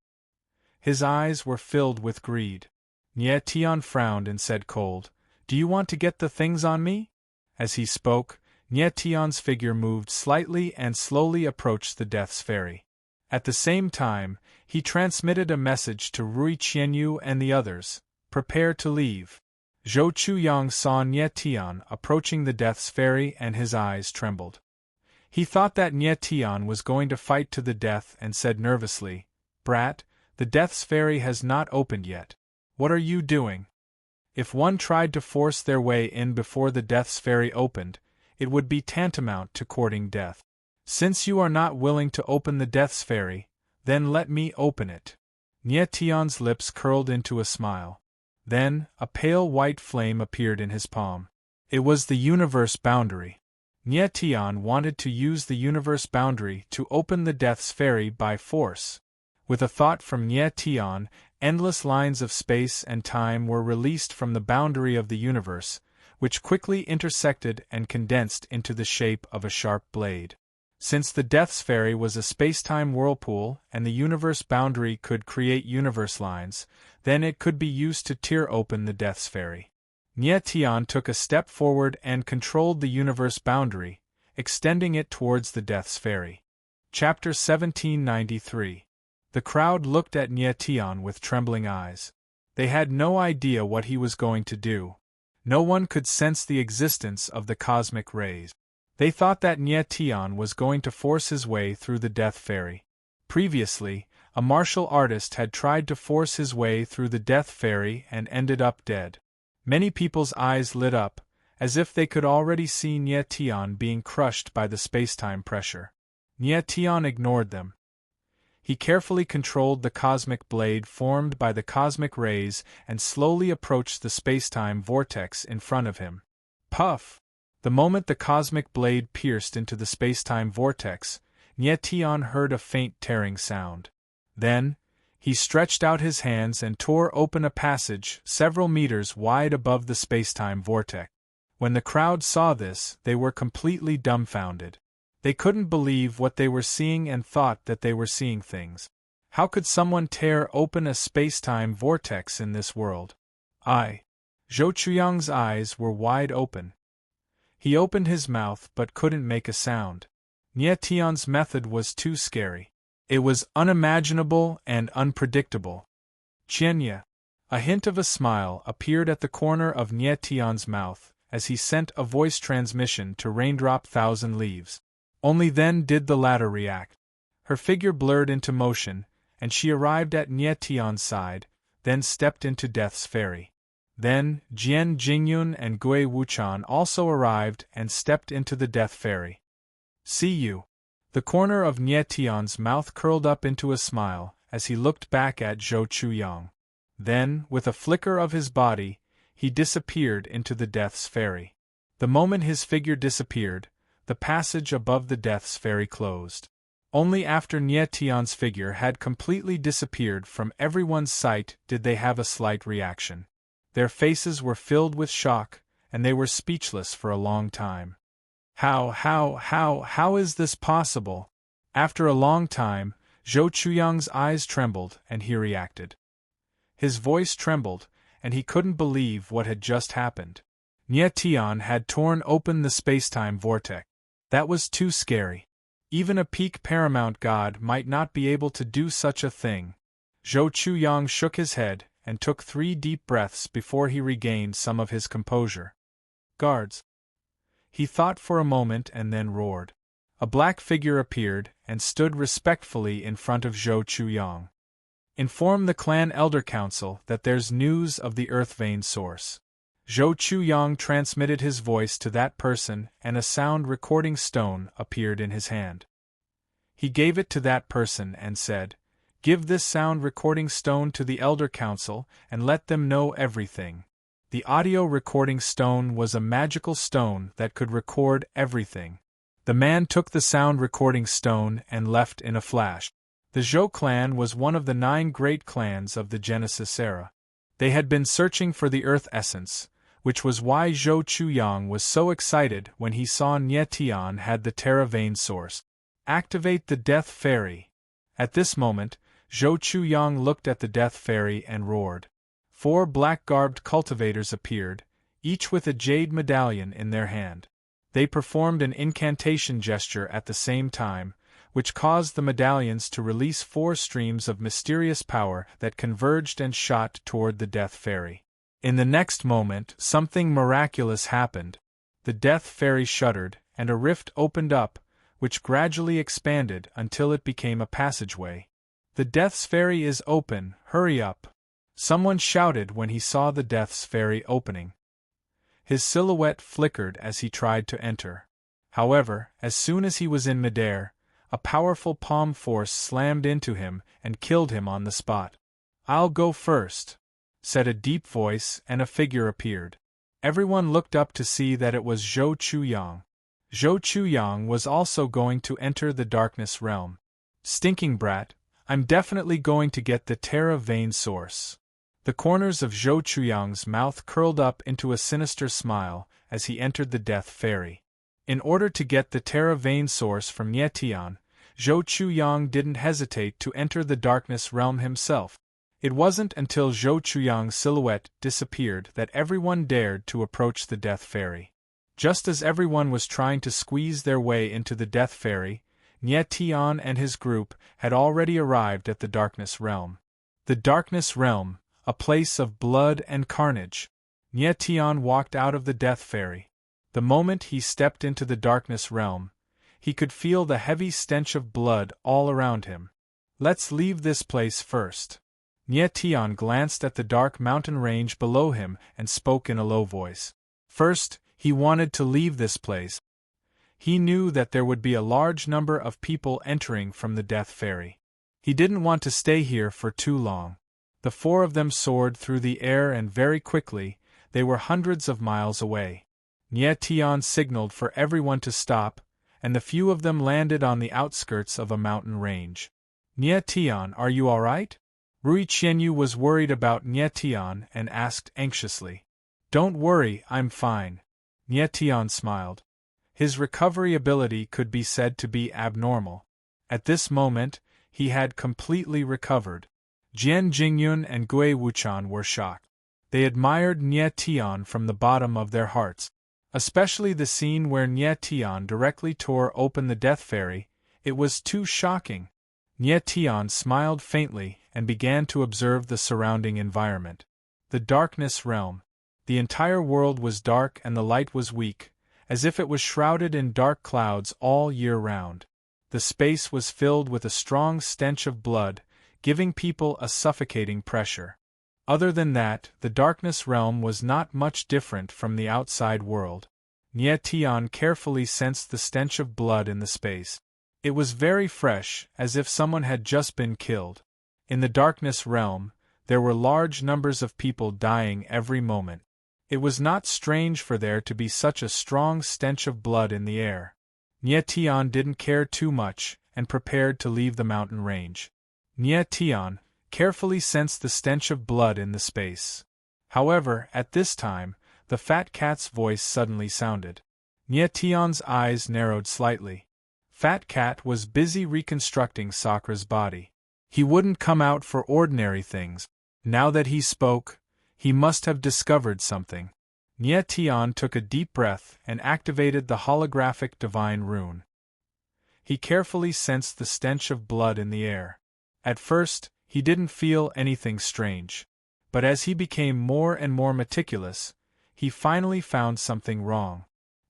His eyes were filled with greed. Nie Tian frowned and said cold, "Do you want to get the things on me?" As he spoke, Nie Tian's figure moved slightly and slowly approached the Death's Ferry. At the same time, he transmitted a message to Rui Qianyu and the others, "Prepare to leave." Zhou Chuyang saw Nie Tian approaching the Death's Ferry and his eyes trembled. He thought that Nie Tian was going to fight to the death and said nervously, "Brat, the Death's Ferry has not opened yet. What are you doing?" If one tried to force their way in before the Death's Ferry opened, it would be tantamount to courting death. Since you are not willing to open the Death's Ferry, then let me open it. Nie Tian's lips curled into a smile. Then, a pale white flame appeared in his palm. It was the universe boundary. Nie Tian wanted to use the universe boundary to open the Death's Ferry by force. With a thought from Nie Tian, endless lines of space and time were released from the boundary of the universe, which quickly intersected and condensed into the shape of a sharp blade. Since the Death's Ferry was a space-time whirlpool and the universe boundary could create universe lines, then it could be used to tear open the Death's Ferry. Nie Tian took a step forward and controlled the universe boundary, extending it towards the Death's Ferry. Chapter 1793. The crowd looked at Nie Tian with trembling eyes. They had no idea what he was going to do. No one could sense the existence of the cosmic rays. They thought that Nie Tian was going to force his way through the Death Ferry. Previously, a martial artist had tried to force his way through the Death Ferry and ended up dead. Many people's eyes lit up, as if they could already see Nie Tian being crushed by the space-time pressure. Nie Tian ignored them. He carefully controlled the cosmic blade formed by the cosmic rays and slowly approached the space-time vortex in front of him. Puff! The moment the cosmic blade pierced into the space-time vortex, Nye Tian heard a faint tearing sound. Then, he stretched out his hands and tore open a passage several meters wide above the spacetime vortex. When the crowd saw this, they were completely dumbfounded. They couldn't believe what they were seeing and thought that they were seeing things. How could someone tear open a spacetime vortex in this world? Zhou Chuyang's eyes were wide open. He opened his mouth but couldn't make a sound. Nye Tian's method was too scary. It was unimaginable and unpredictable. Qianye. A hint of a smile appeared at the corner of Nye Tian's mouth as he sent a voice transmission to Raindrop Thousand Leaves. Only then did the latter react. Her figure blurred into motion, and she arrived at Nye Tian's side, then stepped into Death's Ferry. Then, Jian Jingyun and Gui Wuchan also arrived and stepped into the Death Ferry. See you. The corner of Nye Tian's mouth curled up into a smile as he looked back at Zhou Chuyang. Then, with a flicker of his body, he disappeared into the Death's Ferry. The moment his figure disappeared, the passage above the Death's Ferry closed. Only after Nye Tian's figure had completely disappeared from everyone's sight did they have a slight reaction. Their faces were filled with shock, and they were speechless for a long time. How is this possible? After a long time, Zhou Chuyang's eyes trembled and he reacted. His voice trembled, and he couldn't believe what had just happened. Nye Tian had torn open the spacetime vortex. That was too scary. Even a peak paramount god might not be able to do such a thing. Zhou Chuyang shook his head and took 3 deep breaths before he regained some of his composure. Guards. He thought for a moment and then roared. A black figure appeared and stood respectfully in front of Zhou Chuyang. Inform the clan elder council that there's news of the earth vein source. Zhou Chuyang transmitted his voice to that person and a sound recording stone appeared in his hand. He gave it to that person and said, "Give this sound recording stone to the elder council and let them know everything." The audio recording stone was a magical stone that could record everything. The man took the sound recording stone and left in a flash. The Zhou clan was one of the 9 great clans of the Genesis era. They had been searching for the earth essence, which was why Zhou Chuyang was so excited when he saw Nye Tian had the Terra vein source. Activate the Death Ferry. At this moment, Zhou Chuyang looked at the Death Ferry and roared. 4 black-garbed cultivators appeared, each with a jade medallion in their hand. They performed an incantation gesture at the same time, which caused the medallions to release 4 streams of mysterious power that converged and shot toward the Death Ferry. In the next moment, something miraculous happened. The Death Ferry shuddered, and a rift opened up, which gradually expanded until it became a passageway. "The Death's Ferry is open, hurry up!" Someone shouted when he saw the Death's Ferry opening. His silhouette flickered as he tried to enter. However, as soon as he was in midair, a powerful palm force slammed into him and killed him on the spot. "I'll go first," said a deep voice, and a figure appeared. Everyone looked up to see that it was Zhou Chuyang. Zhou Chuyang was also going to enter the darkness realm. "Stinking brat, I'm definitely going to get the Terra vein source." The corners of Zhou Chuyang's mouth curled up into a sinister smile as he entered the Death Ferry. In order to get the Terra vein source from Nye Tian, Zhou Chuyang didn't hesitate to enter the darkness realm himself. It wasn't until Zhou Chuyang's silhouette disappeared that everyone dared to approach the Death Ferry. Just as everyone was trying to squeeze their way into the Death Ferry, Nye Tian and his group had already arrived at the Darkness Realm. The Darkness Realm, a place of blood and carnage. Nye Tian walked out of the Death Ferry. The moment he stepped into the Darkness Realm, he could feel the heavy stench of blood all around him. "Let's leave this place first." Nye Tian glanced at the dark mountain range below him and spoke in a low voice. First, he wanted to leave this place. He knew that there would be a large number of people entering from the Death Ferry. He didn't want to stay here for too long. The 4 of them soared through the air and very quickly, they were hundreds of miles away. Nye Tian signaled for everyone to stop, and the few of them landed on the outskirts of a mountain range. "Nye Tian, are you alright?" Rui Qianyu was worried about Nye Tian and asked anxiously. "Don't worry, I'm fine." Nye Tian smiled. His recovery ability could be said to be abnormal. At this moment, he had completely recovered. Jian Jingyun and Gui Wuchan were shocked. They admired Nye Tian from the bottom of their hearts. Especially the scene where Nye Tian directly tore open the Death Fairy. It was too shocking. Nye Tian smiled faintly and began to observe the surrounding environment. The darkness realm. The entire world was dark and the light was weak, as if it was shrouded in dark clouds all year round. The space was filled with a strong stench of blood, giving people a suffocating pressure. Other than that, the darkness realm was not much different from the outside world. Nye Tian carefully sensed the stench of blood in the space. It was very fresh, as if someone had just been killed. In the darkness realm, there were large numbers of people dying every moment. It was not strange for there to be such a strong stench of blood in the air. Nye Tian didn't care too much, and prepared to leave the mountain range. Nye Tian carefully sensed the stench of blood in the space. However, at this time, the fat cat's voice suddenly sounded. Nye Tian's eyes narrowed slightly. Fat Cat was busy reconstructing Sakra's body. He wouldn't come out for ordinary things. Now that he spoke, he must have discovered something. Nye Tian took a deep breath and activated the holographic divine rune. He carefully sensed the stench of blood in the air. At first, he didn't feel anything strange. But as he became more and more meticulous, he finally found something wrong.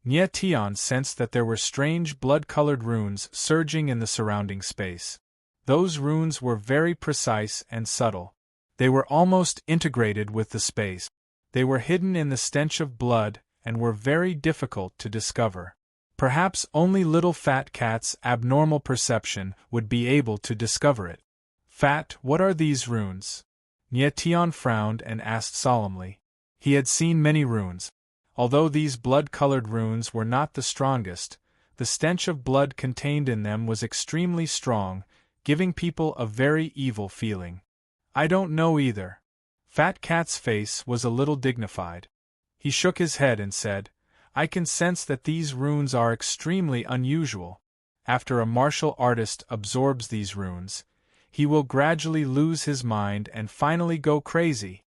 Nye Tian sensed that there were strange blood-colored runes surging in the surrounding space. Those runes were very precise and subtle. They were almost integrated with the space. They were hidden in the stench of blood and were very difficult to discover. Perhaps only little Fat Cat's abnormal perception would be able to discover it. "Fat, what are these runes?" Nye Tian frowned and asked solemnly. He had seen many runes. Although these blood-colored runes were not the strongest, the stench of blood contained in them was extremely strong, giving people a very evil feeling. "I don't know either." Fat Cat's face was a little dignified. He shook his head and said, "I can sense that these runes are extremely unusual. After a martial artist absorbs these runes, he will gradually lose his mind and finally go crazy."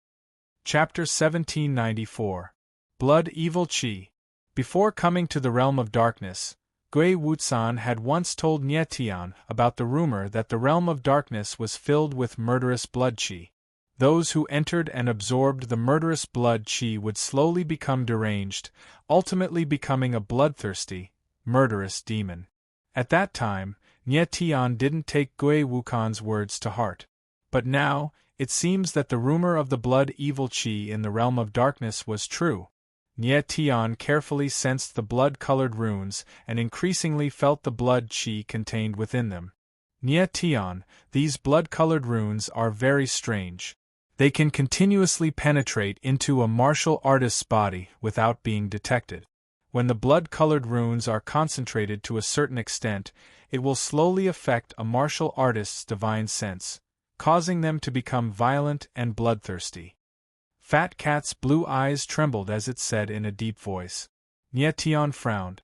Chapter 1794. Blood Evil Qi. Before coming to the realm of darkness, Gui Wuchan had once told Nye Tian about the rumor that the realm of darkness was filled with murderous blood qi. Those who entered and absorbed the murderous blood qi would slowly become deranged, ultimately becoming a bloodthirsty, murderous demon. At that time, Nye Tian didn't take Gui Wuchan's words to heart. But now, it seems that the rumor of the blood evil qi in the realm of darkness was true. Nye Tian carefully sensed the blood-colored runes and increasingly felt the blood qi contained within them. Nye Tian, these blood-colored runes are very strange. They can continuously penetrate into a martial artist's body without being detected. When the blood-colored runes are concentrated to a certain extent, it will slowly affect a martial artist's divine sense, causing them to become violent and bloodthirsty. Fat Cat's blue eyes trembled as it said in a deep voice. Nye Tian frowned.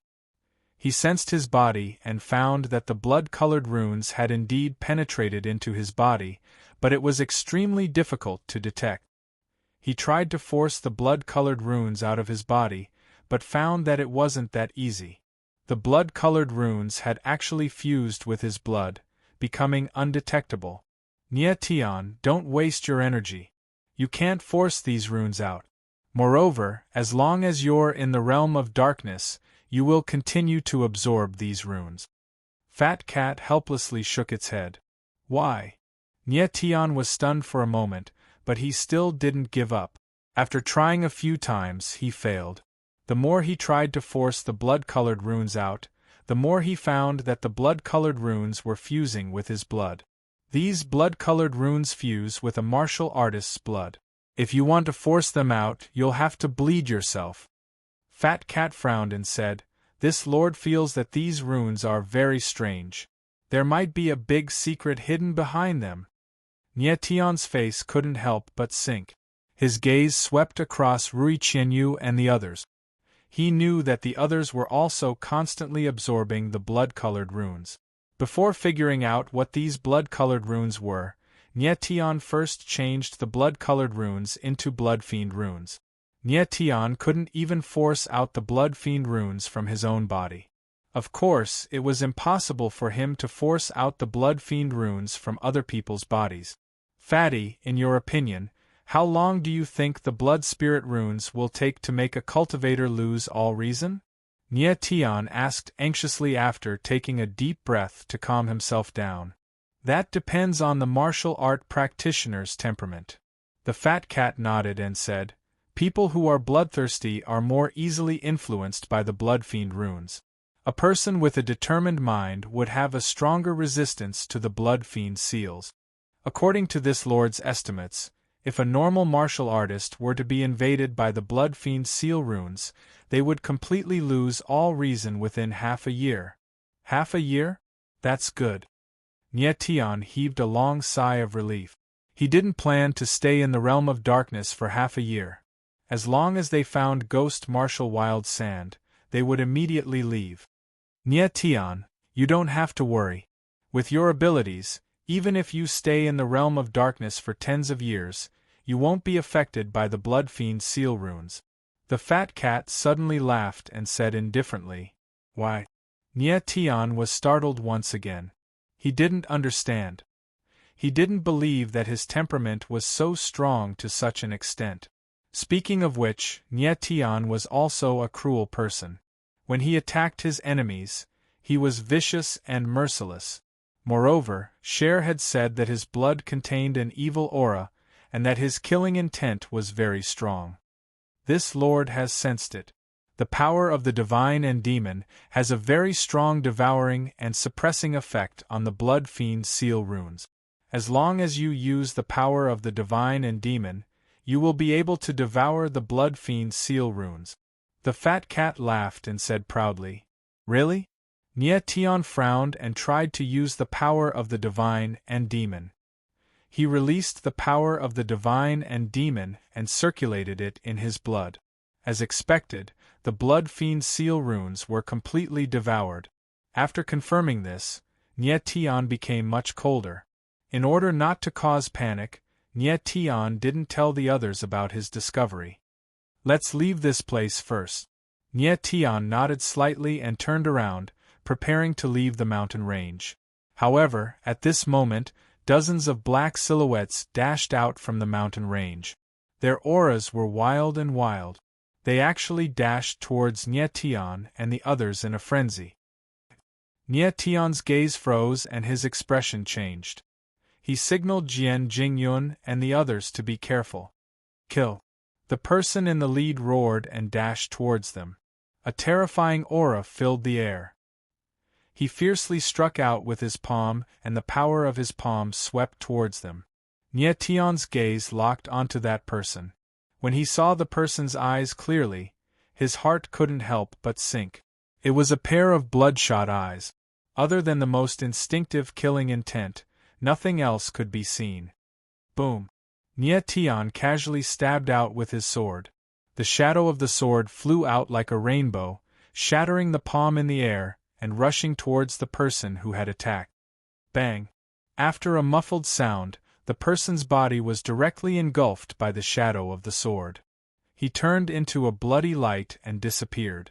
He sensed his body and found that the blood-colored runes had indeed penetrated into his body, but it was extremely difficult to detect. He tried to force the blood-colored runes out of his body, but found that it wasn't that easy. The blood-colored runes had actually fused with his blood, becoming undetectable. Nye Tian, don't waste your energy. You can't force these runes out. Moreover, as long as you're in the realm of darkness, you will continue to absorb these runes. Fat Cat helplessly shook its head. Why? Nye Tian was stunned for a moment, but he still didn't give up. After trying a few times, he failed. The more he tried to force the blood-colored runes out, the more he found that the blood-colored runes were fusing with his blood. These blood-colored runes fuse with a martial artist's blood. If you want to force them out, you'll have to bleed yourself. Fat Cat frowned and said, This lord feels that these runes are very strange. There might be a big secret hidden behind them. Nie Tian's face couldn't help but sink. His gaze swept across Rui Qianyu and the others. He knew that the others were also constantly absorbing the blood-colored runes. Before figuring out what these blood-colored runes were, Nie Tian first changed the blood-colored runes into blood-fiend runes. Nie Tian couldn't even force out the blood-fiend runes from his own body. Of course, it was impossible for him to force out the blood-fiend runes from other people's bodies. Fatty, in your opinion, how long do you think the blood-spirit runes will take to make a cultivator lose all reason? Nie Tian asked anxiously after taking a deep breath to calm himself down. That depends on the martial art practitioner's temperament. The fat cat nodded and said, people who are bloodthirsty are more easily influenced by the blood-fiend runes. A person with a determined mind would have a stronger resistance to the blood-fiend seals. According to this lord's estimates, if a normal martial artist were to be invaded by the blood-fiend seal runes, they would completely lose all reason within half a year. Half a year? That's good. Nie Tian heaved a long sigh of relief. He didn't plan to stay in the realm of darkness for half a year. As long as they found ghost martial wild sand, they would immediately leave. Nie Tian, you don't have to worry. With your abilities, even if you stay in the realm of darkness for tens of years, you won't be affected by the blood-fiend seal runes. The fat cat suddenly laughed and said indifferently, why? Nie Tian was startled once again. He didn't understand. He didn't believe that his temperament was so strong to such an extent. Speaking of which, Nie Tian was also a cruel person. When he attacked his enemies, he was vicious and merciless. Moreover, Cher had said that his blood contained an evil aura, and that his killing intent was very strong. This lord has sensed it. The power of the divine and demon has a very strong devouring and suppressing effect on the blood-fiend seal runes. As long as you use the power of the divine and demon, you will be able to devour the blood-fiend seal runes. The fat cat laughed and said proudly, really? Nie Tian frowned and tried to use the power of the divine and demon. He released the power of the divine and demon and circulated it in his blood. As expected, the blood-fiend seal runes were completely devoured. After confirming this, Nie Tian became much colder. In order not to cause panic, Nie Tian didn't tell the others about his discovery. Let's leave this place first. Nie Tian nodded slightly and turned around, preparing to leave the mountain range. However, at this moment, dozens of black silhouettes dashed out from the mountain range. Their auras were wild and wild. They actually dashed towards Nie Tian and the others in a frenzy. Nie Tian's gaze froze and his expression changed. He signaled Jian Jingyun and the others to be careful. Kill. The person in the lead roared and dashed towards them. A terrifying aura filled the air. He fiercely struck out with his palm, and the power of his palm swept towards them. Nie Tian's gaze locked onto that person. When he saw the person's eyes clearly, his heart couldn't help but sink. It was a pair of bloodshot eyes. Other than the most instinctive killing intent, nothing else could be seen. Boom! Nie Tian casually stabbed out with his sword. The shadow of the sword flew out like a rainbow, shattering the palm in the air and rushing towards the person who had attacked. Bang! After a muffled sound, the person's body was directly engulfed by the shadow of the sword. He turned into a bloody light and disappeared.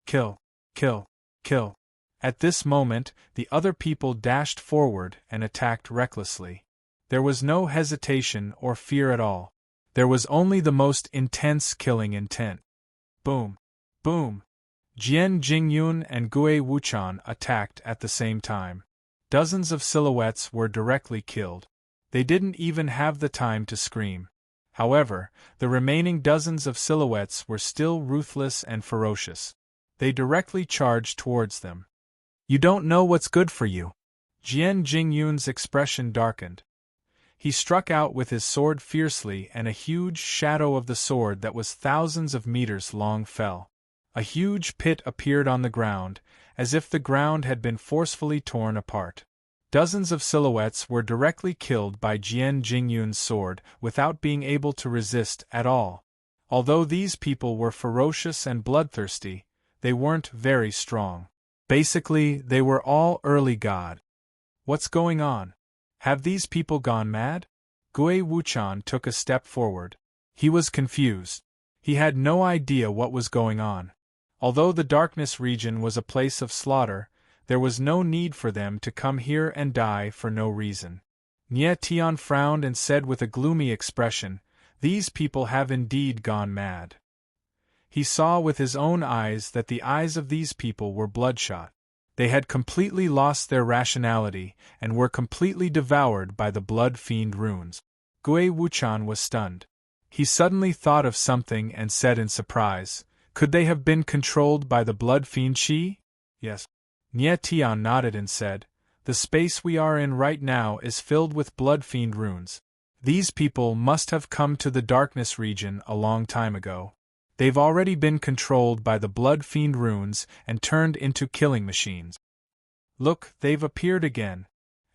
Kill! Kill! Kill! At this moment, the other people dashed forward and attacked recklessly. There was no hesitation or fear at all. There was only the most intense killing intent. Boom! Boom! Jian Jingyun and Gue Wuchan attacked at the same time. Dozens of silhouettes were directly killed. They didn't even have the time to scream. However, the remaining dozens of silhouettes were still ruthless and ferocious. They directly charged towards them. You don't know what's good for you. Jian Jingyun's expression darkened. He struck out with his sword fiercely and a huge shadow of the sword that was thousands of meters long fell. A huge pit appeared on the ground, as if the ground had been forcefully torn apart. Dozens of silhouettes were directly killed by Jian Jingyun's sword without being able to resist at all. Although these people were ferocious and bloodthirsty, they weren't very strong. Basically, they were all early god. What's going on? Have these people gone mad? Gui Wuchan took a step forward. He was confused. He had no idea what was going on. Although the darkness region was a place of slaughter, there was no need for them to come here and die for no reason. Nie Tian frowned and said with a gloomy expression, "These people have indeed gone mad." He saw with his own eyes that the eyes of these people were bloodshot. They had completely lost their rationality and were completely devoured by the blood fiend runes. Gui Wuchan was stunned. He suddenly thought of something and said in surprise, "Could they have been controlled by the blood fiend Qi?" "Yes." Nie Tian nodded and said, "The space we are in right now is filled with blood fiend runes. These people must have come to the darkness region a long time ago. They've already been controlled by the blood fiend runes and turned into killing machines. Look, they've appeared again."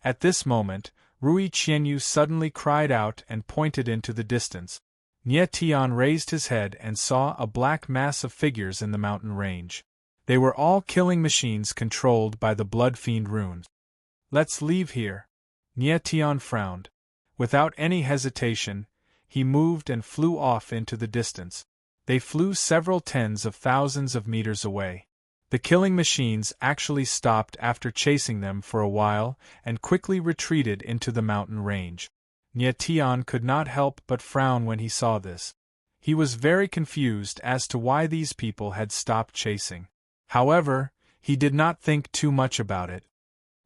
At this moment, Rui Qianyu suddenly cried out and pointed into the distance. Nie Tian raised his head and saw a black mass of figures in the mountain range. They were all killing machines controlled by the blood fiend runes. "Let's leave here." Nie Tian frowned. Without any hesitation, he moved and flew off into the distance. They flew several tens of thousands of meters away. The killing machines actually stopped after chasing them for a while and quickly retreated into the mountain range. Nie Tian could not help but frown when he saw this. He was very confused as to why these people had stopped chasing. However, he did not think too much about it.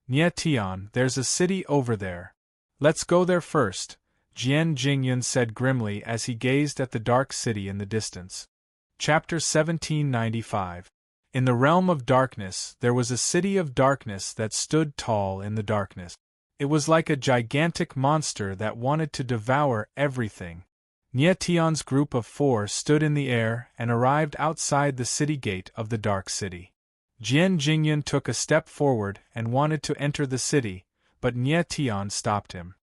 "Nie Tian, there's a city over there. Let's go there first," Jian Jingyun said grimly as he gazed at the dark city in the distance. Chapter 1795. In the realm of darkness there was a city of darkness that stood tall in the darkness. It was like a gigantic monster that wanted to devour everything. Nie Tian's group of 4 stood in the air and arrived outside the city gate of the dark city. Jian Jingyun took a step forward and wanted to enter the city, but Nie Tian stopped him.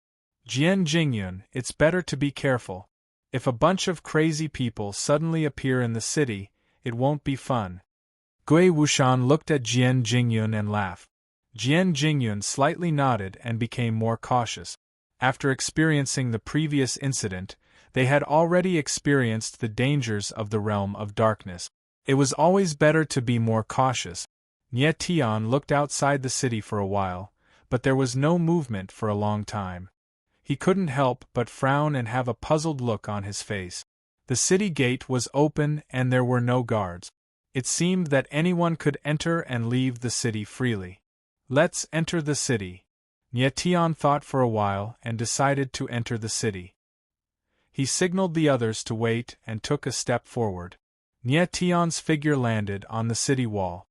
"Jian Jingyun, it's better to be careful. If a bunch of crazy people suddenly appear in the city, it won't be fun." Gui Wuchan looked at Jian Jingyun and laughed. Jian Jingyun slightly nodded and became more cautious. After experiencing the previous incident, they had already experienced the dangers of the realm of darkness. It was always better to be more cautious. Nie Tian looked outside the city for a while, but there was no movement for a long time. He couldn't help but frown and have a puzzled look on his face. The city gate was open and there were no guards. It seemed that anyone could enter and leave the city freely. "Let's enter the city." Nie Tian thought for a while and decided to enter the city. He signaled the others to wait and took a step forward. Nie Tian's figure landed on the city wall.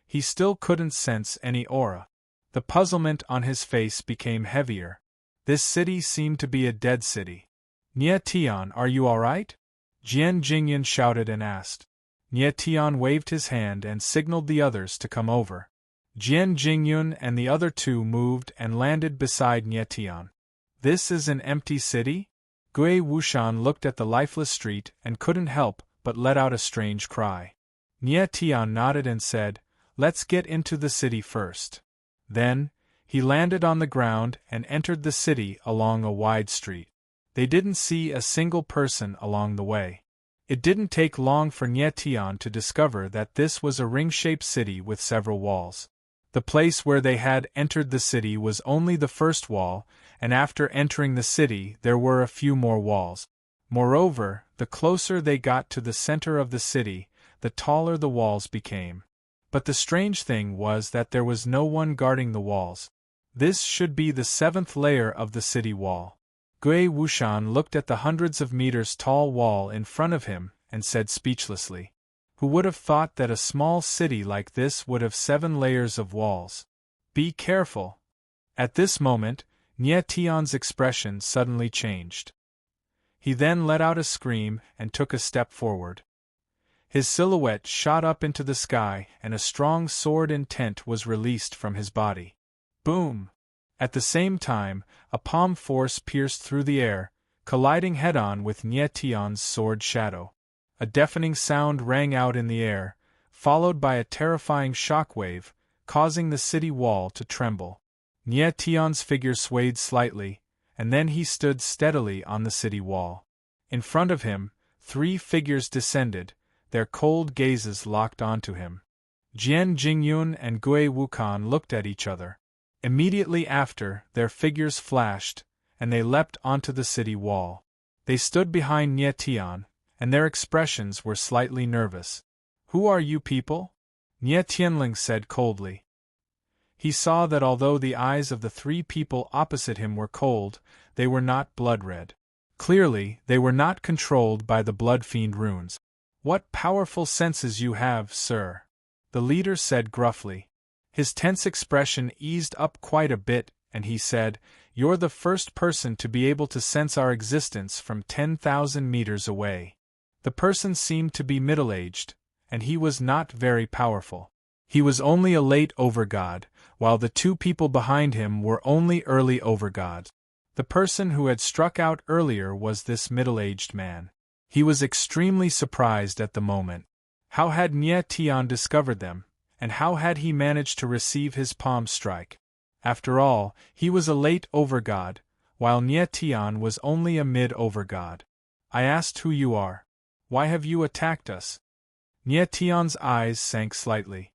He still couldn't sense any aura. The puzzlement on his face became heavier. This city seemed to be a dead city. "Nie Tian, are you all right?" Jian Jingyun shouted and asked. Nie Tian waved his hand and signaled the others to come over. Jian Jingyun and the other 2 moved and landed beside Nie Tian. "This is an empty city?" Gui Wuchan looked at the lifeless street and couldn't help but let out a strange cry. Nie Tian nodded and said, "Let's get into the city first." Then, he landed on the ground and entered the city along a wide street. They didn't see a single person along the way. It didn't take long for Nie Tian to discover that this was a ring-shaped city with several walls. The place where they had entered the city was only the first wall, and after entering the city there were a few more walls. Moreover, the closer they got to the center of the city, the taller the walls became. But the strange thing was that there was no one guarding the walls. This should be the 7th layer of the city wall. Gui Wuchan looked at the hundreds of meters tall wall in front of him and said speechlessly, "Who would have thought that a small city like this would have 7 layers of walls? Be careful." At this moment, Nie Tian's expression suddenly changed. He then let out a scream and took a step forward. His silhouette shot up into the sky and a strong sword intent was released from his body. Boom! At the same time, a palm force pierced through the air, colliding head-on with Nye Tian's sword shadow. A deafening sound rang out in the air, followed by a terrifying shockwave, causing the city wall to tremble. Nye Tian's figure swayed slightly, and then he stood steadily on the city wall. In front of him, 3 figures descended, their cold gazes locked onto him. Jian Jingyun and Gui Wukan looked at each other. Immediately after, their figures flashed, and they leapt onto the city wall. They stood behind Nye Tian, and their expressions were slightly nervous. "Who are you people?" Nye Tianling said coldly. He saw that although the eyes of the 3 people opposite him were cold, they were not blood-red. Clearly, they were not controlled by the blood-fiend runes. "What powerful senses you have, sir," the leader said gruffly. His tense expression eased up quite a bit, and he said, "You're the first person to be able to sense our existence from 10,000 meters away." The person seemed to be middle-aged, and he was not very powerful. He was only a late overgod, while the 2 people behind him were only early overgods. The person who had struck out earlier was this middle-aged man. He was extremely surprised at the moment. How had Nye Tian discovered them, and how had he managed to receive his palm strike? After all, he was a late overgod, while Nye Tian was only a mid-overgod. "I asked who you are. Why have you attacked us?" Nye Tian's eyes sank slightly.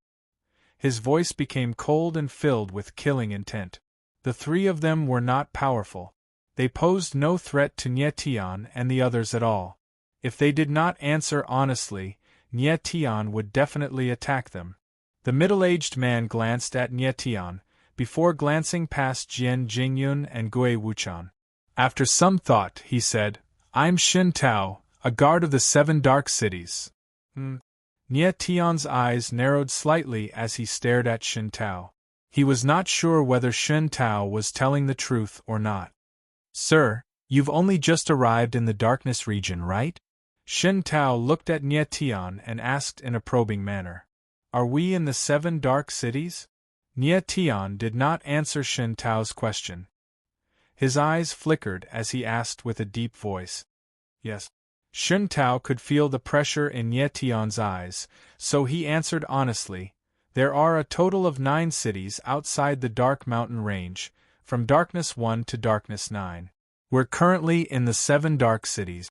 His voice became cold and filled with killing intent. The 3 of them were not powerful. They posed no threat to Nye Tian and the others at all. If they did not answer honestly, Nye Tian would definitely attack them. The middle-aged man glanced at Nye Tian, before glancing past Jian Jingyun and Gui Wuchan. After some thought, he said, "I'm Shin Tao, a guard of the 7 dark cities." Nye Tian's eyes narrowed slightly as he stared at Shin Tao. He was not sure whether Shin Tao was telling the truth or not. "Sir, you've only just arrived in the darkness region, right?" Shin Tao looked at Nye Tian and asked in a probing manner. "Are we in the 7 dark cities?" Nye Tian did not answer Shin Tao's question. His eyes flickered as he asked with a deep voice. "Yes." Shin Tao could feel the pressure in Nye Tian's eyes, so he answered honestly, "There are a total of 9 cities outside the Dark Mountain Range, from Darkness 1 to Darkness 9. We're currently in the 7 dark cities."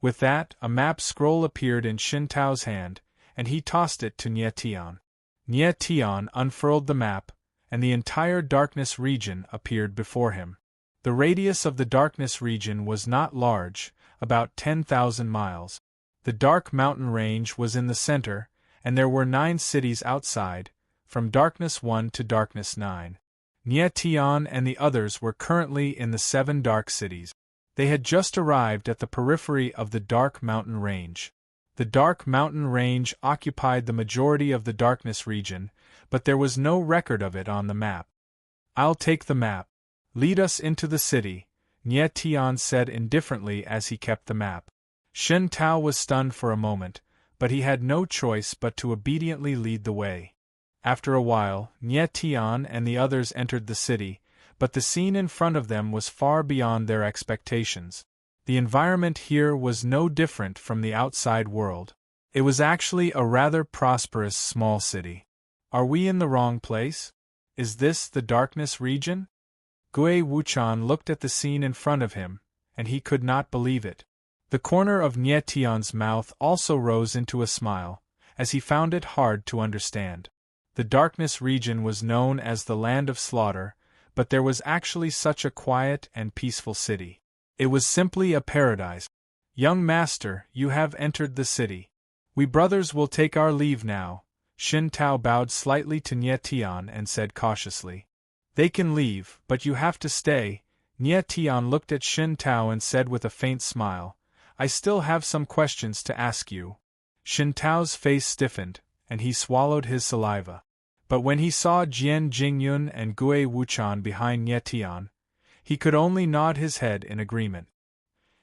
With that, a map scroll appeared in Shin Tao's hand, and he tossed it to Nye Tian. Nye Tian unfurled the map, and the entire darkness region appeared before him. The radius of the darkness region was not large, about 10,000 miles. The Dark Mountain Range was in the center, and there were 9 cities outside, from Darkness 1 to Darkness 9. Nye Tian and the others were currently in the 7 dark cities. They had just arrived at the periphery of the Dark Mountain Range. The Dark Mountain Range occupied the majority of the darkness region, but there was no record of it on the map. "I'll take the map. Lead us into the city," Nye Tian said indifferently as he kept the map. Shin Tao was stunned for a moment, but he had no choice but to obediently lead the way. After a while, Nye Tian and the others entered the city, but the scene in front of them was far beyond their expectations. The environment here was no different from the outside world. It was actually a rather prosperous small city. "Are we in the wrong place? Is this the darkness region?" Gui Wuchan looked at the scene in front of him, and he could not believe it. The corner of Nye Tian's mouth also rose into a smile, as he found it hard to understand. The darkness region was known as the Land of Slaughter, but there was actually such a quiet and peaceful city. It was simply a paradise. "Young master, you have entered the city. We brothers will take our leave now." Shin Tao bowed slightly to Nye Tian and said cautiously. "They can leave, but you have to stay." Nye Tian looked at Shin Tao and said with a faint smile, "I still have some questions to ask you." Shin Tao's face stiffened, and he swallowed his saliva. But when he saw Jian Jingyun and Gui Wuchan behind Nye Tian, he could only nod his head in agreement.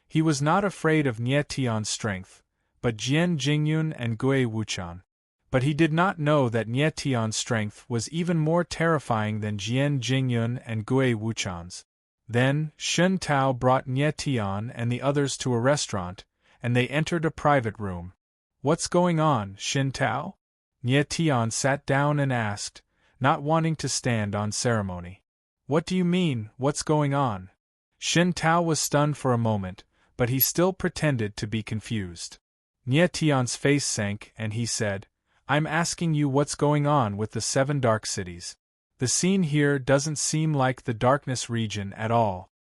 He was not afraid of Nye Tian's strength, but Jian Jingyun and Gui Wuchan. But he did not know that Nie Tian's strength was even more terrifying than Jian Jingyun and Gui Wuchan's. Then, Shen Tao brought Nie Tian and the others to a restaurant, and they entered a private room. "What's going on, Shen Tao?" Nie Tian sat down and asked, not wanting to stand on ceremony. "What do you mean, what's going on?" Shen Tao was stunned for a moment, but he still pretended to be confused. Nie Tian's face sank and he said, "I'm asking you what's going on with the 7 dark cities. The scene here doesn't seem like the darkness region at all."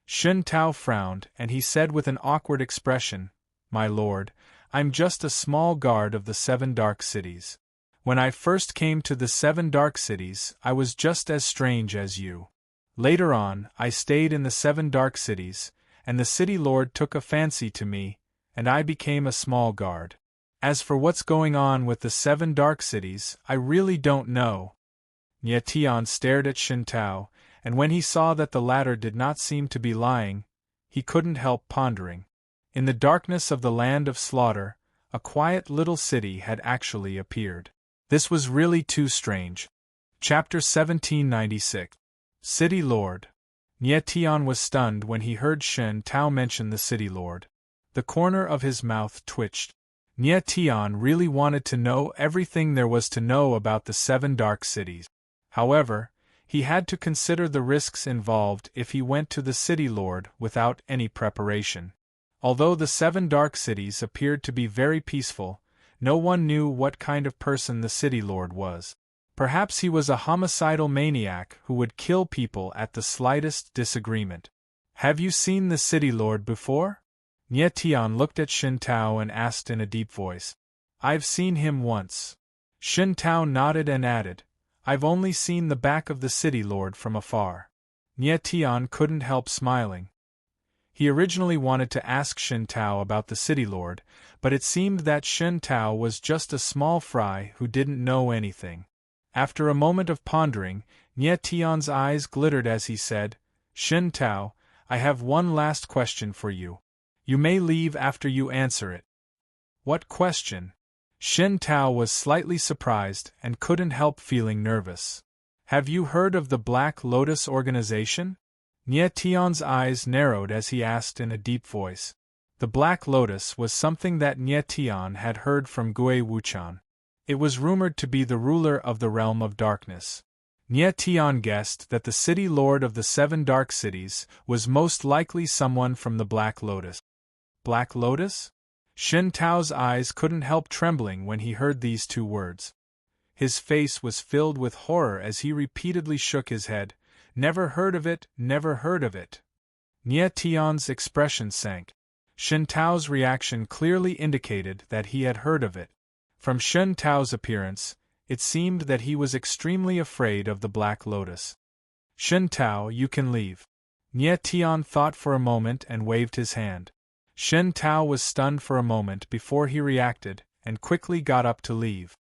Shen Tao frowned and he said with an awkward expression, "My lord, I'm just a small guard of the 7 dark cities. When I first came to the 7 dark cities, I was just as strange as you. Later on, I stayed in the 7 dark cities, and the city lord took a fancy to me, and I became a small guard. As for what's going on with the 7 dark cities, I really don't know." Nie Tian stared at Shen Tao, and when he saw that the latter did not seem to be lying, he couldn't help pondering. In the darkness of the land of slaughter, a quiet little city had actually appeared. This was really too strange. Chapter 1796. City Lord. Nie Tian was stunned when he heard Shen Tao mention the City Lord. The corner of his mouth twitched. Nie Tian really wanted to know everything there was to know about the 7 dark cities. However, he had to consider the risks involved if he went to the City Lord without any preparation. Although the 7 dark cities appeared to be very peaceful, no one knew what kind of person the City Lord was. Perhaps he was a homicidal maniac who would kill people at the slightest disagreement. "Have you seen the City Lord before?" Nie Tian looked at Shen Tao and asked in a deep voice. "I've seen him once." Shen Tao nodded and added, "I've only seen the back of the City Lord from afar." Nie Tian couldn't help smiling. He originally wanted to ask Shen Tao about the City Lord, but it seemed that Shen Tao was just a small fry who didn't know anything. After a moment of pondering, Nie Tian's eyes glittered as he said, "Shen Tao, I have one last question for you. You may leave after you answer it." "What question?" Shen Tao was slightly surprised and couldn't help feeling nervous. "Have you heard of the Black Lotus organization?" Nie Tian's eyes narrowed as he asked in a deep voice. The Black Lotus was something that Nie Tian had heard from Gui Wuchan. It was rumored to be the ruler of the realm of darkness. Nie Tian guessed that the City Lord of the 7 dark cities was most likely someone from the Black Lotus. Black Lotus? Shen Tao's eyes couldn't help trembling when he heard these 2 words. His face was filled with horror as he repeatedly shook his head. "Never heard of it, never heard of it." Nie Tian's expression sank. Shen Tao's reaction clearly indicated that he had heard of it. From Shen Tao's appearance, it seemed that he was extremely afraid of the Black Lotus. "Shen Tao, you can leave." Nie Tian thought for a moment and waved his hand. Shen Tao was stunned for a moment before he reacted, and quickly got up to leave.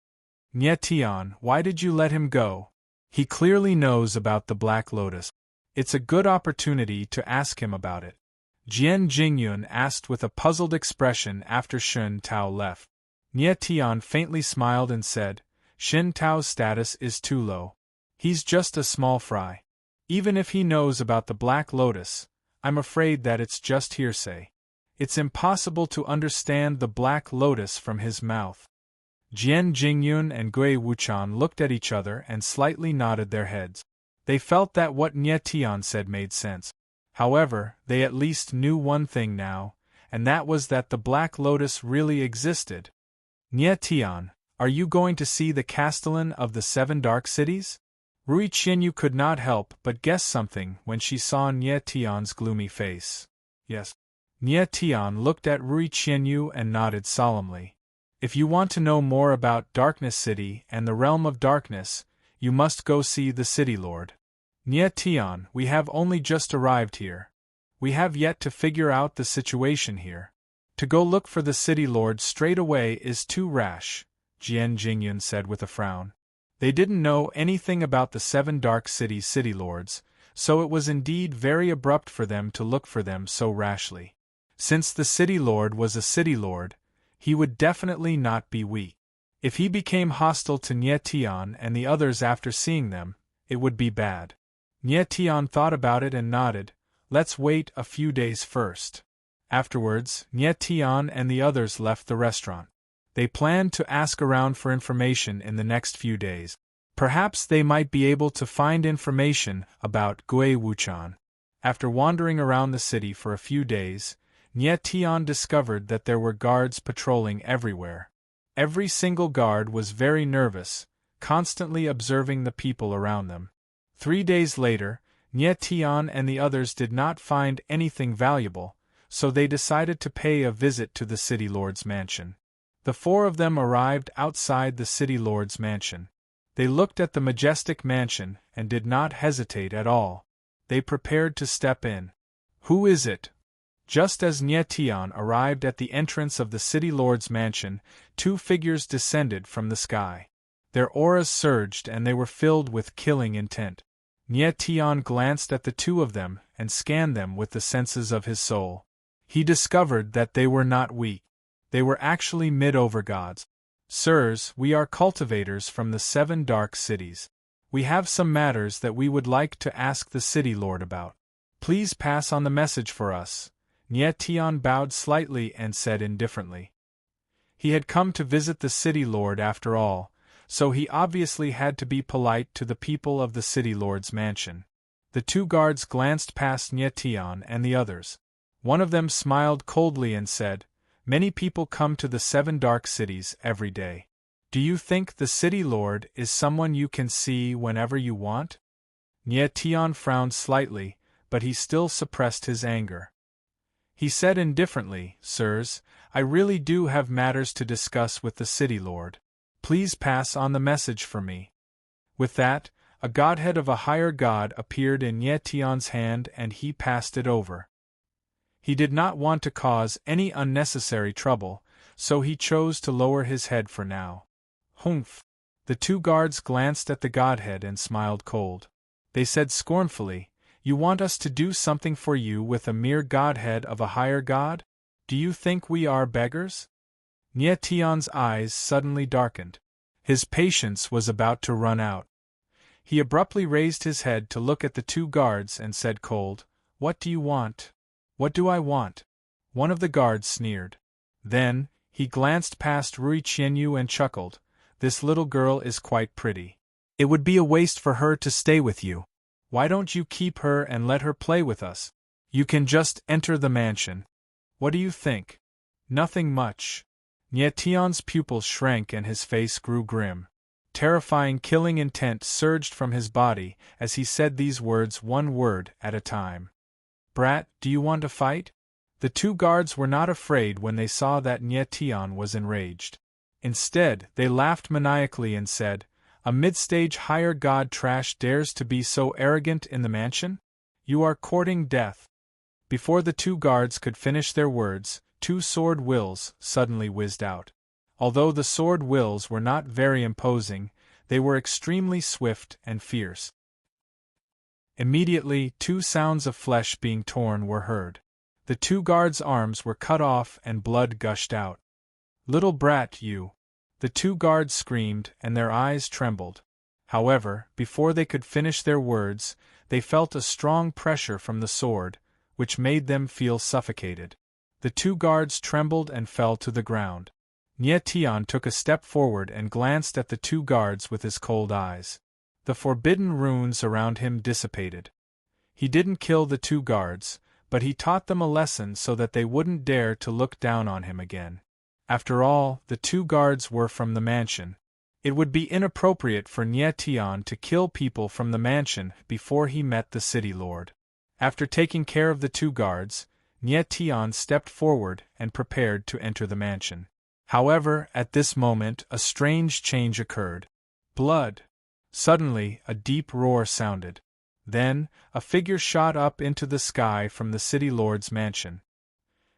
"Nie Tian, why did you let him go? He clearly knows about the Black Lotus. It's a good opportunity to ask him about it." Jian Jingyun asked with a puzzled expression after Shen Tao left. Nie Tian faintly smiled and said, "Shen Tao's status is too low. He's just a small fry. Even if he knows about the Black Lotus, I'm afraid that it's just hearsay. It's impossible to understand the Black Lotus from his mouth." Jian Jingyun and Gui Wuchan looked at each other and slightly nodded their heads. They felt that what Nie Tian said made sense. However, they at least knew one thing now, and that was that the Black Lotus really existed. "Nie Tian, are you going to see the Castellan of the 7 dark cities?" Rui Qianyu could not help but guess something when she saw Nie Tian's gloomy face. "Yes." Nie Tian looked at Rui Qianyu and nodded solemnly. "If you want to know more about Darkness City and the Realm of Darkness, you must go see the City Lord. Nie Tian, we have only just arrived here. We have yet to figure out the situation here. To go look for the City Lord straight away is too rash," Jian Jingyun said with a frown. They didn't know anything about the 7 dark cities' city lords, so it was indeed very abrupt for them to look for them so rashly. Since the City Lord was a City Lord, He would definitely not be weak. If he became hostile to Nie Tian and the others after seeing them, it would be bad. Nie Tian thought about it and nodded. Let's wait a few days first. Afterwards, Nie Tian and the others left the restaurant. They planned to ask around for information in the next few days. Perhaps they might be able to find information about Gui Wuchan. After wandering around the city for a few days, Nie Tian discovered that there were guards patrolling everywhere. Every single guard was very nervous, constantly observing the people around them. 3 days later, Nie Tian and the others did not find anything valuable, so they decided to pay a visit to the city lord's mansion. The 4 of them arrived outside the city lord's mansion. They looked at the majestic mansion and did not hesitate at all. They prepared to step in. Who is it? Just as Nie Tian arrived at the entrance of the city lord's mansion, 2 figures descended from the sky. Their auras surged and they were filled with killing intent. Nie Tian glanced at the 2 of them and scanned them with the senses of his soul. He discovered that they were not weak. They were actually mid-over gods. Sirs, we are cultivators from the 7 dark cities. We have some matters that we would like to ask the city lord about. Please pass on the message for us. Nie Tian bowed slightly and said indifferently. He had come to visit the city lord after all, so he obviously had to be polite to the people of the city lord's mansion. The 2 guards glanced past Nie Tian and the others. One of them smiled coldly and said, "Many people come to the 7 dark cities every day. Do you think the city lord is someone you can see whenever you want?" Nie Tian frowned slightly, but he still suppressed his anger. He said indifferently, "Sirs, I really do have matters to discuss with the city lord. Please pass on the message for me." With that, a godhead of a higher god appeared in Nie Tian's hand and he passed it over. He did not want to cause any unnecessary trouble, so he chose to lower his head for now. Humph! The 2 guards glanced at the godhead and smiled cold. They said scornfully, "You want us to do something for you with a mere godhead of a higher god? Do you think we are beggars?" Nie Tian's eyes suddenly darkened. His patience was about to run out. He abruptly raised his head to look at the 2 guards and said cold, "What do you want?" "What do I want?" One of the guards sneered. Then, he glanced past Rui Qianyu and chuckled, "This little girl is quite pretty. It would be a waste for her to stay with you. Why don't you keep her and let her play with us? You can just enter the mansion. What do you think?" "Nothing much." Nie Tian's pupils shrank and his face grew grim. Terrifying killing intent surged from his body as he said these words one word at a time. "Brat, do you want to fight?" The 2 guards were not afraid when they saw that Nie Tian was enraged. Instead, they laughed maniacally and said, "A mid-stage higher god trash dares to be so arrogant in the mansion? You are courting death." Before the 2 guards could finish their words, 2 sword wills suddenly whizzed out. Although the sword wills were not very imposing, they were extremely swift and fierce. Immediately, 2 sounds of flesh being torn were heard. The 2 guards' arms were cut off and blood gushed out. "Little brat, you!" The 2 guards screamed and their eyes trembled. However, before they could finish their words, they felt a strong pressure from the sword, which made them feel suffocated. The 2 guards trembled and fell to the ground. Nie Tian took a step forward and glanced at the 2 guards with his cold eyes. The forbidden runes around him dissipated. He didn't kill the 2 guards, but he taught them a lesson so that they wouldn't dare to look down on him again. After all, the 2 guards were from the mansion. It would be inappropriate for Nie Tian to kill people from the mansion before he met the city lord. After taking care of the 2 guards, Nie Tian stepped forward and prepared to enter the mansion. However, at this moment a strange change occurred. Blood! Suddenly, a deep roar sounded. Then, a figure shot up into the sky from the city lord's mansion.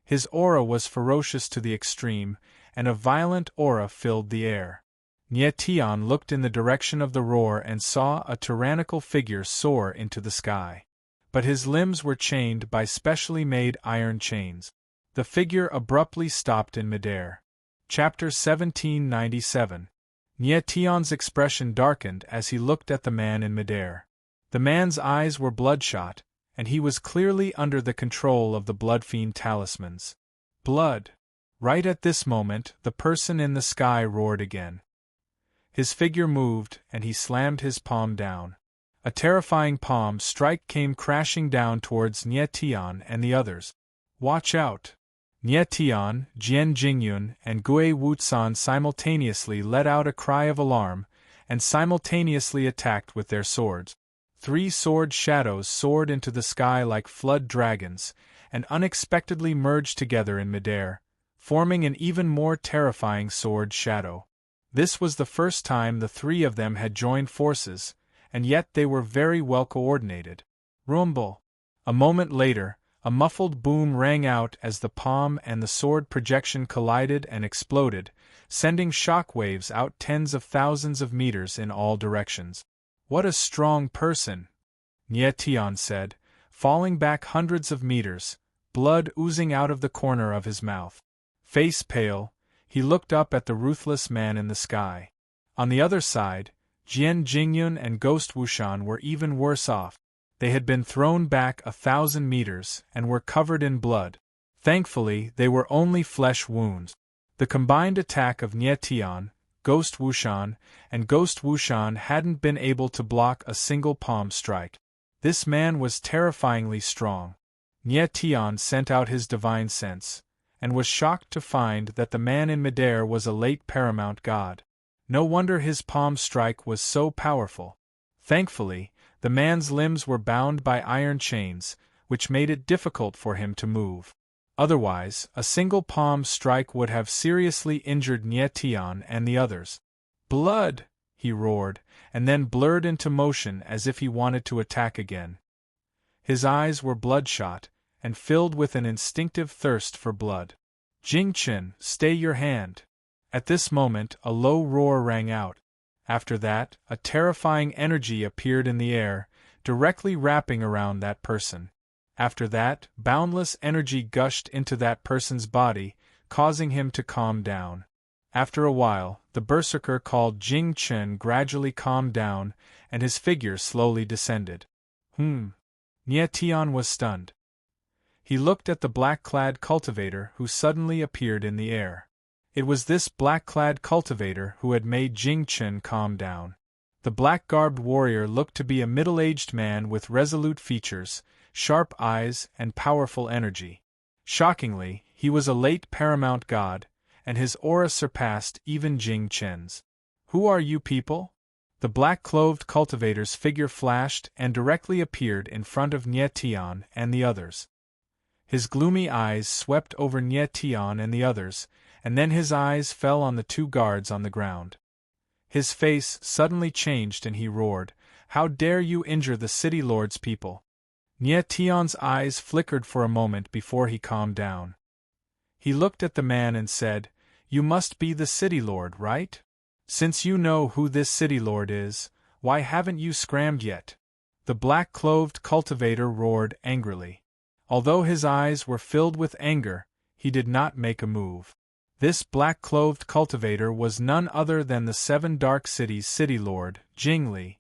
His aura was ferocious to the extreme, and a violent aura filled the air. Nie Tian looked in the direction of the roar and saw a tyrannical figure soar into the sky. But his limbs were chained by specially made iron chains. The figure abruptly stopped in midair. Chapter 1797. Nie Tian's expression darkened as he looked at the man in midair. The man's eyes were bloodshot, and he was clearly under the control of the blood-fiend talismans. Blood! Right at this moment, the person in the sky roared again. His figure moved, and he slammed his palm down. A terrifying palm strike came crashing down towards Nie Tian and the others. Watch out! Nie Tian, Jian Jingyun, and Gui Wusan simultaneously let out a cry of alarm, and simultaneously attacked with their swords. 3 sword shadows soared into the sky like flood dragons, and unexpectedly merged together in midair, forming an even more terrifying sword shadow. This was the first time the 3 of them had joined forces, and yet they were very well coordinated. Rumble! A moment later, a muffled boom rang out as the palm and the sword projection collided and exploded, sending shock waves out tens of thousands of meters in all directions. What a strong person! Nie Tian said, falling back hundreds of meters, blood oozing out of the corner of his mouth. Face pale, he looked up at the ruthless man in the sky. On the other side, Jian Jingyun and Ghost Wushan were even worse off. They had been thrown back 1,000 meters and were covered in blood. Thankfully, they were only flesh wounds. The combined attack of Nie Tian, Ghost Wushan, and Ghost Wushan hadn't been able to block a single palm strike. This man was terrifyingly strong. Nie Tian sent out his divine sense, and was shocked to find that the man in midair was a late paramount god. No wonder his palm strike was so powerful. Thankfully, the man's limbs were bound by iron chains, which made it difficult for him to move. Otherwise, a single palm strike would have seriously injured Nie Tian and the others. Blood! He roared, and then blurred into motion as if he wanted to attack again. His eyes were bloodshot, and filled with an instinctive thirst for blood. Jingchen, stay your hand! At this moment, a low roar rang out. After that, a terrifying energy appeared in the air, directly wrapping around that person. After that, boundless energy gushed into that person's body, causing him to calm down. After a while, the berserker called Jing Chen gradually calmed down, and his figure slowly descended. Nie Tian was stunned. He looked at the black-clad cultivator who suddenly appeared in the air. It was this black-clad cultivator who had made Jing Chen calm down. The black-garbed warrior looked to be a middle-aged man with resolute features, sharp eyes, and powerful energy. Shockingly, he was a late paramount god, and his aura surpassed even Jing Chen's. Who are you people? The black-clothed cultivator's figure flashed and directly appeared in front of Nie Tian and the others. His gloomy eyes swept over Nie Tian and the others, and then his eyes fell on the 2 guards on the ground. His face suddenly changed and he roared, "How dare you injure the city lord's people?" Nie Tian's eyes flickered for a moment before he calmed down. He looked at the man and said, "You must be the city lord, right? Since you know who this city lord is, why haven't you scrammed yet?" The black-clothed cultivator roared angrily. Although his eyes were filled with anger, he did not make a move. This black-clothed cultivator was none other than the 7 Dark Cities' city lord, Jing Li.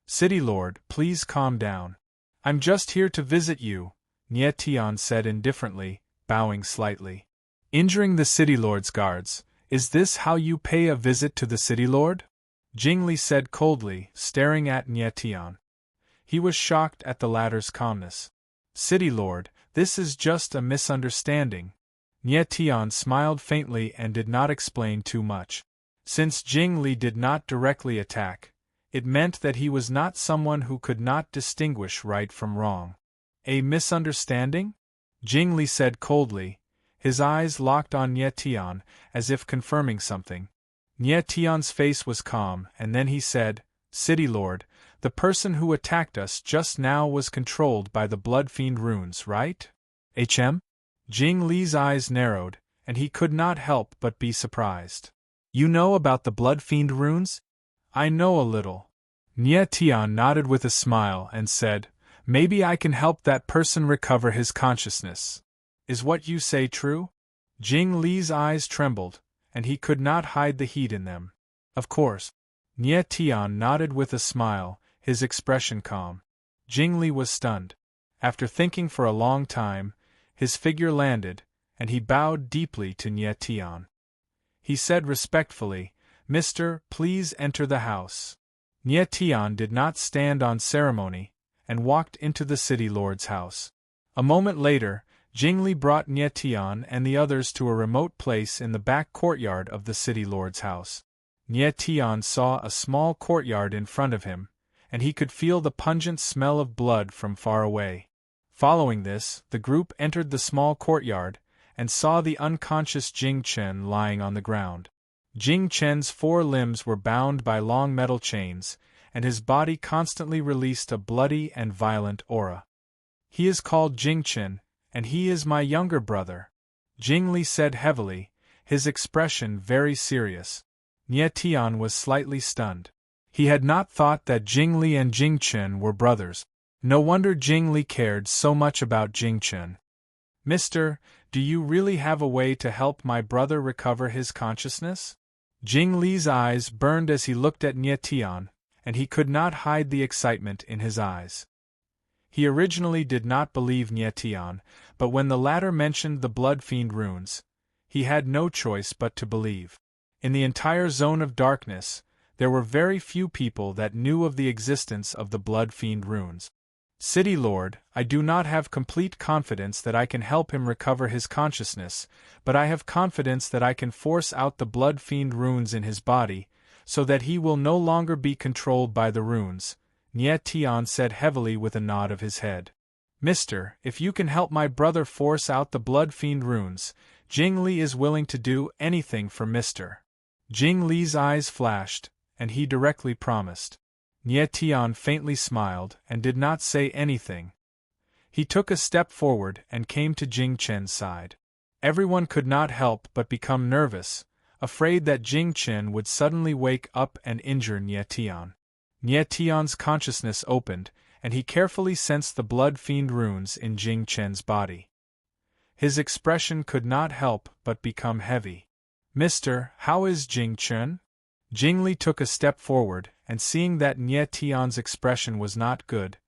"City lord, please calm down. I'm just here to visit you," Nie Tian said indifferently, bowing slightly. "Injuring the city lord's guards, is this how you pay a visit to the city lord?" Jing Li said coldly, staring at Nie Tian. He was shocked at the latter's calmness. "City lord, this is just a misunderstanding." Nie Tian smiled faintly and did not explain too much. Since Jing Li did not directly attack, it meant that he was not someone who could not distinguish right from wrong. "A misunderstanding?" Jing Li said coldly, his eyes locked on Nie Tian, as if confirming something. Nie Tian's face was calm, and then he said, "City lord, the person who attacked us just now was controlled by the blood-fiend runes, right? HM?" Jing Li's eyes narrowed, and he could not help but be surprised. "You know about the blood-fiend runes?" "I know a little." Nie Tian nodded with a smile and said, "Maybe I can help that person recover his consciousness. Is what you say true?" Jing Li's eyes trembled, and he could not hide the heat in them. Of course. Nie Tian nodded with a smile, his expression calm. Jingli was stunned. After thinking for a long time, his figure landed, and he bowed deeply to Nie Tian. He said respectfully, "Mister, please enter the house." Nie Tian did not stand on ceremony, and walked into the city lord's house. A moment later, Jingli brought Nie Tian and the others to a remote place in the back courtyard of the city lord's house. Nie Tian saw a small courtyard in front of him, and he could feel the pungent smell of blood from far away. Following this, the group entered the small courtyard, and saw the unconscious Jing Chen lying on the ground. Jing Chen's 4 limbs were bound by long metal chains, and his body constantly released a bloody and violent aura. "He is called Jing Chen, and he is my younger brother," Jingli said heavily, his expression very serious. Nie Tian was slightly stunned. He had not thought that Jingli and Jing Chen were brothers. No wonder Jingli cared so much about Jing Chen. "Mister, do you really have a way to help my brother recover his consciousness?" Jingli's eyes burned as he looked at Nie Tian, and he could not hide the excitement in his eyes. He originally did not believe Nie Tian, but when the latter mentioned the Blood Fiend runes, he had no choice but to believe. In the entire zone of darkness, there were very few people that knew of the existence of the Blood Fiend runes. "City Lord, I do not have complete confidence that I can help him recover his consciousness, but I have confidence that I can force out the Blood Fiend runes in his body, so that he will no longer be controlled by the runes," Nie Tian said heavily with a nod of his head. "Mister, if you can help my brother force out the Blood Fiend runes, Jingli is willing to do anything for Mister." Jingli's eyes flashed, and he directly promised. Nie Tian faintly smiled and did not say anything. He took a step forward and came to Jing Chen's side. Everyone could not help but become nervous, afraid that Jing Chen would suddenly wake up and injure Nie Tian. Nie Tian's consciousness opened, and he carefully sensed the Blood Fiend runes in Jing Chen's body. His expression could not help but become heavy. "Mister, how is Jing Chen?" Jingli took a step forward, and seeing that Nie Tian's expression was not good,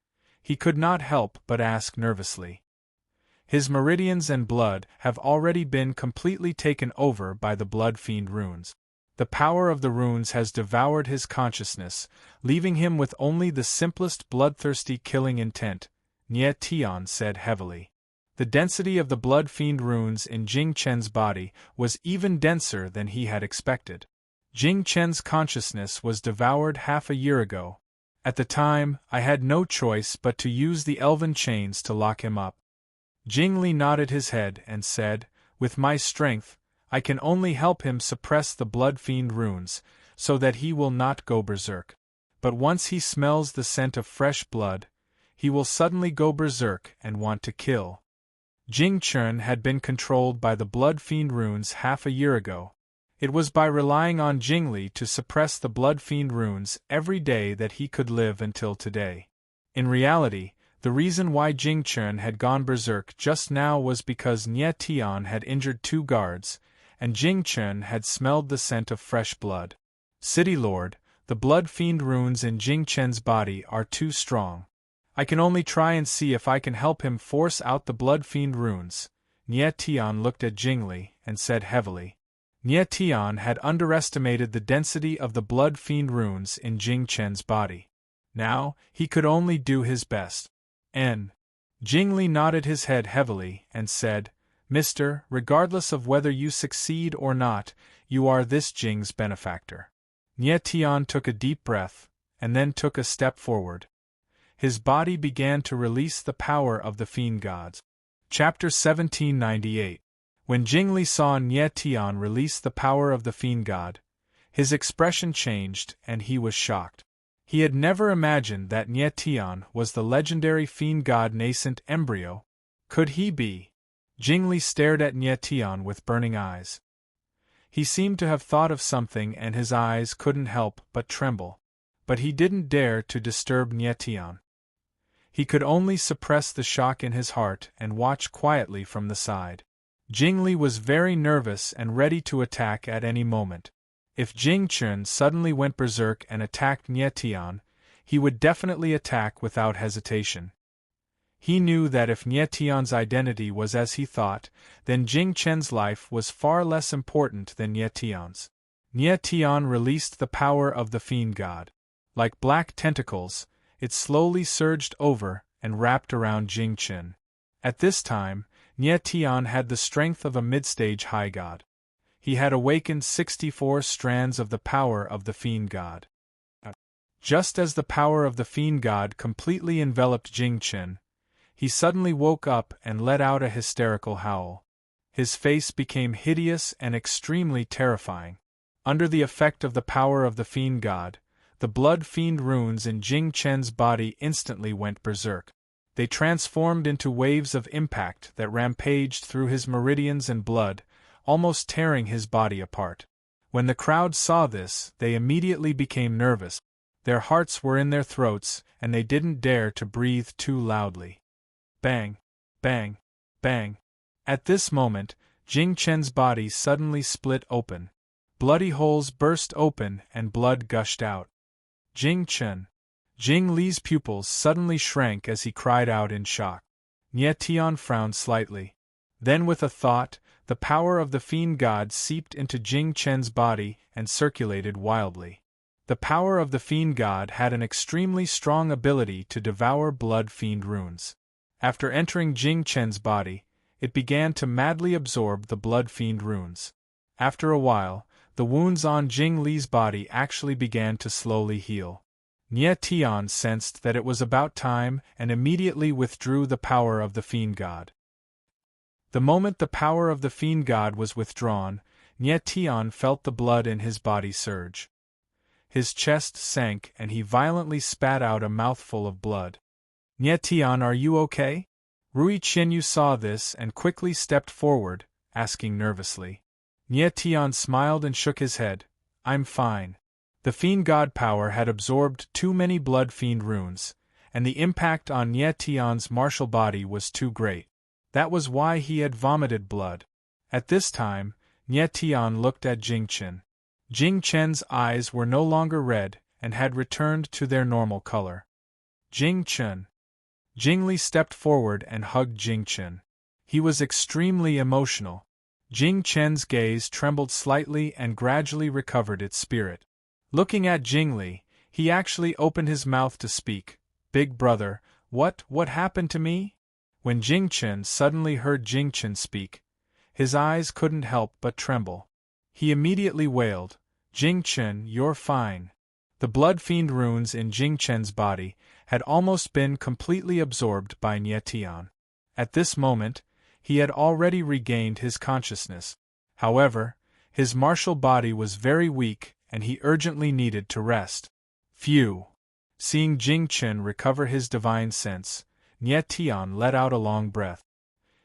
he could not help but ask nervously. "His meridians and blood have already been completely taken over by the Blood Fiend runes. The power of the runes has devoured his consciousness, leaving him with only the simplest bloodthirsty killing intent," Nie Tian said heavily. The density of the Blood Fiend runes in Jing Chen's body was even denser than he had expected. Jing Chen's consciousness was devoured half a year ago. At the time, I had no choice but to use the elven chains to lock him up. Jingli nodded his head and said, "With my strength, I can only help him suppress the Blood Fiend runes, so that he will not go berserk. But once he smells the scent of fresh blood, he will suddenly go berserk and want to kill." Jing Chen had been controlled by the Blood Fiend runes half a year ago. It was by relying on Jingli to suppress the Blood Fiend runes every day that he could live until today. In reality, the reason why Jing Chen had gone berserk just now was because Nie Tian had injured 2 guards, and Jing Chen had smelled the scent of fresh blood. "City Lord, the Blood Fiend runes in Jing Chen's body are too strong. I can only try and see if I can help him force out the Blood Fiend runes." Nie Tian looked at Jingli and said heavily. Nie Tian had underestimated the density of the Blood Fiend runes in Jing Chen's body. Now, he could only do his best. Jingli nodded his head heavily and said, "Mister, regardless of whether you succeed or not, you are this Jing's benefactor." Nie Tian took a deep breath, and then took a step forward. His body began to release the power of the Fiend Gods. Chapter 1798. When Jingli saw Nie Tian release the power of the Fiend God, his expression changed and he was shocked. He had never imagined that Nie Tian was the legendary Fiend God nascent embryo. Could he be? Jingli stared at Nie Tian with burning eyes. He seemed to have thought of something and his eyes couldn't help but tremble. But he didn't dare to disturb Nie Tian. He could only suppress the shock in his heart and watch quietly from the side. Jingli was very nervous and ready to attack at any moment. If Jing Chen suddenly went berserk and attacked Nie Tian, he would definitely attack without hesitation. He knew that if Nie Tian's identity was as he thought, then Jing Chen's life was far less important than Nie Tian's. Nie Tian released the power of the fiend god. Like black tentacles, it slowly surged over and wrapped around Jing Chen. At this time, Nie Tian had the strength of a mid-stage high god. He had awakened 64 strands of the power of the fiend god. Just as the power of the fiend god completely enveloped Jing Chen, he suddenly woke up and let out a hysterical howl. His face became hideous and extremely terrifying. Under the effect of the power of the fiend god, the blood fiend runes in Jing Chen's body instantly went berserk. They transformed into waves of impact that rampaged through his meridians and blood, almost tearing his body apart. When the crowd saw this, they immediately became nervous. Their hearts were in their throats, and they didn't dare to breathe too loudly. Bang! Bang! Bang! At this moment, Jing Chen's body suddenly split open. Bloody holes burst open and blood gushed out. Jing Chen. Jing Li's pupils suddenly shrank as he cried out in shock. Nie Tian frowned slightly. Then with a thought, the power of the fiend god seeped into Jing Chen's body and circulated wildly. The power of the fiend god had an extremely strong ability to devour blood fiend runes. After entering Jing Chen's body, it began to madly absorb the blood fiend runes. After a while, the wounds on Jing Li's body actually began to slowly heal. Nie Tian sensed that it was about time and immediately withdrew the power of the fiend god. The moment the power of the fiend god was withdrawn, Nie Tian felt the blood in his body surge. His chest sank and he violently spat out a mouthful of blood. Nie Tian, are you okay? Rui Qinyu saw this and quickly stepped forward, asking nervously. Nie Tian smiled and shook his head. I'm fine. The fiend god power had absorbed too many blood fiend runes, and the impact on Nie Tian's martial body was too great. That was why he had vomited blood. At this time, Nie Tian looked at Jing Chen. Jing Chen's eyes were no longer red and had returned to their normal color. Jing Chen. Jing Li stepped forward and hugged Jing Chen. He was extremely emotional. Jing Chen's gaze trembled slightly and gradually recovered its spirit. Looking at Jing Li, he actually opened his mouth to speak. Big brother, what happened to me? When Jing Chen suddenly heard Jing Chen speak, his eyes couldn't help but tremble. He immediately wailed, Jing Chen, you're fine. The blood fiend runes in Jing Chen's body had almost been completely absorbed by Nie Tian. At this moment, he had already regained his consciousness. However, his martial body was very weak and he urgently needed to rest. Phew! Seeing Jing Chen recover his divine sense, Nie Tian let out a long breath.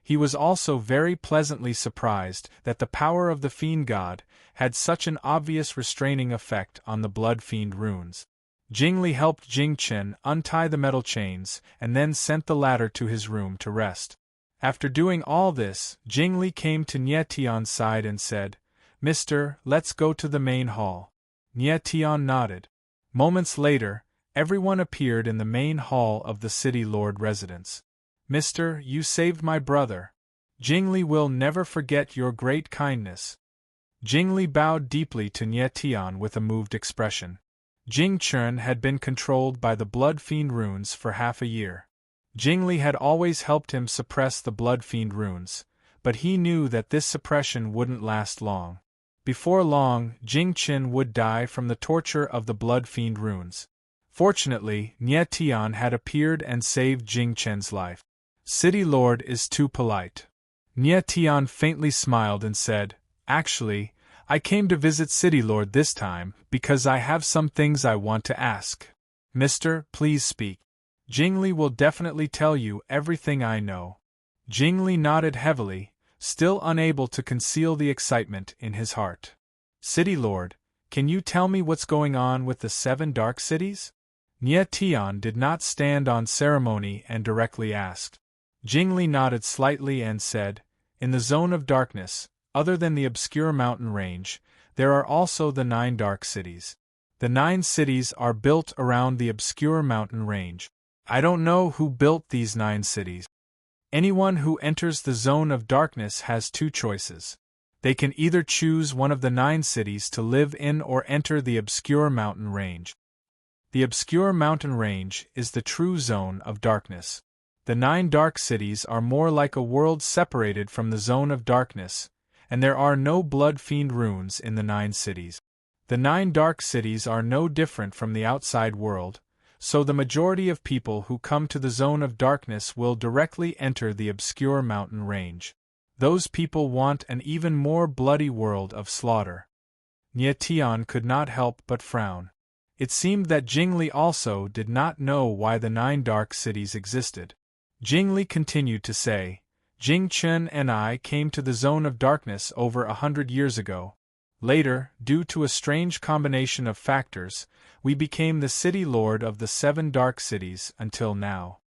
He was also very pleasantly surprised that the power of the fiend god had such an obvious restraining effect on the blood fiend runes. Jing Li helped Jing Chen untie the metal chains and then sent the latter to his room to rest. After doing all this, Jing Li came to Nie Tian's side and said, Mister, let's go to the main hall. Nie Tian nodded. Moments later, everyone appeared in the main hall of the city lord residence. Mister, you saved my brother. Jing Li will never forget your great kindness. Jing Li bowed deeply to Nie Tian with a moved expression. Jing Chen had been controlled by the blood fiend runes for half a year. Jing Li had always helped him suppress the blood fiend runes, but he knew that this suppression wouldn't last long. Before long, Jing Chen would die from the torture of the blood fiend runes. Fortunately, Nie Tian had appeared and saved Jing Chen's life. City Lord is too polite. Nie Tian faintly smiled and said, Actually, I came to visit City Lord this time because I have some things I want to ask. Mister, please speak. Jing Li will definitely tell you everything I know. Jing Li nodded heavily, still unable to conceal the excitement in his heart. City Lord, can you tell me what's going on with the 7 dark cities? Nie Tian did not stand on ceremony and directly asked. Jing Li nodded slightly and said, In the zone of darkness, other than the obscure mountain range, there are also the 9 dark cities. The 9 cities are built around the obscure mountain range. I don't know who built these 9 cities. Anyone who enters the zone of darkness has 2 choices. They can either choose one of the 9 cities to live in or enter the obscure mountain range. The obscure mountain range is the true zone of darkness. The 9 dark cities are more like a world separated from the zone of darkness, and there are no blood fiend runes in the 9 cities. The 9 dark cities are no different from the outside world, so the majority of people who come to the zone of darkness will directly enter the obscure mountain range. Those people want an even more bloody world of slaughter. Nie Tian could not help but frown. It seemed that Jingli also did not know why the 9 dark cities existed. Jingli continued to say, Jing Chen and I came to the zone of darkness over 100 years ago. Later, due to a strange combination of factors, we became the city lord of the 7 dark cities until now.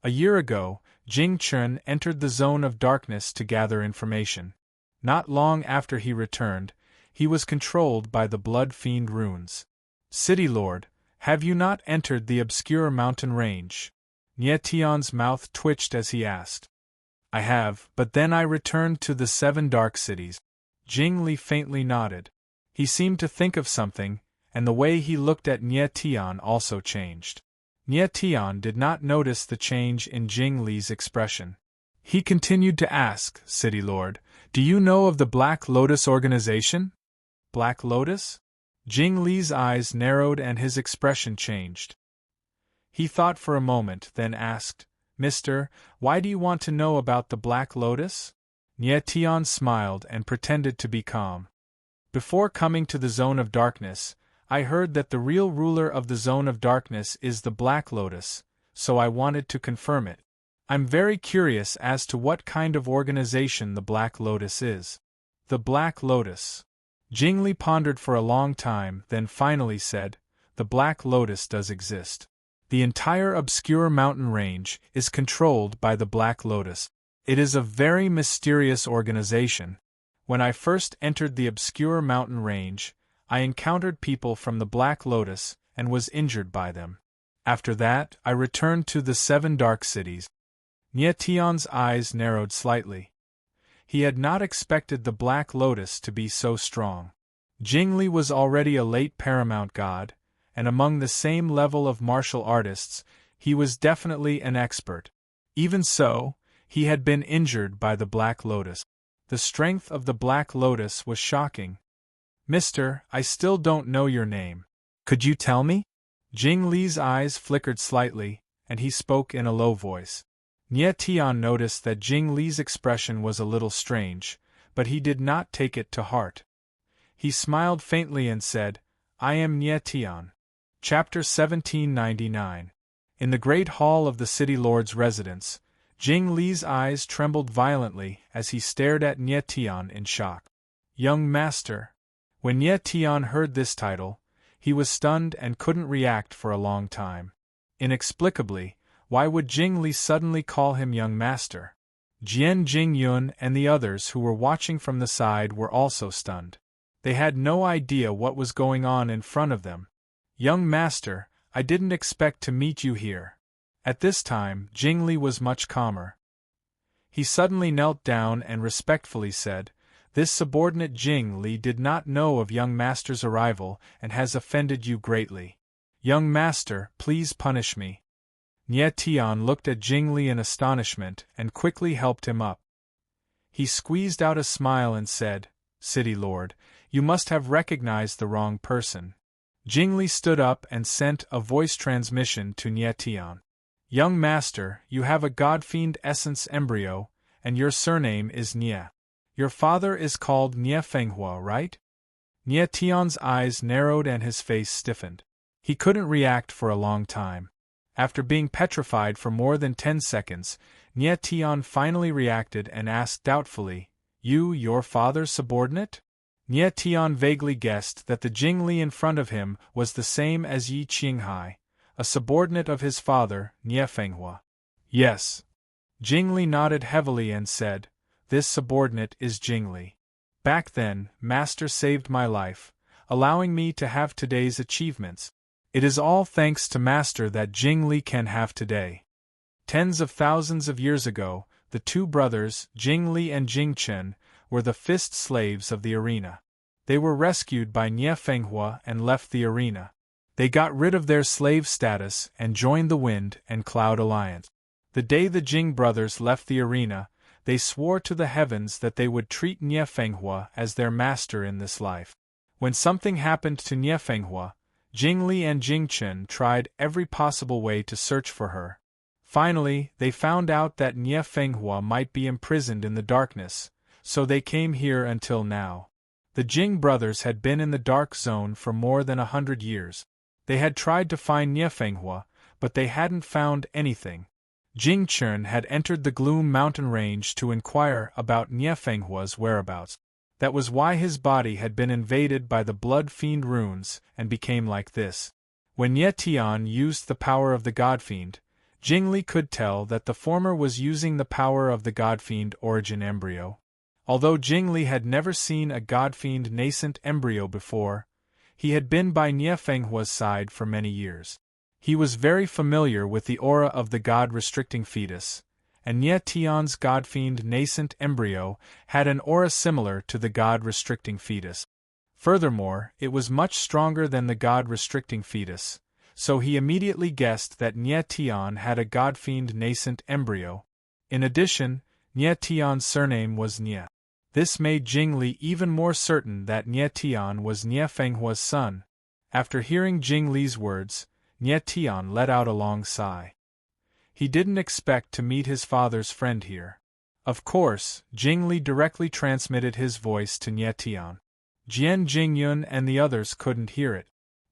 A year ago, Jing Chen entered the zone of darkness to gather information. Not long after he returned, he was controlled by the blood fiend runes. City Lord, have you not entered the obscure mountain range? Nie Tian's mouth twitched as he asked. I have, but then I returned to the 7 dark cities. Jing Li faintly nodded. He seemed to think of something, and the way he looked at Nie Tian also changed. Nie Tian did not notice the change in Jing Li's expression. He continued to ask, City Lord, do you know of the Black Lotus organization? Black Lotus? Jing Li's eyes narrowed and his expression changed. He thought for a moment, then asked, Mister, why do you want to know about the Black Lotus? Nie Tian smiled and pretended to be calm. Before coming to the zone of darkness, I heard that the real ruler of the zone of darkness is the Black Lotus, so I wanted to confirm it. I'm very curious as to what kind of organization the Black Lotus is. The Black Lotus. Jing Li pondered for a long time, then finally said, the Black Lotus does exist. The entire obscure mountain range is controlled by the Black Lotus. It is a very mysterious organization. When I first entered the obscure mountain range, I encountered people from the Black Lotus and was injured by them. After that, I returned to the 7 dark cities. Nie Tian's eyes narrowed slightly. He had not expected the Black Lotus to be so strong. Jing Li was already a late paramount god, and among the same level of martial artists, he was definitely an expert. Even so, he had been injured by the Black Lotus. The strength of the Black Lotus was shocking. Mister, I still don't know your name. Could you tell me? Jing Li's eyes flickered slightly, and he spoke in a low voice. Nie Tian noticed that Jing Li's expression was a little strange, but he did not take it to heart. He smiled faintly and said, I am Nie Tian. Chapter 1799. In the great hall of the city lord's residence, Jing Li's eyes trembled violently as he stared at Nie Tian in shock. Young Master. When Nie Tian heard this title, he was stunned and couldn't react for a long time. Inexplicably, why would Jing Li suddenly call him Young Master? Jian Jingyun and the others who were watching from the side were also stunned. They had no idea what was going on in front of them. Young Master, I didn't expect to meet you here. At this time, Jing Li was much calmer. He suddenly knelt down and respectfully said, This subordinate Jing Li did not know of Young Master's arrival and has offended you greatly. Young Master, please punish me. Nie Tian looked at Jing Li in astonishment and quickly helped him up. He squeezed out a smile and said, City Lord, you must have recognized the wrong person. Jing Li stood up and sent a voice transmission to Nie Tian. Young Master, you have a godfiend essence embryo, and your surname is Nie. Your father is called Nie Fenghua, right? Nie Tian's eyes narrowed and his face stiffened. He couldn't react for a long time. After being petrified for more than 10 seconds, Nie Tian finally reacted and asked doubtfully, your father's subordinate? Nie Tian vaguely guessed that the Jing Li in front of him was the same as Yi Qinghai, a subordinate of his father, Nie Fenghua. Yes. Jing Li nodded heavily and said, this subordinate is Jingli. Back then, Master saved my life, allowing me to have today's achievements. It is all thanks to Master that Jingli can have today. Tens of thousands of years ago, the two brothers, Jingli and Jingchen, were the fist slaves of the arena. They were rescued by Nie Fenghua and left the arena. They got rid of their slave status and joined the Wind and Cloud Alliance. The day the Jing brothers left the arena, they swore to the heavens that they would treat Nie Fenghua as their master in this life. When something happened to Nie Fenghua, Jingli and Jingchen tried every possible way to search for her. Finally, they found out that Nie Fenghua might be imprisoned in the darkness, so they came here until now. The Jing brothers had been in the dark zone for more than 100 years. They had tried to find Nie Fenghua, but they hadn't found anything. Jingchen had entered the Gloom mountain range to inquire about Nie Fenghua's whereabouts. That was why his body had been invaded by the blood fiend runes and became like this. When Nie Tian used the power of the god fiend, Jingli could tell that the former was using the power of the god fiend origin embryo. Although Jingli had never seen a god fiend nascent embryo before, he had been by Nie Fenghua's side for many years. He was very familiar with the aura of the god-restricting fetus, and Nie Tian's god-fiend nascent embryo had an aura similar to the god-restricting fetus. Furthermore, it was much stronger than the god-restricting fetus, so he immediately guessed that Nie Tian had a god-fiend nascent embryo. In addition, Nie Tian's surname was Nie. This made Jingli even more certain that Nie Tian was Nie Fenghua's son. After hearing Jingli's words, Nie Tian let out a long sigh. He didn't expect to meet his father's friend here. Of course, Jingli directly transmitted his voice to Nie Tian. Jian Jingyun and the others couldn't hear it.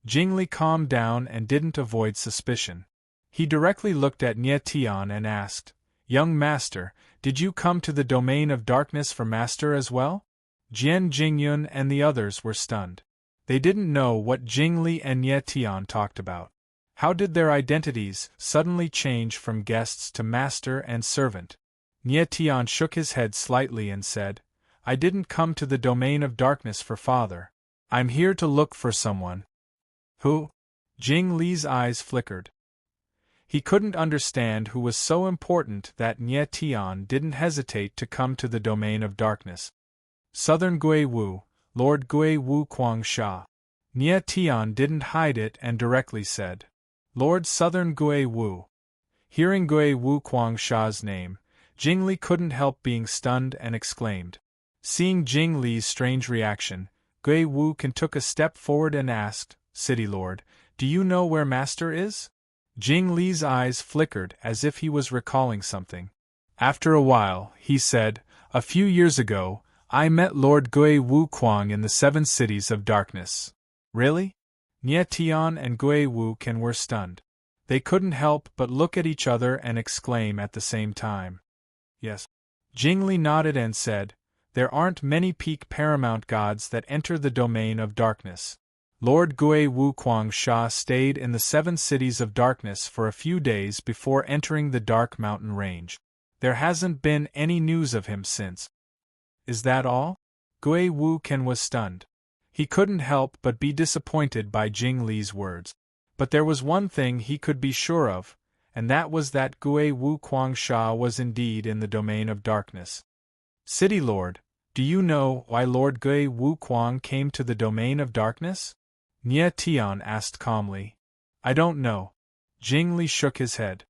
Jingli calmed down and didn't avoid suspicion. He directly looked at Nie Tian and asked, "Young master, did you come to the domain of darkness for master as well?" Jian Jingyun and the others were stunned. They didn't know what Jingli and Nie Tian talked about. How did their identities suddenly change from guests to master and servant? Nie Tian shook his head slightly and said, "I didn't come to the domain of darkness for father. I'm here to look for someone." Who? Jing Li's eyes flickered. He couldn't understand who was so important that Nie Tian didn't hesitate to come to the domain of darkness. Southern Gui Wu, Lord Gui Wu Kwangsha. Nie Tian didn't hide it and directly said, "Lord Southern Gui Wu." Hearing Gui Wu Kwangsha's name, Jingli couldn't help being stunned and exclaimed. Seeing Jingli's strange reaction, Gui Wu Kan took a step forward and asked, "City Lord, do you know where Master is?" Jingli's eyes flickered as if he was recalling something. After a while, he said, "A few years ago, I met Lord Gui Wu Kwang in the 7 cities of darkness." Really? Nie Tian and Gui Wu Kan were stunned. They couldn't help but look at each other and exclaim at the same time. Yes. Jingli nodded and said, "There aren't many peak paramount gods that enter the domain of darkness. Lord Gui Wu Kwangsha stayed in the 7 cities of darkness for a few days before entering the dark mountain range. There hasn't been any news of him since." "Is that all?" Gui Wu Kan was stunned. He couldn't help but be disappointed by Jing Li's words. But there was one thing he could be sure of, and that was that Gui Wu Kwangsha was indeed in the domain of darkness. "City Lord, do you know why Lord Gui Wu Kwang came to the domain of darkness?" Nie Tian asked calmly. "I don't know." Jing Li shook his head.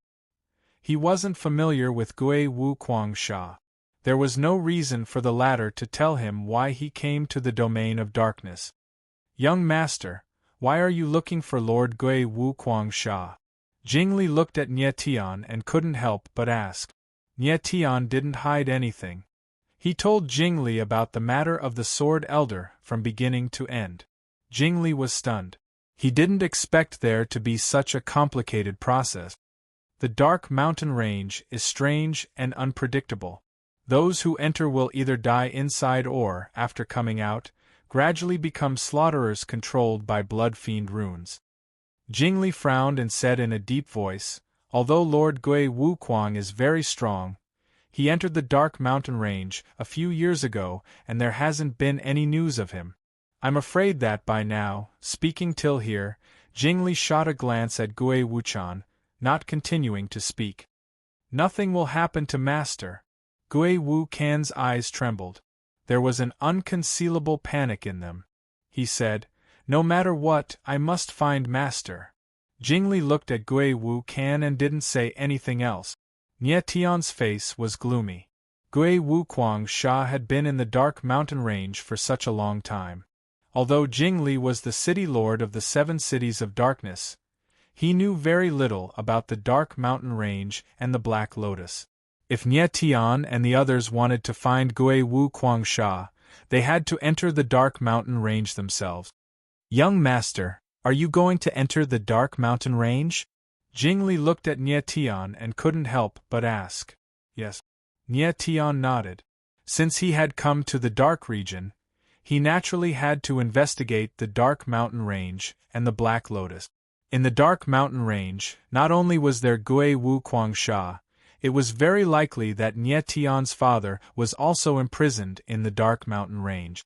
He wasn't familiar with Gui Wu Kwangsha. There was no reason for the latter to tell him why he came to the domain of darkness. "Young master, why are you looking for Lord Gui Wu Kwangsha?" Jingli looked at Nie Tian and couldn't help but ask. Nie Tian didn't hide anything. He told Jingli about the matter of the Sword Elder from beginning to end. Jingli was stunned. He didn't expect there to be such a complicated process. The dark mountain range is strange and unpredictable. Those who enter will either die inside or, after coming out, gradually become slaughterers controlled by blood fiend runes. Jingli frowned and said in a deep voice, "Although Lord Gui Wu Kwang is very strong, He entered the dark mountain range a few years ago, and there hasn't been any news of him. I'm afraid that by now, speaking till here, Jingli shot a glance at Gui Wuchan, not continuing to speak. Nothing will happen to Master. Gui Wu Can's eyes trembled. There was an unconcealable panic in them. He said, "No matter what, I must find Master." Jingli looked at Gui Wu Can and didn't say anything else. Nie Tian's face was gloomy. Gui Wu Sha had been in the dark mountain range for such a long time. Although Jingli was the city lord of the 7 cities of darkness, he knew very little about the dark mountain range and the Black Lotus. If Nie Tian and the others wanted to find Gui Wu Sha, they had to enter the dark mountain range themselves. "Young master, are you going to enter the dark mountain range?" Jingli looked at Nie Tian and couldn't help but ask. "Yes." Nie Tian nodded. Since he had come to the dark region, he naturally had to investigate the dark mountain range and the Black Lotus. In the dark mountain range, not only was there Gui Wu Sha, it was very likely that Nie Tian's father was also imprisoned in the dark mountain range.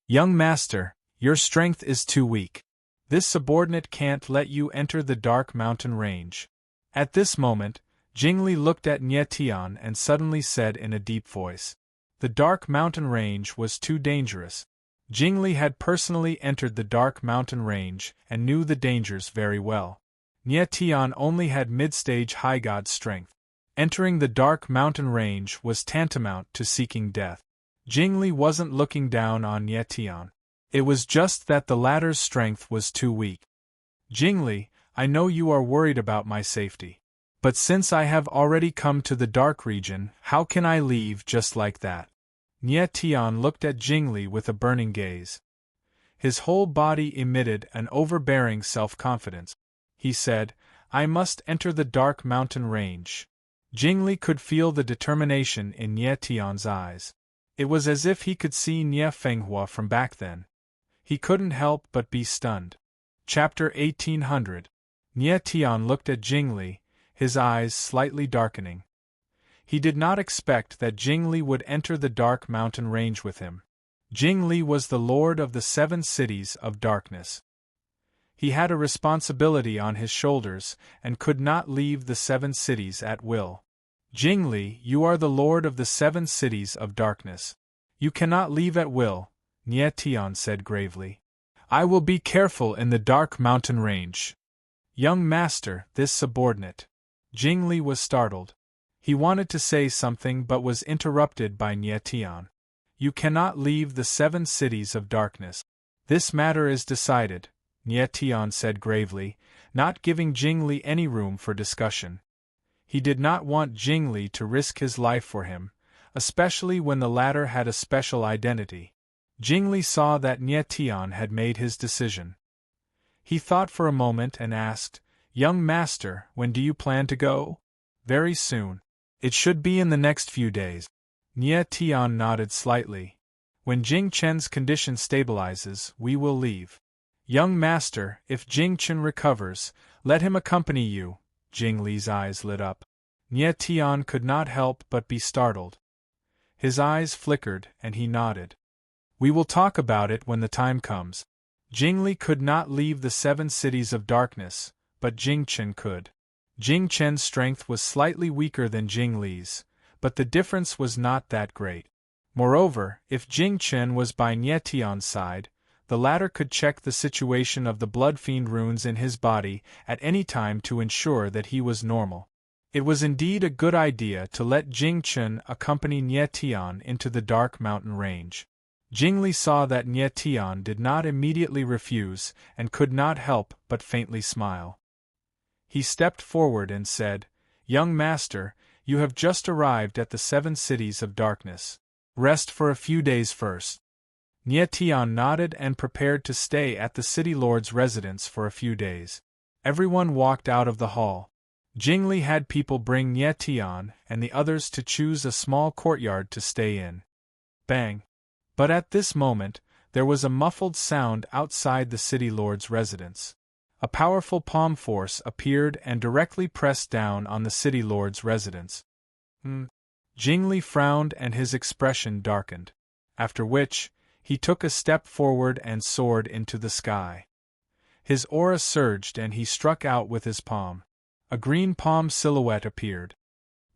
"Young master, your strength is too weak. This subordinate can't let you enter the dark mountain range." At this moment, Jingli looked at Nie Tian and suddenly said in a deep voice, "The dark mountain range was too dangerous." Jingli had personally entered the dark mountain range and knew the dangers very well. Nie Tian only had mid-stage high god strength. Entering the dark mountain range was tantamount to seeking death. Jingli wasn't looking down on Nie Tian. It was just that the latter's strength was too weak. "Jingli, I know you are worried about my safety. But since I have already come to the dark region, how can I leave just like that?" Nie Tian looked at Jingli with a burning gaze. His whole body emitted an overbearing self-confidence. He said, "I must enter the dark mountain range." Jingli could feel the determination in Nie Tian's eyes. It was as if he could see Nie Fenghua from back then. He couldn't help but be stunned. Chapter 1800. Nie Tian looked at Jingli, his eyes slightly darkening. He did not expect that Jingli would enter the dark mountain range with him. Jingli was the lord of the 7 cities of darkness. He had a responsibility on his shoulders and could not leave the 7 cities at will. "Jingli, you are the lord of the 7 cities of darkness. You cannot leave at will," Nie Tian said gravely. "I will be careful in the dark mountain range." "Young master, this subordinate." Jingli was startled. He wanted to say something but was interrupted by Nie Tian. "You cannot leave the 7 cities of darkness. This matter is decided," Nie Tian said gravely, not giving Jingli any room for discussion. He did not want Jingli to risk his life for him, especially when the latter had a special identity. Jingli saw that Nie Tian had made his decision. He thought for a moment and asked, "Young master, when do you plan to go?" "Very soon. It should be in the next few days." Nie Tian nodded slightly. "When Jing Chen's condition stabilizes, we will leave." "Young master, if Jing Chen recovers, let him accompany you." Jingli's eyes lit up. Nie Tian could not help but be startled. His eyes flickered and he nodded. "We will talk about it when the time comes." Jingli could not leave the 7 cities of darkness, but Jing Chen could. Jing Chen's strength was slightly weaker than Jingli's, but the difference was not that great. Moreover, if Jing Chen was by Nie Tian's side, the latter could check the situation of the blood fiend runes in his body at any time to ensure that he was normal. It was indeed a good idea to let Jing Chen accompany Nie Tian into the dark mountain range. Jingli saw that Nie Tian did not immediately refuse and could not help but faintly smile. He stepped forward and said, "Young master, you have just arrived at the 7 cities of darkness. Rest for a few days first." Nie Tian nodded and prepared to stay at the city lord's residence for a few days. Everyone walked out of the hall. Jingli had people bring Nie Tian and the others to choose a small courtyard to stay in. Bang! But at this moment, there was a muffled sound outside the city lord's residence. A powerful palm force appeared and directly pressed down on the city lord's residence. Jingli frowned and his expression darkened. After which, he took a step forward and soared into the sky. His aura surged and he struck out with his palm. A green palm silhouette appeared.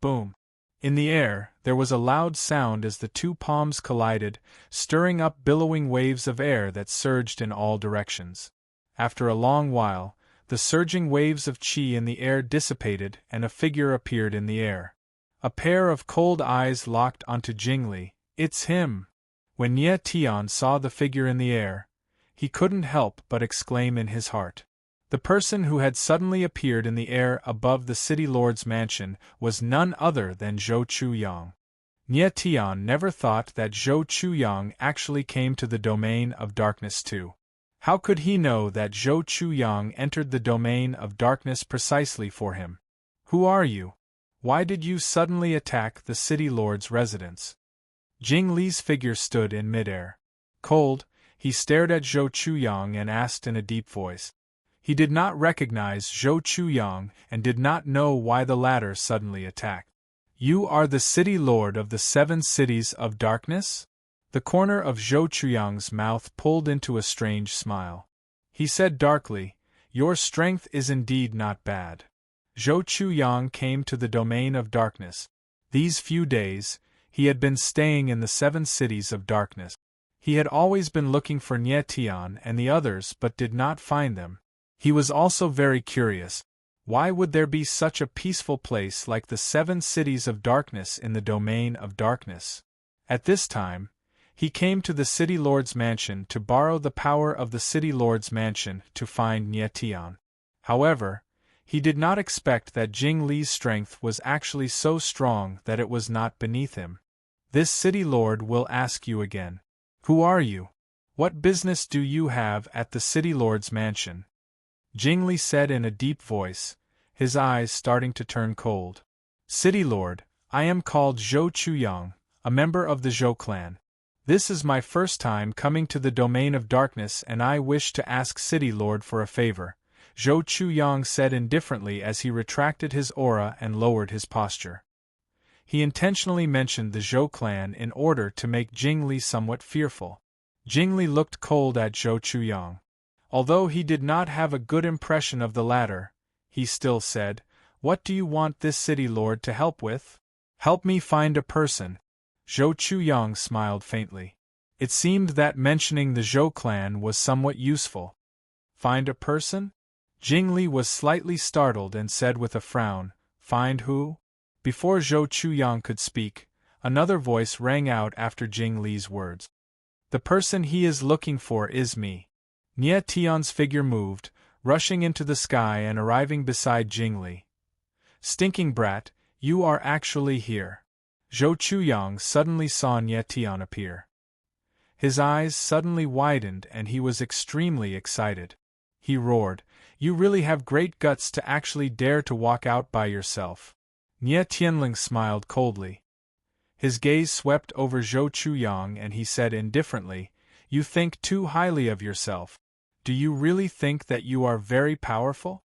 Boom! In the air, there was a loud sound as the two palms collided, stirring up billowing waves of air that surged in all directions. After a long while, the surging waves of qi in the air dissipated and a figure appeared in the air. A pair of cold eyes locked onto Jingli. It's him! When Nie Tian saw the figure in the air, he couldn't help but exclaim in his heart. The person who had suddenly appeared in the air above the city lord's mansion was none other than Zhou Chuyang. Nie Tian never thought that Zhou Chuyang actually came to the domain of darkness too. How could he know that Zhou Chuyang entered the domain of darkness precisely for him? Who are you? Why did you suddenly attack the city lord's residence? Jing Li's figure stood in midair. Cold, he stared at Zhou Chuyang and asked in a deep voice. He did not recognize Zhou Chuyang and did not know why the latter suddenly attacked. You are the city lord of the 7 cities of darkness? The corner of Zhou Chuyang's mouth pulled into a strange smile. He said darkly, Your strength is indeed not bad. Zhou Chuyang came to the domain of darkness. These few days, he had been staying in the 7 cities of darkness. He had always been looking for Nie Tian and the others but did not find them. He was also very curious. Why would there be such a peaceful place like the 7 cities of darkness in the domain of darkness? At this time, he came to the city lord's mansion to borrow the power of the city lord's mansion to find Nie Tian. However, he did not expect that Jing Li's strength was actually so strong that it was not beneath him. This city lord will ask you again. Who are you? What business do you have at the city lord's mansion? Jing Li said in a deep voice, his eyes starting to turn cold. City Lord, I am called Zhou Chuyang, a member of the Zhou clan. This is my first time coming to the domain of darkness and I wish to ask City Lord for a favor, Zhou Chuyang said indifferently as he retracted his aura and lowered his posture. He intentionally mentioned the Zhou clan in order to make Jing Li somewhat fearful. Jing Li looked cold at Zhou Chuyang. Although he did not have a good impression of the latter, he still said, What do you want this city lord to help with? Help me find a person. Zhou Chuyang smiled faintly. It seemed that mentioning the Zhou clan was somewhat useful. Find a person? Jing Li was slightly startled and said with a frown, Find who? Before Zhou Chuyang could speak, another voice rang out after Jing Li's words. The person he is looking for is me. Nie Tian's figure moved, rushing into the sky and arriving beside Jing Li. Stinking brat, you are actually here. Zhou Chuyang suddenly saw Nie Tian appear. His eyes suddenly widened and he was extremely excited. He roared, You really have great guts to actually dare to walk out by yourself. Nie Tianling smiled coldly. His gaze swept over Zhou Chuyang and he said indifferently, You think too highly of yourself. Do you really think that you are very powerful?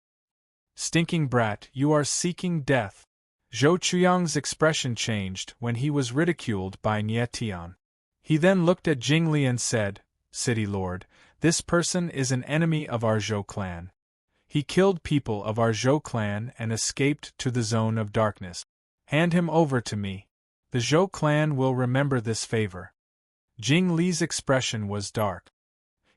Stinking brat, you are seeking death. Zhou Chuyang's expression changed when he was ridiculed by Nie Tian. He then looked at Jing Li and said, City Lord, this person is an enemy of our Zhou clan. He killed people of our Zhou clan and escaped to the zone of darkness. Hand him over to me. The Zhou clan will remember this favor. Jing Li's expression was dark.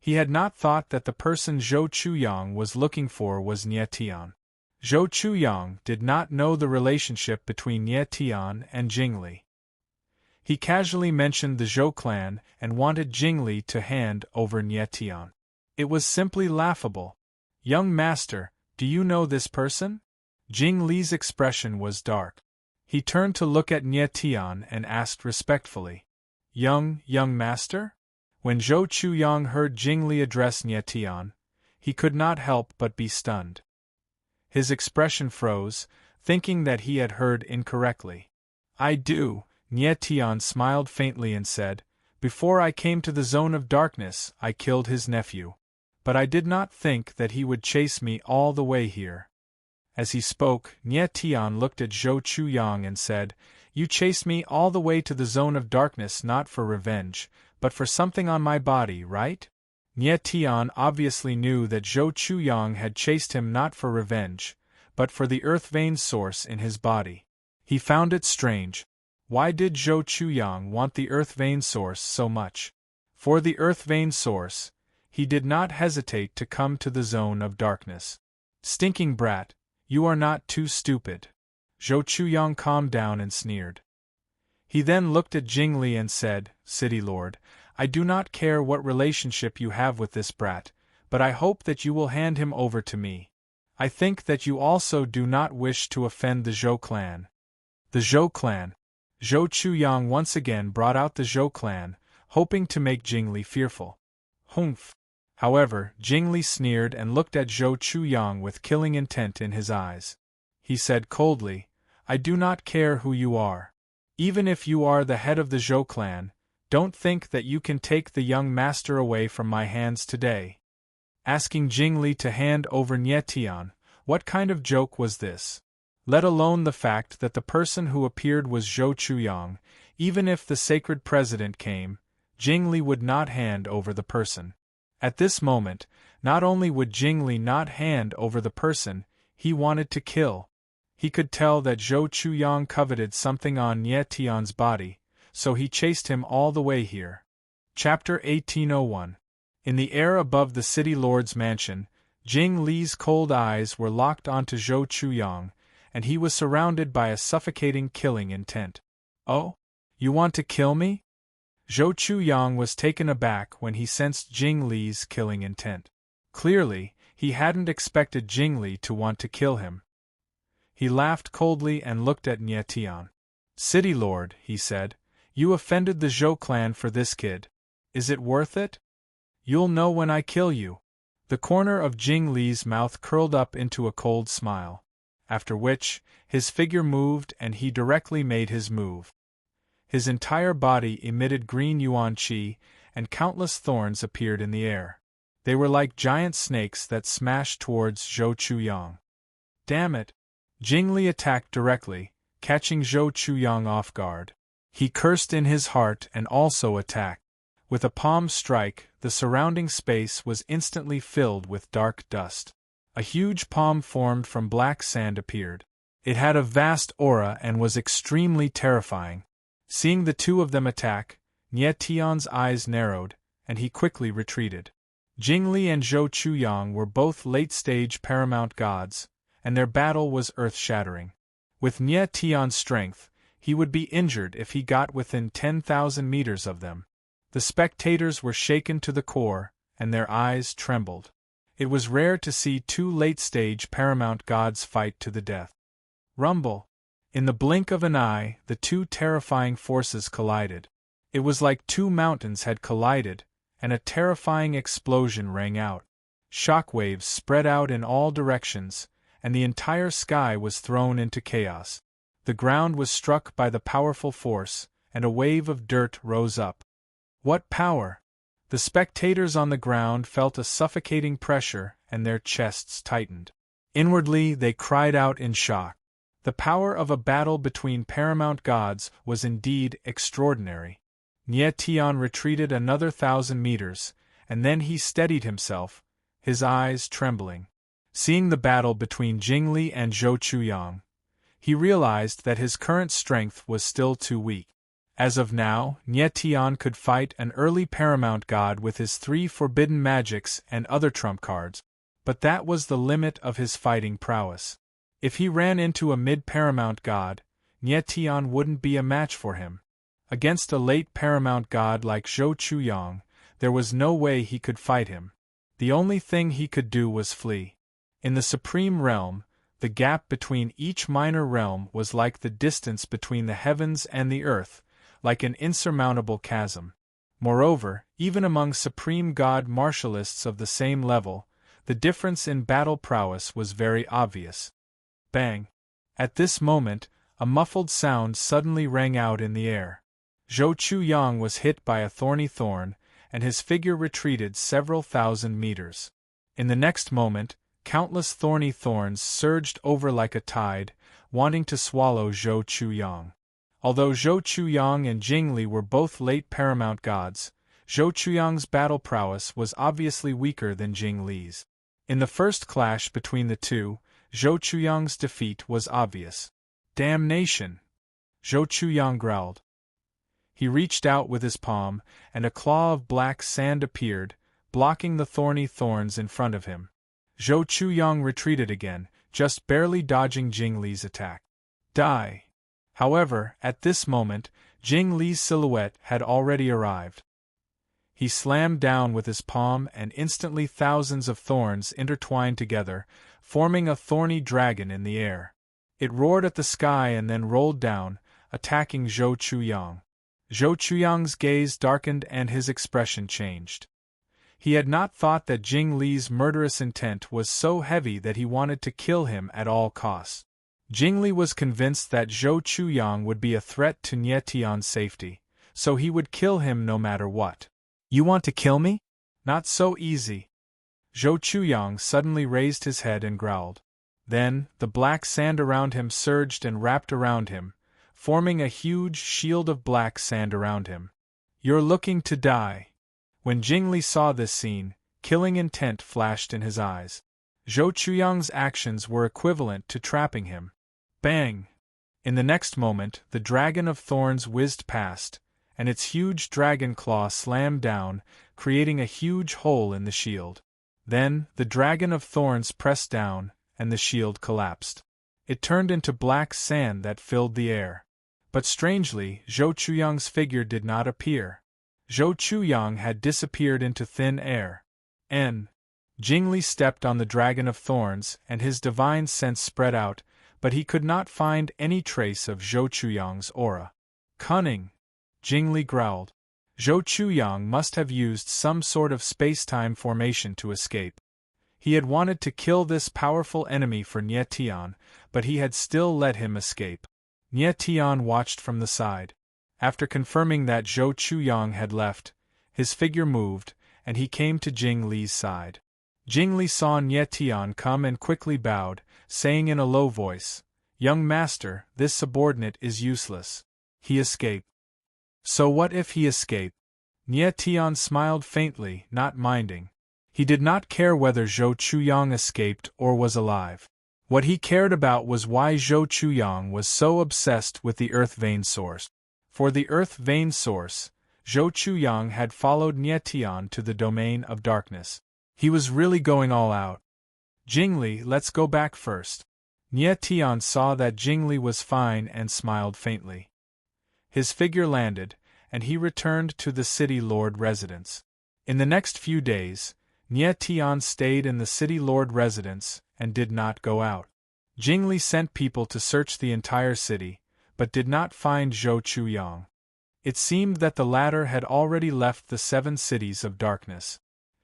He had not thought that the person Zhou Chuyang was looking for was Nie Tian. Zhou Chuyang did not know the relationship between Nie Tian and Jing Li. He casually mentioned the Zhou clan and wanted Jing Li to hand over Nie Tian. It was simply laughable. Young master, do you know this person? Jing Li's expression was dark. He turned to look at Nie Tian and asked respectfully, Young master? When Zhou Chuyang heard Jing Li address Nie Tian, he could not help but be stunned. His expression froze, thinking that he had heard incorrectly. I do, Nie Tian smiled faintly and said, Before I came to the zone of darkness, I killed his nephew. But I did not think that he would chase me all the way here. As he spoke, Nie Tian looked at Zhou Chuyang and said, You chased me all the way to the zone of darkness not for revenge, but for something on my body, right? Nie Tian obviously knew that Zhou Chuyang had chased him not for revenge, but for the earth vein source in his body. He found it strange. Why did Zhou Chuyang want the earth vein source so much? For the earth vein source, he did not hesitate to come to the zone of darkness. Stinking brat, you are not too stupid. Zhou Chuyang calmed down and sneered. He then looked at Jingli and said, City Lord, I do not care what relationship you have with this brat, but I hope that you will hand him over to me. I think that you also do not wish to offend the Zhou clan. The Zhou clan. Zhou Chuyang once again brought out the Zhou clan, hoping to make Jingli fearful. Humph. However, Jingli sneered and looked at Zhou Chuyang with killing intent in his eyes. He said coldly, I do not care who you are. Even if you are the head of the Zhou clan, don't think that you can take the young master away from my hands today. Asking Jingli to hand over Nie Tian, what kind of joke was this? Let alone the fact that the person who appeared was Zhou Chuyang, even if the sacred president came, Jingli would not hand over the person. At this moment, not only would Jingli not hand over the person, he wanted to kill. He could tell that Zhou Chuyang coveted something on Nie Tian's body, so he chased him all the way here. Chapter 1801. In the air above the city lord's mansion, Jing Li's cold eyes were locked onto Zhou Chuyang, and he was surrounded by a suffocating killing intent. Oh? You want to kill me? Zhou Chuyang was taken aback when he sensed Jing Li's killing intent. Clearly, he hadn't expected Jing Li to want to kill him. He laughed coldly and looked at Nie Tian. City Lord, he said, you offended the Zhou clan for this kid. Is it worth it? You'll know when I kill you. The corner of Jing Li's mouth curled up into a cold smile. After which, his figure moved and he directly made his move. His entire body emitted green yuan qi, and countless thorns appeared in the air. They were like giant snakes that smashed towards Zhou Chuyang. Damn it! Jingli attacked directly, catching Zhou Chuyang off guard. He cursed in his heart and also attacked. With a palm strike, the surrounding space was instantly filled with dark dust. A huge palm formed from black sand appeared. It had a vast aura and was extremely terrifying. Seeing the two of them attack, Nie Tian's eyes narrowed, and he quickly retreated. Jingli and Zhou Chuyang were both late-stage paramount gods, and their battle was earth-shattering. With Nie Tian's strength, he would be injured if he got within 10,000 meters of them. The spectators were shaken to the core, and their eyes trembled. It was rare to see two late-stage paramount gods fight to the death. Rumble! In the blink of an eye, the two terrifying forces collided. It was like two mountains had collided, and a terrifying explosion rang out. Shockwaves spread out in all directions, and the entire sky was thrown into chaos. The ground was struck by the powerful force, and a wave of dirt rose up. What power! The spectators on the ground felt a suffocating pressure, and their chests tightened. Inwardly, they cried out in shock. The power of a battle between paramount gods was indeed extraordinary. Nie Tian retreated another 1,000 meters, and then he steadied himself, his eyes trembling. Seeing the battle between Jingli and Zhou Chuyang, he realized that his current strength was still too weak. As of now, Nie Tian could fight an early paramount god with his 3 forbidden magics and other trump cards, but that was the limit of his fighting prowess. If he ran into a mid-paramount god, Nie Tian wouldn't be a match for him. Against a late paramount god like Zhou Chuyang, there was no way he could fight him. The only thing he could do was flee. In the Supreme Realm, the gap between each minor realm was like the distance between the heavens and the earth, like an insurmountable chasm. Moreover, even among Supreme God martialists of the same level, the difference in battle prowess was very obvious. Bang! At this moment, a muffled sound suddenly rang out in the air. Zhou Chuyang was hit by a thorny thorn, and his figure retreated several 1,000 meters. In the next moment, countless thorny thorns surged over like a tide, wanting to swallow Zhou Chuyang. Although Zhou Chuyang and Jingli were both late paramount gods, Zhou Chuyang's battle prowess was obviously weaker than Jingli's. In the first clash between the two, Zhou Chuyang's defeat was obvious. Damnation! Zhou Chuyang growled. He reached out with his palm, and a claw of black sand appeared, blocking the thorny thorns in front of him. Zhou Chuyang retreated again, just barely dodging Jingli's attack. Die! However, at this moment, Jingli's silhouette had already arrived. He slammed down with his palm, and instantly thousands of thorns intertwined together, forming a thorny dragon in the air. It roared at the sky and then rolled down, attacking Zhou Chuyang. Zhou Chuyang's gaze darkened and his expression changed. He had not thought that Jingli's murderous intent was so heavy that he wanted to kill him at all costs. Jingli was convinced that Zhou Chuyang would be a threat to Nie Tian's safety, so he would kill him no matter what. You want to kill me? Not so easy. Zhou Chuyang suddenly raised his head and growled. Then, the black sand around him surged and wrapped around him, forming a huge shield of black sand around him. You're looking to die. When Jingli saw this scene, killing intent flashed in his eyes. Zhou Chuyang's actions were equivalent to trapping him. Bang! In the next moment, the dragon of thorns whizzed past, and its huge dragon claw slammed down, creating a huge hole in the shield. Then, the dragon of thorns pressed down, and the shield collapsed. It turned into black sand that filled the air. But strangely, Zhou Chuyang's figure did not appear. Zhou Chuyang had disappeared into thin air. Jingli stepped on the dragon of thorns, and his divine sense spread out, but he could not find any trace of Zhou Chuyang's aura. Cunning! Jingli growled. Zhou Chuyang must have used some sort of space-time formation to escape. He had wanted to kill this powerful enemy for Nie Tian, but he had still let him escape. Nie Tian watched from the side. After confirming that Zhou Chuyang had left, his figure moved, and he came to Jingli's side. Jingli saw Nie Tian come and quickly bowed, saying in a low voice, "Young master, this subordinate is useless. He escaped." So what if he escaped? Nie Tian smiled faintly, not minding. He did not care whether Zhou Chuyang escaped or was alive. What he cared about was why Zhou Chuyang was so obsessed with the earth vein source. For the earth vein source, Zhou Chuyang had followed Nie Tian to the domain of darkness. He was really going all out. Jingli, let's go back first. Nie Tian saw that Jingli was fine and smiled faintly. His figure landed, and he returned to the city lord residence. In the next few days, Nie Tian stayed in the city lord residence and did not go out. Jingli sent people to search the entire city, but did not find Zhou Chuyang. It seemed that the latter had already left the 7 cities of darkness.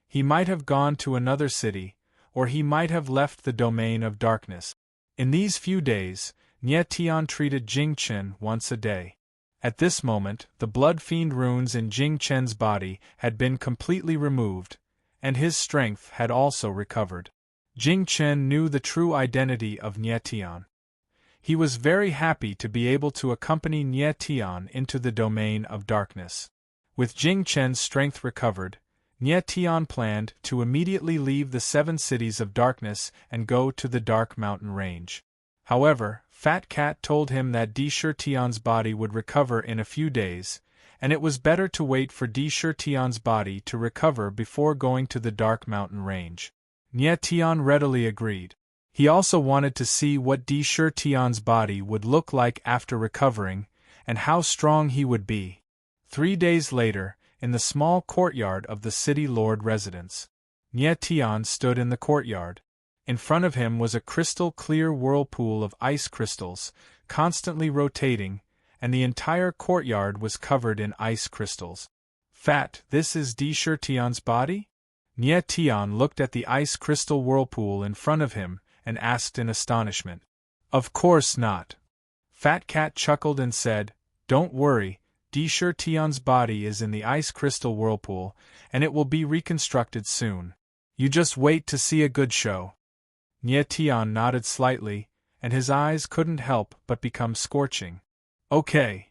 He might have gone to another city, or he might have left the domain of darkness. In these few days, Nie Tian treated Jing Chen once a day. At this moment, the blood fiend runes in Jing Chen's body had been completely removed, and his strength had also recovered. Jing Chen knew the true identity of Nie Tian. He was very happy to be able to accompany Nie Tian into the domain of darkness. With Jing Chen's strength recovered, Nie Tian planned to immediately leave the 7 cities of darkness and go to the Dark Mountain Range. However, Fat Cat told him that Di Shirtian's body would recover in a few days, and it was better to wait for Di Shirtian's body to recover before going to the Dark Mountain Range. Nie Tian readily agreed. He also wanted to see what Di Shirtian's body would look like after recovering, and how strong he would be. 3 days later, in the small courtyard of the city lord residence, Nie Tian stood in the courtyard. In front of him was a crystal-clear whirlpool of ice crystals, constantly rotating, and the entire courtyard was covered in ice crystals. Fat, this is Di Shirtian's body? Nie Tian looked at the ice crystal whirlpool in front of him and asked in astonishment. Of course not. Fat Cat chuckled and said, Don't worry, Di Shirtian's body is in the ice crystal whirlpool, and it will be reconstructed soon. You just wait to see a good show. Nie Tian nodded slightly, and his eyes couldn't help but become scorching. Okay.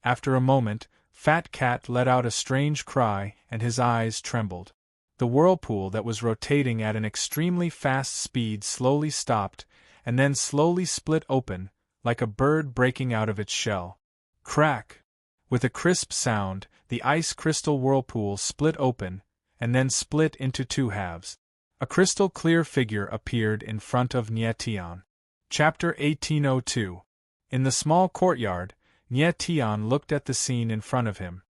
After a moment, Fat Cat let out a strange cry and his eyes trembled. The whirlpool that was rotating at an extremely fast speed slowly stopped, and then slowly split open, like a bird breaking out of its shell. Crack! With a crisp sound, the ice crystal whirlpool split open, and then split into two halves. A crystal-clear figure appeared in front of Nyetian. Chapter 1802. In the small courtyard, Nyetian looked at the scene in front of him.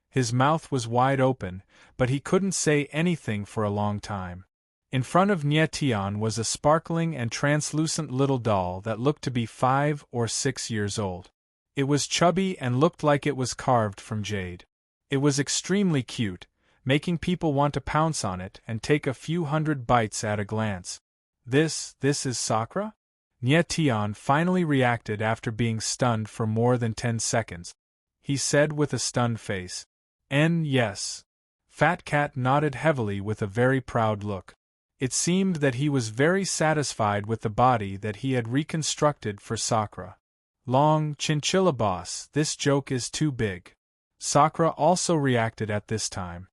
His mouth was wide open, but he couldn't say anything for a long time. In front of Nyetian was a sparkling and translucent little doll that looked to be 5 or 6 years old. It was chubby and looked like it was carved from jade. It was extremely cute, making people want to pounce on it and take a few hundred bites at a glance. This is Sakura? Nyetian finally reacted after being stunned for more than 10 seconds. He said with a stunned face. Yes. Fat Cat nodded heavily with a very proud look. It seemed that he was very satisfied with the body that he had reconstructed for Sakura. Long chinchilla boss, this joke is too big. Sakura also reacted at this time.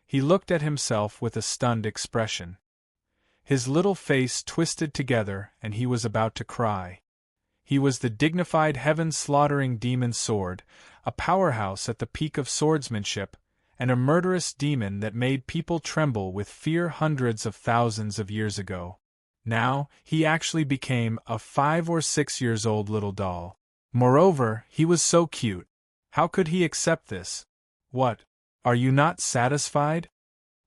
He looked at himself with a stunned expression. His little face twisted together and he was about to cry. He was the dignified heaven-slaughtering demon sword, a powerhouse at the peak of swordsmanship, and a murderous demon that made people tremble with fear hundreds of thousands of years ago. Now, he actually became a 5 or 6 years old little doll. Moreover, he was so cute. How could he accept this? What? Are you not satisfied?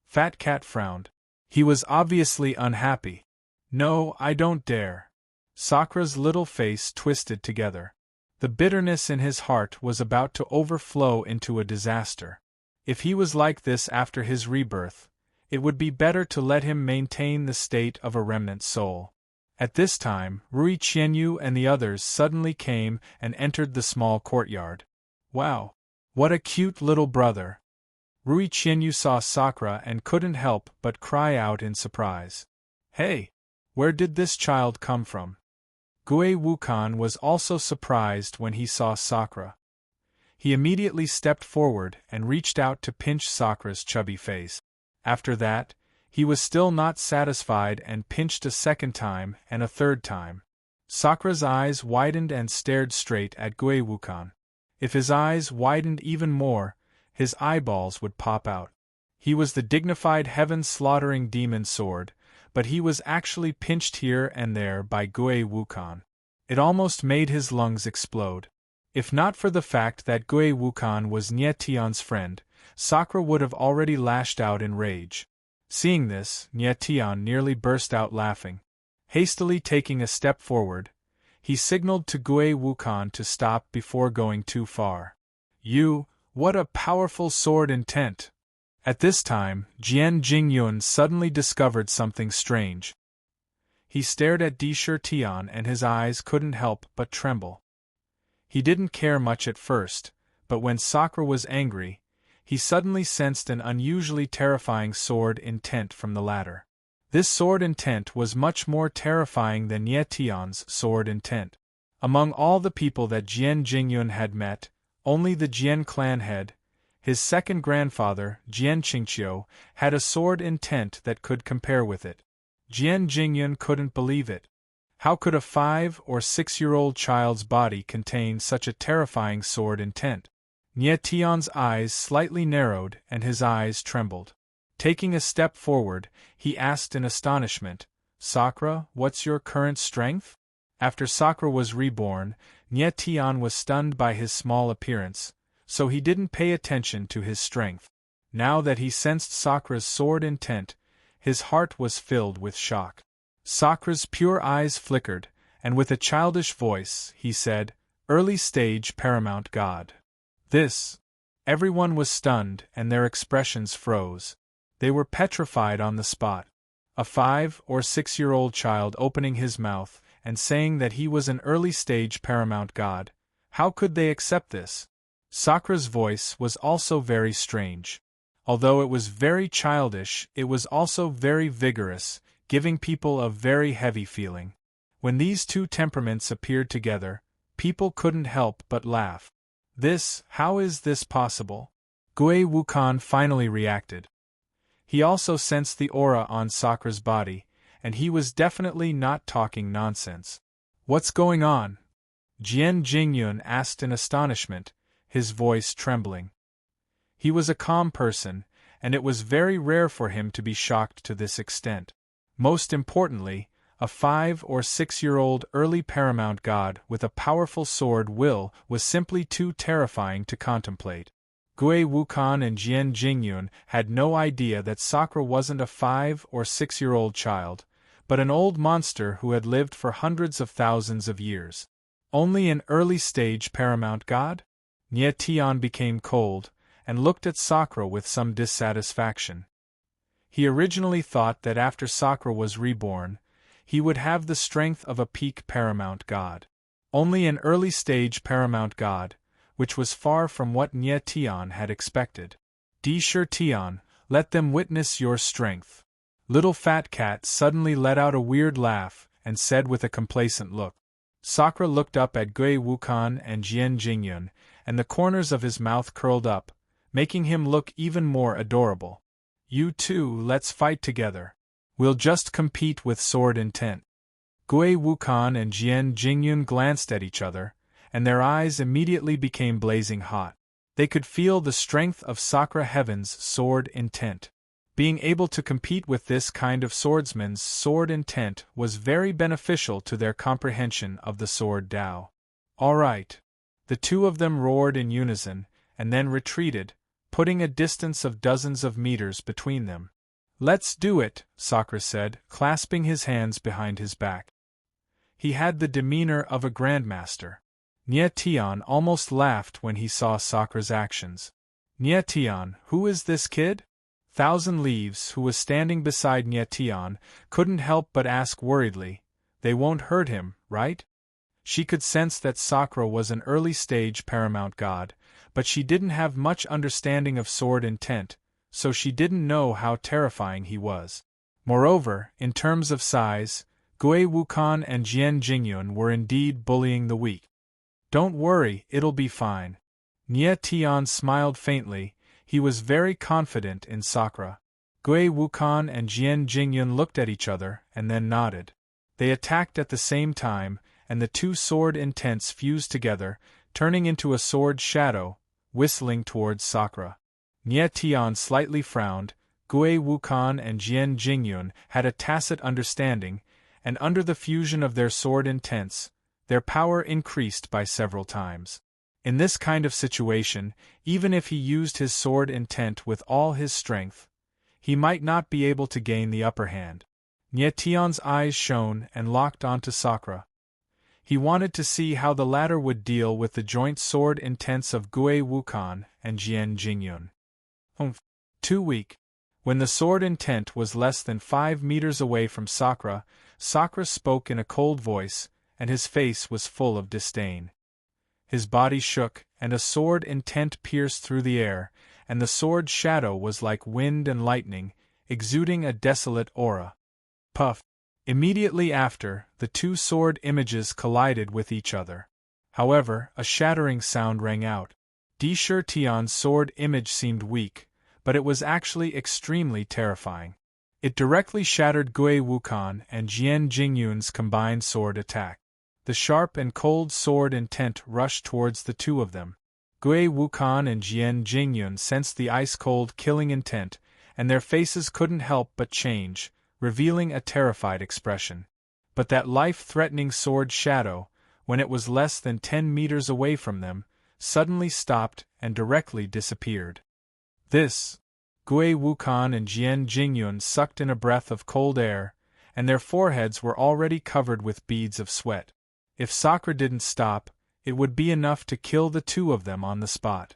Fat Cat frowned. He was obviously unhappy. No, I don't dare. Sakura's little face twisted together. The bitterness in his heart was about to overflow into a disaster. If he was like this after his rebirth, it would be better to let him maintain the state of a remnant soul. At this time, Rui Qianyu and the others suddenly came and entered the small courtyard. Wow! What a cute little brother! Rui Qianyu saw Sakura and couldn't help but cry out in surprise. Hey! Where did this child come from? Gue Wukan was also surprised when he saw Sakura. He immediately stepped forward and reached out to pinch Sakura's chubby face. After that, he was still not satisfied and pinched a second time and a third time. Sakura's eyes widened and stared straight at Gue Wukan. If his eyes widened even more, his eyeballs would pop out. He was the dignified heaven-slaughtering demon sword, but he was actually pinched here and there by Gue Wukan. It almost made his lungs explode. If not for the fact that Gue Wukan was Nyetian's friend, Sakura would have already lashed out in rage. Seeing this, Nyetian nearly burst out laughing. Hastily taking a step forward, he signaled to Gue Wukan to stop before going too far. What a powerful sword intent! At this time, Jian Jingyun suddenly discovered something strange. He stared at Di Shirtian and his eyes couldn't help but tremble. He didn't care much at first, but when Sakura was angry, he suddenly sensed an unusually terrifying sword intent from the latter. This sword intent was much more terrifying than Nyetian's sword intent. Among all the people that Jian Jingyun had met, only the Jian clan head, his second grandfather, Jian Qingqiu, had a sword intent that could compare with it. Jian Jingyun couldn't believe it. How could a 5 or 6-year-old child's body contain such a terrifying sword intent? Nyetian's eyes slightly narrowed and his eyes trembled. Taking a step forward, he asked in astonishment, Sakura, what's your current strength? After Sakura was reborn, Nyetian was stunned by his small appearance, so he didn't pay attention to his strength. Now that he sensed Sakura's sword intent, his heart was filled with shock. Sakura's pure eyes flickered, and with a childish voice, he said, Early stage paramount god. Everyone was stunned and their expressions froze. They were petrified on the spot. A 5 or 6-year-old child opening his mouth and saying that he was an early stage paramount god. How could they accept this? Sakura's voice was also very strange. Although it was very childish, it was also very vigorous, giving people a very heavy feeling. When these two temperaments appeared together, people couldn't help but laugh. How is this possible? Gui Wukan finally reacted. He also sensed the aura on Sakura's body, and he was definitely not talking nonsense. What's going on? Jian Jingyun asked in astonishment, his voice trembling. He was a calm person, and it was very rare for him to be shocked to this extent. Most importantly, a 5 or 6-year-old early paramount god with a powerful sword will was simply too terrifying to contemplate. Gui Wukan and Jian Jingyun had no idea that Sakura wasn't a 5 or 6-year-old child, but an old monster who had lived for hundreds of thousands of years. Only an early-stage paramount god? Nie Tian became cold, and looked at Sakura with some dissatisfaction. He originally thought that after Sakura was reborn, he would have the strength of a peak paramount god. Only an early-stage paramount god, which was far from what Nie Tian had expected. Di Shi Tian, let them witness your strength. Little Fat Cat suddenly let out a weird laugh, and said with a complacent look. Sakura looked up at Gui Wukan and Jian Jingyun, and the corners of his mouth curled up, making him look even more adorable. You two, let's fight together. We'll just compete with sword intent. Gui Wukan and Jian Jingyun glanced at each other, and their eyes immediately became blazing hot. They could feel the strength of Sakura Heaven's sword intent. Being able to compete with this kind of swordsman's sword intent was very beneficial to their comprehension of the sword Tao. All right. The two of them roared in unison, and then retreated, putting a distance of dozens of meters between them. Let's do it, Sakura said, clasping his hands behind his back. He had the demeanor of a grandmaster. Nie Tian almost laughed when he saw Sakura's actions. Nie Tian, who is this kid? Thousand Leaves, who was standing beside Nie Tian, couldn't help but ask worriedly, they won't hurt him, right? She could sense that Sakura was an early-stage paramount god, but she didn't have much understanding of sword intent, so she didn't know how terrifying he was. Moreover, in terms of size, Gui Wukan and Jian Jingyun were indeed bullying the weak. Don't worry, it'll be fine. Nie Tian smiled faintly. He was very confident in Sakura. Gui Wukan and Jian Jingyun looked at each other and then nodded. They attacked at the same time, and the two sword intents fused together, turning into a sword shadow, whistling towards Sakura. Nie Tian slightly frowned. Gui Wukan and Jian Jingyun had a tacit understanding, and under the fusion of their sword intents, their power increased by several times. In this kind of situation, even if he used his sword intent with all his strength, he might not be able to gain the upper hand. Nie Tian's eyes shone and locked onto Sakura. He wanted to see how the latter would deal with the joint sword intents of Gui Wukan and Jian Jingyun. Too weak. When the sword intent was less than 5 meters away from Sakura, Sakura spoke in a cold voice, and his face was full of disdain. His body shook, and a sword intent pierced through the air, and the sword shadow was like wind and lightning, exuding a desolate aura. Puff! Immediately after, the two sword images collided with each other. However, a shattering sound rang out. Di Shi Tian's sword image seemed weak, but it was actually extremely terrifying. It directly shattered Gui Wukan and Jian Jingyun's combined sword attack. The sharp and cold sword intent rushed towards the two of them. Gui Wukan and Jian Jingyun sensed the ice-cold killing intent, and their faces couldn't help but change, revealing a terrified expression. But that life-threatening sword shadow, when it was less than 10 meters away from them, suddenly stopped and directly disappeared. Gui Wukan and Jian Jingyun sucked in a breath of cold air, and their foreheads were already covered with beads of sweat. If Sakura didn't stop, it would be enough to kill the two of them on the spot.